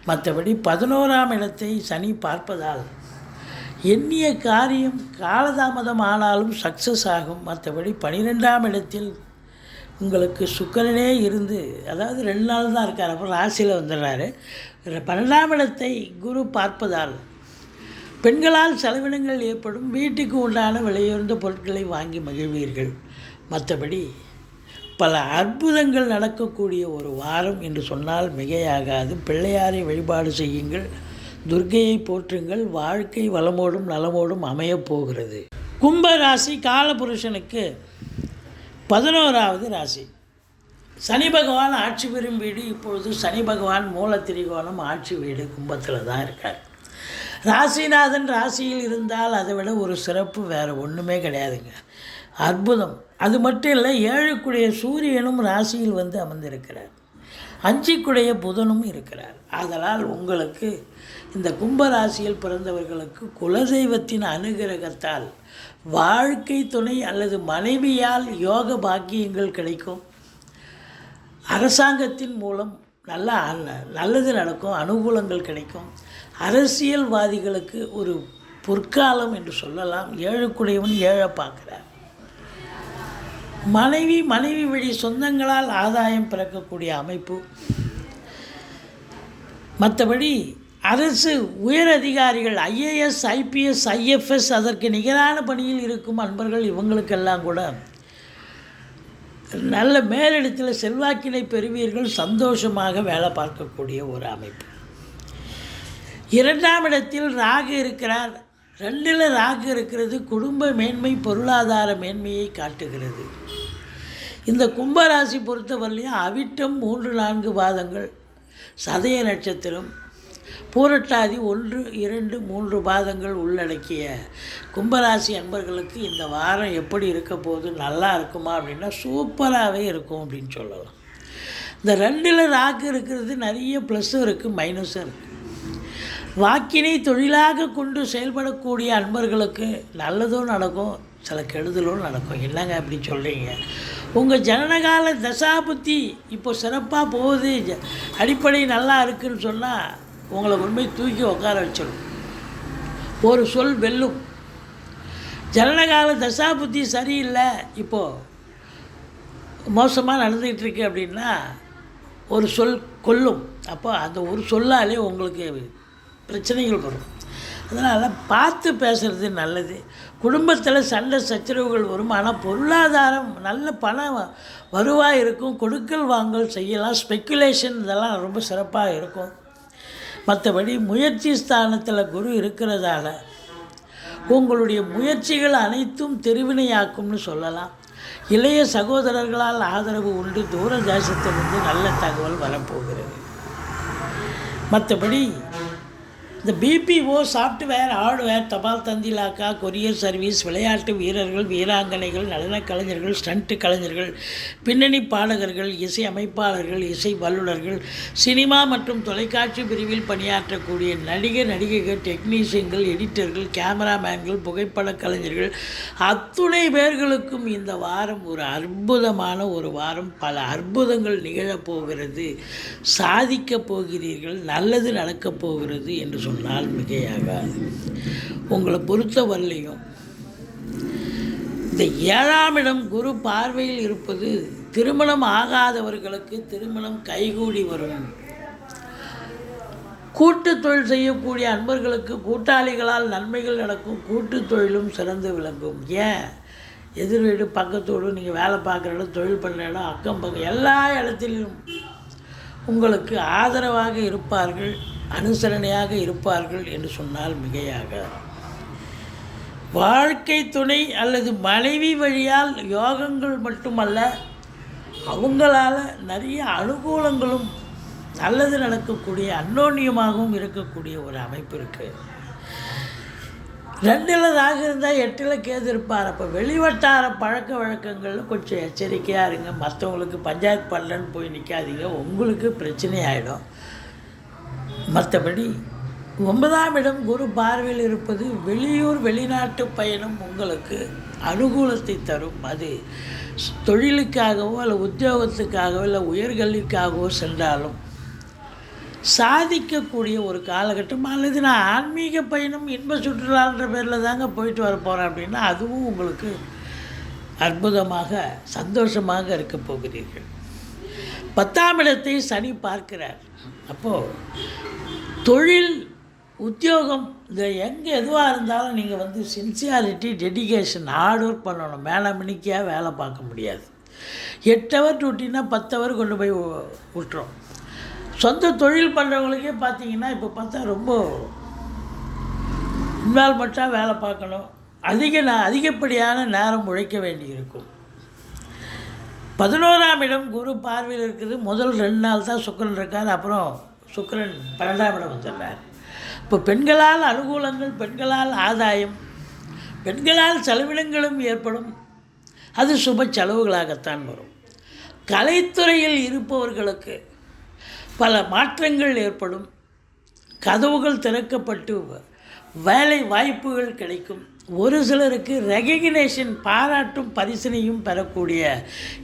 மற்றபடி 11ஆம் இடத்தை சனி பார்ப்பதால் எண்ணிய காரியம் காலதாமதம் ஆனாலும் சக்ஸஸ் ஆகும். மற்றபடி 12ஆம் இடத்தில் உங்களுக்கு சுக்கிரனே இருந்து, அதாவது 2 நாள் தான் இருக்கார், அப்புறம் ராசியில் வந்துடுறாரு. 12ஆம் இடத்தை குரு பார்ப்பதால் பெண்களால் செலவினங்கள் ஏற்படும். வீட்டுக்கு உண்டான விலையுயர்ந்த பொருட்களை வாங்கி மகிழ்வீர்கள். மற்றபடி பல அற்புதங்கள் நடக்கக்கூடிய ஒரு வாரம் என்று சொன்னால் மிகையாகாது. பிள்ளையாரை வழிபாடு செய்யுங்கள், துர்க்கையை போற்றுங்கள். வாழ்க்கை வளமோடும் நலமோடும் அமையப் போகிறது. கும்ப ராசி காலபுருஷனுக்கு 11வது ராசி. சனி பகவான் ஆட்சி பெறும் வீடு. இப்பொழுது சனி பகவான் மூல திரிகோணம் ஆட்சி வீடு கும்பத்தில் தான் இருக்கார். ராசிநாதன் ராசியில் இருந்தால் அதை விட ஒரு சிறப்பு வேறு ஒன்றுமே கிடையாதுங்க. அற்புதம். அது மட்டும் இல்லை, 7க்குடைய சூரியனும் ராசியில் வந்து அமர்ந்திருக்கிறார். 5க்குடைய புதனும் இருக்கிறார். ஆதலால் உங்களுக்கு இந்த கும்பராசியில் பிறந்தவர்களுக்கு குலதெய்வத்தின் அனுகிரகத்தால் வாழ்க்கை துணை அல்லது மனைவியால் யோக பாக்கியங்கள் கிடைக்கும். அரசாங்கத்தின் மூலம் நல்லது நடக்கும், அனுகூலங்கள் கிடைக்கும். அரசியல்வாதிகளுக்கு ஒரு பொற்காலம் என்று சொல்லலாம். 7க்குடையவன் 7 பார்க்குறார். மனைவி வழி சொந்தங்களால் ஆதாயம் பிறக்கக்கூடிய அமைப்பு. மற்றபடி அரசு உயர் அதிகாரிகள், IAS, IPS, IFS, அதற்கு நிகரான பணியில் இருக்கும் அன்பர்கள், இவங்களுக்கெல்லாம் கூட நல்ல மேலிடத்தில் செல்வாக்கினை பெறுவீர்கள். சந்தோஷமாக வேலை பார்க்கக்கூடிய ஒரு அமைப்பு. 2ஆம் இடத்தில் ராகு இருக்கிறார். 2ல் ராகு இருக்கிறது குடும்ப மேன்மை, பொருளாதார மேன்மையை காட்டுகிறது. இந்த கும்பராசி பொறுத்தவரையிலையும் அவிட்டம் 3-4 பாதங்கள், சதய நட்சத்திரம், பூரட்டாதி 1, 2, 3 பாதங்கள் உள்ளடக்கிய கும்பராசி அன்பர்களுக்கு இந்த வாரம் எப்படி இருக்க போகுது, நல்லா இருக்குமா அப்படின்னா சூப்பராகவே இருக்கும் அப்படின்னு சொல்லலாம். இந்த 2ல் ராகு இருக்கிறது நிறைய ப்ளஸ்ஸும் இருக்குது, மைனஸும் இருக்குது. வாக்கினை தொழிலாக கொண்டு செயல்படக்கூடிய அன்பர்களுக்கு நல்லதும் நடக்கும், சில கெடுதலும் நடக்கும். என்னங்க அப்படி சொல்கிறீங்க? உங்கள் ஜனனகால தசாபுத்தி இப்போ சிறப்பாக போகுது, அடிப்படை நல்லா இருக்குதுன்னு சொன்னால் உங்களை கொண்டு தூக்கி உட்கார வச்சிடும். ஒரு சொல் வெல்லும். ஜனனகால தசாபுத்தி சரியில்லை, இப்போது மோசமாக நடந்துகிட்டு இருக்கு அப்படின்னா ஒரு சொல் கொல்லும். அப்போ அந்த ஒரு சொல்லாலே உங்களுக்கு பிரச்சனைகள் வரும். அதனால் பார்த்து பேசுகிறது நல்லது. குடும்பத்தில் சண்டை சச்சரவுகள் வரும், ஆனால் பொருளாதாரம் நல்ல பணம் வருவாய் இருக்கும். கொடுக்கல் வாங்கல் செய்யலாம். ஸ்பெக்குலேஷன் இதெல்லாம் ரொம்ப சிறப்பாக இருக்கும். மற்றபடி முயற்சி ஸ்தானத்தில் குரு இருக்கிறதால உங்களுடைய முயற்சிகள் அனைத்தும் திருவினையாக்கும்னு சொல்லலாம். இளைய சகோதரர்களால் ஆதரவு உண்டு. தூர தேசத்திலிருந்து நல்ல தகவல் வரப்போகிறது. மற்றபடி இந்த பிபிஓ சாஃப்ட்வேர், ஹார்ட்வேர், தபால் தந்திலாக்கா, கொரியர் சர்வீஸ், விளையாட்டு வீரர்கள், வீராங்கனைகள், நடனக் கலைஞர்கள், ஸ்டண்ட் கலைஞர்கள், பின்னணி பாடகர்கள், இசை அமைப்பாளர்கள், இசை வல்லுநர்கள், சினிமா மற்றும் தொலைக்காட்சி பிரிவில் பணியாற்றக்கூடிய நடிகர் நடிகைகள், டெக்னீஷியன்கள், எடிட்டர்கள், கேமராமேன்கள், புகைப்பட கலைஞர்கள் அத்துணை பேர்களுக்கும் இந்த வாரம் ஒரு அற்புதமான ஒரு வாரம். பல அற்புதங்கள் நிகழப்போகிறது. சாதிக்கப் போகிறீர்கள். நல்லது நடக்கப் போகிறது என்று சொன்னால் மிகையாகாது. உங்களை பொறுத்தவரையிலையும் இந்த 7ஆம் இடம் குரு பார்வையில் இருப்பது திருமணம் ஆகாதவர்களுக்கு திருமணம் கைகூடி வரும். கூட்டு தொழில் செய்யக்கூடிய அன்பர்களுக்கு கூட்டாளிகளால் நன்மைகள் நடக்கும். கூட்டு தொழிலும் சிறந்து விளங்கும். ஏன் எதிர் வீடு பக்கத்தோடு நீங்கள் வேலை பார்க்குற இடம், தொழில் பண்ணுற இடம், அக்கம் பக்கம் எல்லா இடத்திலும் உங்களுக்கு ஆதரவாக இருப்பார்கள், அனுசரணையாக இருப்பார்கள் என்று சொன்னால் மிகையாக. வாழ்க்கை துணை அல்லது மனைவி வழியால் யோகங்கள் மட்டுமல்ல, அவங்களால் நிறைய அனுகூலங்களும் நல்லது நடக்கக்கூடிய அன்னோன்யமாகவும் இருக்கக்கூடிய ஒரு அமைப்பு இருக்குது. 2ல் ராகு இருந்தால் 8ல் கேது இருப்பார். அப்போ வெளிவட்டார பழக்க வழக்கங்களில் கொஞ்சம் எச்சரிக்கையாக இருங்க. மற்றவங்களுக்கு பஞ்சாயத்து பண்ணலன்னு போய் நிற்காதீங்க, உங்களுக்கு பிரச்சனை ஆகிடும். மற்றபடி 9ஆம் இடம் குரு பார்வையில் இருப்பது வெளியூர் வெளிநாட்டு பயணம் உங்களுக்கு அனுகூலத்தை தரும். அது தொழிலுக்காகவோ இல்லை உத்தியோகத்துக்காகவோ இல்லை உயர்கல்விக்காகவோ சென்றாலும் சாதிக்கக்கூடிய ஒரு காலகட்டம். அல்லது நான் ஆன்மீக பயணம் இன்ப சுற்றுலான்ற பேரில் தாங்க போயிட்டு வர போகிறேன் அப்படின்னா அதுவும் உங்களுக்கு அற்புதமாக சந்தோஷமாக இருக்க போகிறீர்கள். 10ஆம் இடத்தை சனி பார்க்கிறார். அப்போது தொழில் உத்தியோகம் இந்த எங்கே எதுவாக இருந்தாலும் நீங்கள் சின்சியாரிட்டி, டெடிகேஷன், ஹார்ட் ஒர்க் பண்ணணும். மேலே மணிக்காக வேலை பார்க்க முடியாது. 8 ஹவர் டியூட்டின்னா 10 ஹவர் கொண்டு போய் விட்டுரும். சொந்த தொழில் பண்ணுறவங்களுக்கே பார்த்தீங்கன்னா இப்போ பார்த்தா ரொம்ப இன்வால்மெண்ட்டாக வேலை பார்க்கணும். அதிகப்படியான நேரம் உழைக்க வேண்டி இருக்கும். 11ஆம் இடம் குரு பார்வையில் இருக்குது. முதல் 2 நாள் தான் சுக்கிரன் இருக்கார். அப்புறம் சுக்கிரன் 12ஆம் இடம் வந்துடுறார். இப்போ பெண்களால் அனுகூலங்கள், பெண்களால் ஆதாயம், பெண்களால் செலவினங்களும் ஏற்படும். அது சுப செலவுகளாகத்தான் வரும். கலைத்துறையில் இருப்பவர்களுக்கு பல மாற்றங்கள் ஏற்படும். கதவுகள் திறக்கப்பட்டு வேலை வாய்ப்புகள் கிடைக்கும். ஒரு சிலருக்கு ரெகக்னேஷன், பாராட்டும் பரிசனையும் பெறக்கூடிய,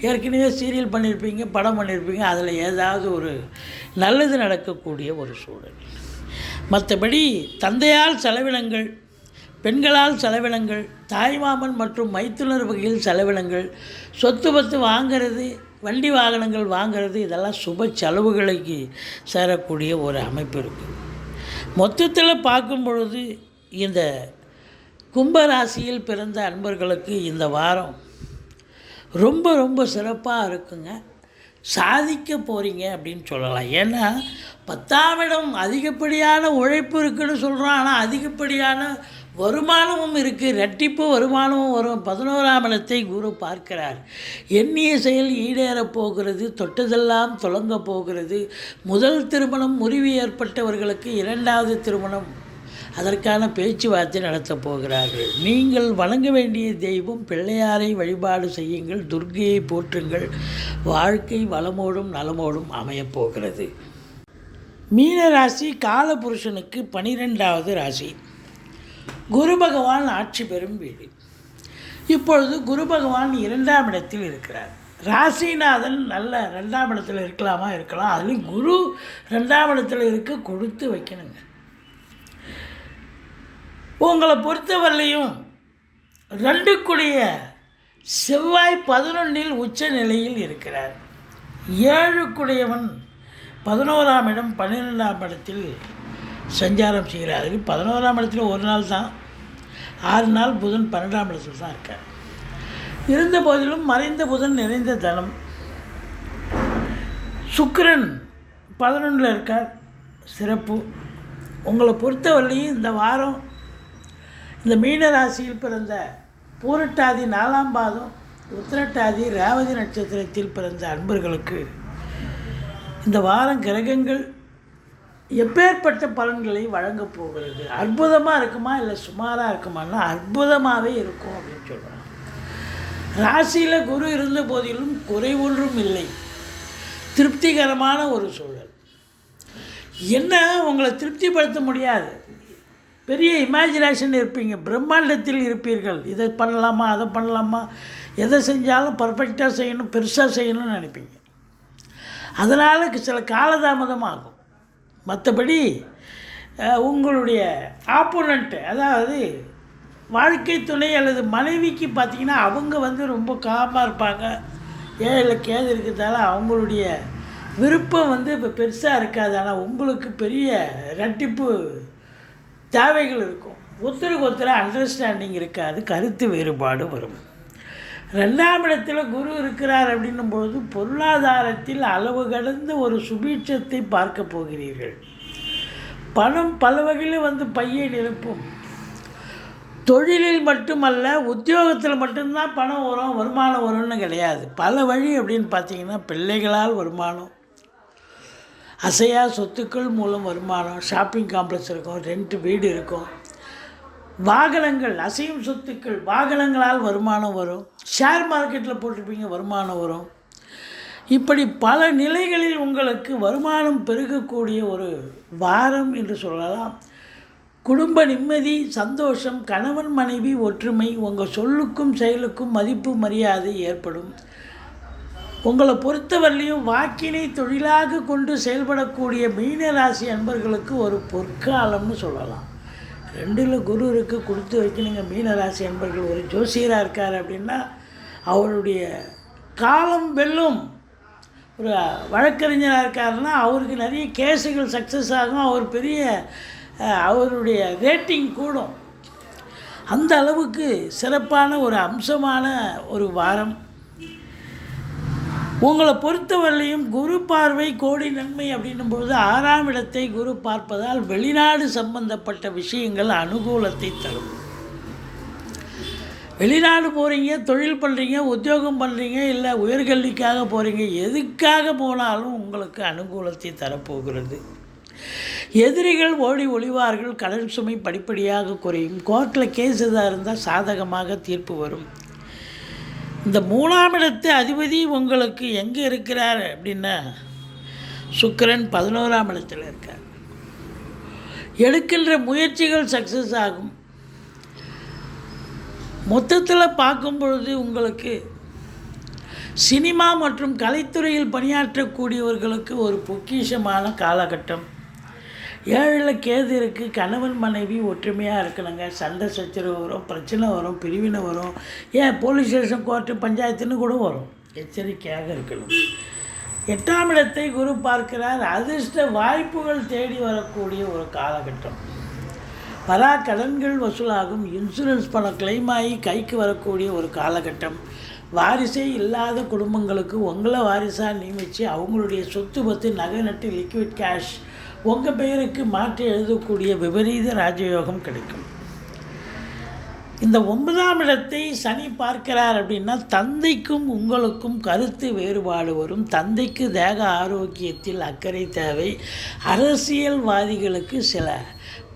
ஏற்கனவே சீரியல் பண்ணியிருப்பீங்க, படம் பண்ணியிருப்பீங்க, அதில் ஏதாவது ஒரு நல்லது நடக்கக்கூடிய ஒரு சூழல். மற்றபடி தந்தையால் செலவினங்கள், பெண்களால் செலவினங்கள், தாய்மாமன் மற்றும் மைத்துனர் வகையில் செலவினங்கள், சொத்து பத்து வாங்கிறது, வண்டி வாகனங்கள் வாங்கிறது, இதெல்லாம் சுப செலவுகளுக்கு சேரக்கூடிய ஒரு அமைப்பு இருக்குது. மொத்தத்தில் பார்க்கும் பொழுது இந்த கும்பராசியில் பிறந்த அன்பர்களுக்கு இந்த வாரம் ரொம்ப ரொம்ப சிறப்பாக இருக்குங்க. சாதிக்க போகிறீங்க அப்படின்னு சொல்லலாம். ஏன்னா 10ஆம் இடம் அதிகப்படியான உழைப்பு இருக்குதுன்னு சொல்கிறோம். ஆனால் அதிகப்படியான வருமானமும் இருக்குது. ரெட்டிப்பு வருமானமும் வரும். 11ஆம் இடத்தை குரு பார்க்கிறார். எண்ணிய செயல் ஈடேறப் போகிறது. தொட்டதெல்லாம் தொடங்க போகிறது. முதல் திருமணம் முறிவு ஏற்பட்டவர்களுக்கு 2வது திருமணம், அதற்கான பேச்சுவார்த்தை நடத்தப் போகிறார்கள். நீங்கள் வணங்க வேண்டிய தெய்வம் பிள்ளையாரை வழிபாடு செய்யுங்கள். துர்க்கையை போற்றுங்கள். வாழ்க்கை வளமோடும் நலமோடும் அமையப்போகிறது. மீன ராசி காலபுருஷனுக்கு 12வது ராசி. குரு பகவான் ஆட்சி பெறும் வீடு. இப்பொழுது குரு பகவான் 2ஆம் இடத்தில் இருக்கிறார். ராசிநாதன் நல்ல 2ஆம் இடத்துல இருக்கலாம். அதுலேயும் குரு 2ஆம் இடத்துல இருக்க கொடுத்து வைக்கணுங்க. உங்களை பொறுத்தவரையிலையும் 2க்குடைய செவ்வாய் 11ல் உச்ச நிலையில் இருக்கிறார். 7க்குடையவன் 11ஆம் இடம் 12ஆம் இடத்தில் சஞ்சாரம் செய்கிறார். அது 11ஆம் இடத்துல ஒரு நாள் தான், 6 நாள் புதன் 12ஆம் இடத்துல தான் இருக்கார். இருந்த போதிலும் மறைந்த புதன் நிறைந்த தனம். சுக்கிரன் 11ல் இருக்கார், சிறப்பு. உங்களை பொறுத்தவரையும் இந்த வாரம் இந்த மீன ராசியில் பிறந்த பூரட்டாதி 4ஆம் பாதம், உத்திரட்டாதி, ரேவதி நட்சத்திரத்தில் பிறந்த அன்பர்களுக்கு இந்த வாரம் கிரகங்கள் எப்பேற்பட்ட பலன்களை வழங்கப் போகிறது? அற்புதமாக இருக்குமா இல்லை சுமாராக இருக்குமான்னா அற்புதமாகவே இருக்கும் அப்படின்னு சொல்கிறாங்க. ராசியில் குரு இருந்த போதிலும் குறை ஒன்றும் இல்லை, திருப்திகரமான ஒரு சூழல். என்ன உங்களை திருப்திப்படுத்த முடியாது, பெரிய இமேஜினேஷன் இருப்பீங்க, பிரம்மாண்டத்தில் இருப்பீர்கள். இதை பண்ணலாமா அதை பண்ணலாமா, எதை செஞ்சாலும் பர்ஃபெக்டாக செய்யணும், பெருசாக செய்யணும்னு நினைப்பீங்க. அதனால் சில காலதாமதம் ஆகும். மற்றபடி உங்களுடைய ஆப்போனண்ட்டு, அதாவது வாழ்க்கை துணை அல்லது மனைவிக்கு பார்த்திங்கன்னா அவங்க ரொம்ப காமாக இருப்பாங்க. ஏழில் கேது இருக்கிறதால அவங்களுடைய விருப்பம் இப்போ பெருசாக இருக்காது. ஆனால் உங்களுக்கு பெரிய ரெட்டிப்பு தேவைகள் இருக்கும். ஒருத்தருக்கு ஒருத்தர் அண்டர்ஸ்டாண்டிங் இருக்காது, கருத்து வேறுபாடு வரும். 2ஆம் இடத்துல குரு இருக்கிறார் அப்படின்னும்பொழுது பொருளாதாரத்தில் அளவு கடந்த ஒரு சுபீட்சத்தை பார்க்க போகிறீர்கள். பணம் பல வகையில் பையை நிரப்பும். தொழிலில் மட்டுமல்ல, உத்தியோகத்தில் மட்டும்தான் பணம் வரும், வருமானம் வரும்னு கிடையாது. பல வழி அப்படின்னு பார்த்தீங்கன்னா பிள்ளைகளால் வருமானம், அசையா சொத்துக்கள் மூலம் வருமானம், ஷாப்பிங் காம்ப்ளெக்ஸ் இருக்கும், ரெண்ட் வீடு இருக்கும், வாகனங்கள், அசையும் சொத்துக்கள், வாகனங்களால் வருமானம் வரும், ஷேர் மார்க்கெட்டில் போட்டிருப்பீங்க வருமானம் வரும். இப்படி பல நிலைகளில் உங்களுக்கு வருமானம் பெருகக்கூடிய ஒரு வாரம் என்று சொல்லலாம். குடும்ப நிம்மதி, சந்தோஷம், கணவன் மனைவி ஒற்றுமை, உங்கள் சொல்லுக்கும் செயலுக்கும் மதிப்பு மரியாதை ஏற்படும். உங்களை பொறுத்தவரையிலையும் வாக்கினை தொழிலாக கொண்டு செயல்படக்கூடிய மீனராசி அன்பர்களுக்கு ஒரு பொற்காலம்னு சொல்லலாம். 2ல் குரு இருக்க கொடுத்து வைக்கணுங்க. மீனராசி அன்பர்கள் ஒரு ஜோசியராக இருக்கார் அப்படின்னா அவருடைய காலம் வெல்லும். ஒரு வழக்கறிஞராக இருக்காருன்னா அவருக்கு நிறைய கேஸுகள் சக்ஸஸ் ஆகும், அவருடைய ரேட்டிங் கூடும். அந்த அளவுக்கு சிறப்பான ஒரு அம்சமான ஒரு வாரம். உங்களை பொறுத்தவரையிலையும் குரு பார்வை கோடி நன்மை அப்படின்னும்பொழுது 6ஆம் இடத்தை குரு பார்ப்பதால் வெளிநாடு சம்பந்தப்பட்ட விஷயங்கள் அனுகூலத்தை தரும். வெளிநாடு போகிறீங்க, தொழில் பண்ணுறீங்க, உத்தியோகம் பண்ணுறீங்க, இல்லை உயர்கல்விக்காக போகிறீங்க, எதுக்காக போனாலும் உங்களுக்கு அனுகூலத்தை தரப்போகிறது. எதிரிகள் ஓடி ஒளிவார்கள், கடன் சுமை படிப்படியாக குறையும். கோர்ட்டில் கேஸ் எதாக இருந்தால் சாதகமாக தீர்ப்பு வரும். இந்த 3ஆம் இடத்து அதிபதி உங்களுக்கு எங்கே இருக்கிறார் அப்படின்னா சுக்கிரன் 11ஆம் இடத்துல இருக்கார். எடுக்கின்ற முயற்சிகள் சக்ஸஸ் ஆகும். மொத்தத்தில் பார்க்கும் பொழுது உங்களுக்கு சினிமா மற்றும் கலைத்துறையில் பணியாற்றக்கூடியவர்களுக்கு ஒரு பொக்கிஷமான காலகட்டம். 7ல் கேது இருக்குது, கணவன் மனைவி ஒற்றுமையாக இருக்கணுங்க. சண்டை சச்சரவு வரும், பிரச்சனை வரும், பிரிவினை வரும், ஏன் போலீஸ் ஸ்டேஷன், கோர்ட்டு, பஞ்சாயத்துன்னு கூட வரும். எச்சரிக்கையாக இருக்கணும். 8ஆம் இடத்தை குரு பார்க்கிறார். அதிர்ஷ்ட வாய்ப்புகள் தேடி வரக்கூடிய ஒரு காலகட்டம். பலா கடன்கள் வசூலாகும். இன்சூரன்ஸ் பணம் கிளைம் ஆகி கைக்கு வரக்கூடிய ஒரு காலகட்டம். வாரிசே இல்லாத குடும்பங்களுக்கு உங்களை வாரிசாக நியமித்து அவங்களுடைய சொத்து பத்து நகை நட்டு லிக்விட் கேஷ் உங்கள் பெயருக்கு மாற்றி எழுதக்கூடிய விபரீத ராஜயோகம் கிடைக்கும். இந்த 9ஆம் இடத்தை சனி பார்க்கிறார் அப்படின்னா தந்தைக்கும் உங்களுக்கும் கருத்து வேறுபாடு வரும். தந்தைக்கு தேக ஆரோக்கியத்தில் அக்கறை தேவை. அரசியல்வாதிகளுக்கு சில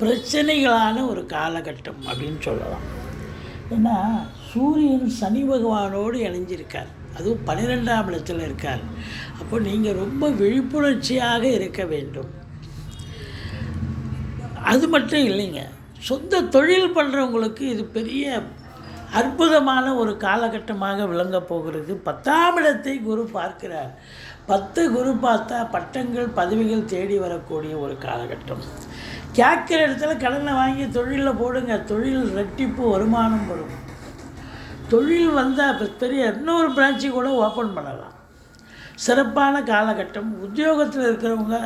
பிரச்சனைகளான ஒரு காலகட்டம் அப்படின்னு சொல்லலாம். ஏன்னா சூரியன் சனி பகவானோடு இணைஞ்சிருக்கார், அதுவும் 12ஆம் இடத்தில் இருக்கார். அப்போ நீங்கள் ரொம்ப விழிப்புணர்ச்சியாக இருக்க வேண்டும். அது மட்டும் இல்லைங்க, சொந்த தொழில் பண்ணுறவங்களுக்கு இது பெரிய அற்புதமான ஒரு காலகட்டமாக விளங்கப் போகிறது. 10ஆம் இடத்தை குரு பார்க்கிறார். 10 குரு பார்த்தா பட்டங்கள் பதவிகள் தேடி வரக்கூடிய ஒரு காலகட்டம். கேட்குற இடத்துல கடனை வாங்கி தொழிலில் போடுங்க. தொழில் ரெட்டிப்பு வருமானம் வரும். தொழில் வந்தால் பெரிய இன்னொரு பிரான்ச்சு கூட ஓப்பன் பண்ணலாம். சிறப்பான காலகட்டம். உத்தியோகத்தில் இருக்கிறவங்க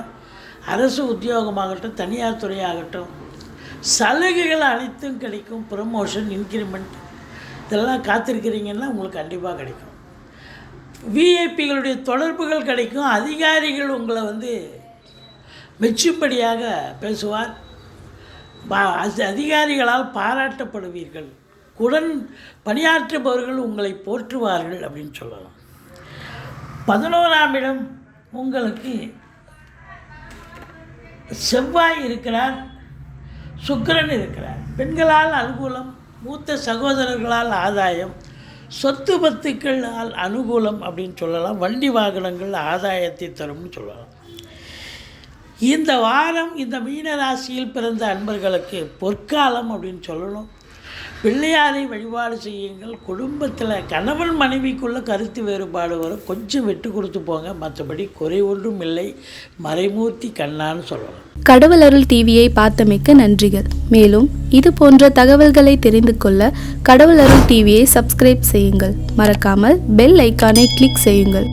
அரசு உத்தியோகமாகட்டும் தனியார் துறையாகட்டும் சலுகைகள் அனைத்தும் கிடைக்கும். ப்ரமோஷன் இன்க்ரிமெண்ட் இதெல்லாம் காத்திருக்கிறீங்கன்னா உங்களுக்கு கண்டிப்பாக கிடைக்கும். விஐபிகளுடைய தொடர்புகள் கிடைக்கும். அதிகாரிகள் உங்களை மெச்சும்படியாக பேசுவார். அதிகாரிகளால் பாராட்டப்படுவீர்கள். உடன் பணியாற்றுபவர்கள் உங்களை போற்றுவார்கள் அப்படின்னு சொல்லலாம். 11ஆம் இடம் உங்களுக்கு செவ்வாய் இருக்கிறார், சுக்கிரன் இருக்கிறார். பெண்களால் அனுகூலம், மூத்த சகோதரர்களால் ஆதாயம், சொத்து பத்துக்களால் அனுகூலம் அப்படின்னு சொல்லலாம். வண்டி வாகனங்கள் ஆதாயத்தை தரும்னு சொல்லலாம். இந்த வாரம் இந்த மீன ராசியில் பிறந்த அன்பர்களுக்கு பொற்காலம் அப்படின்னு சொல்லணும். பிள்ளையாரை வழிபாடு செய்யுங்கள். குடும்பத்தில் கணவன் மனைவிக்குள்ள கருத்து வேறுபாடு வரும். கொஞ்சம் விட்டு கொடுத்து போங்க. மற்றபடி குறை ஒன்றும் இல்லை. மறைமூர்த்தி கண்ணான்னு சொல்லலாம். கடவுள் அருள் டிவியை பார்த்தமைக்க நன்றிகள். மேலும் இது போன்ற தகவல்களை தெரிந்து கொள்ள கடவுள் அருள் டிவியை சப்ஸ்கிரைப் செய்யுங்கள். மறக்காமல் பெல் ஐக்கானை கிளிக் செய்யுங்கள்.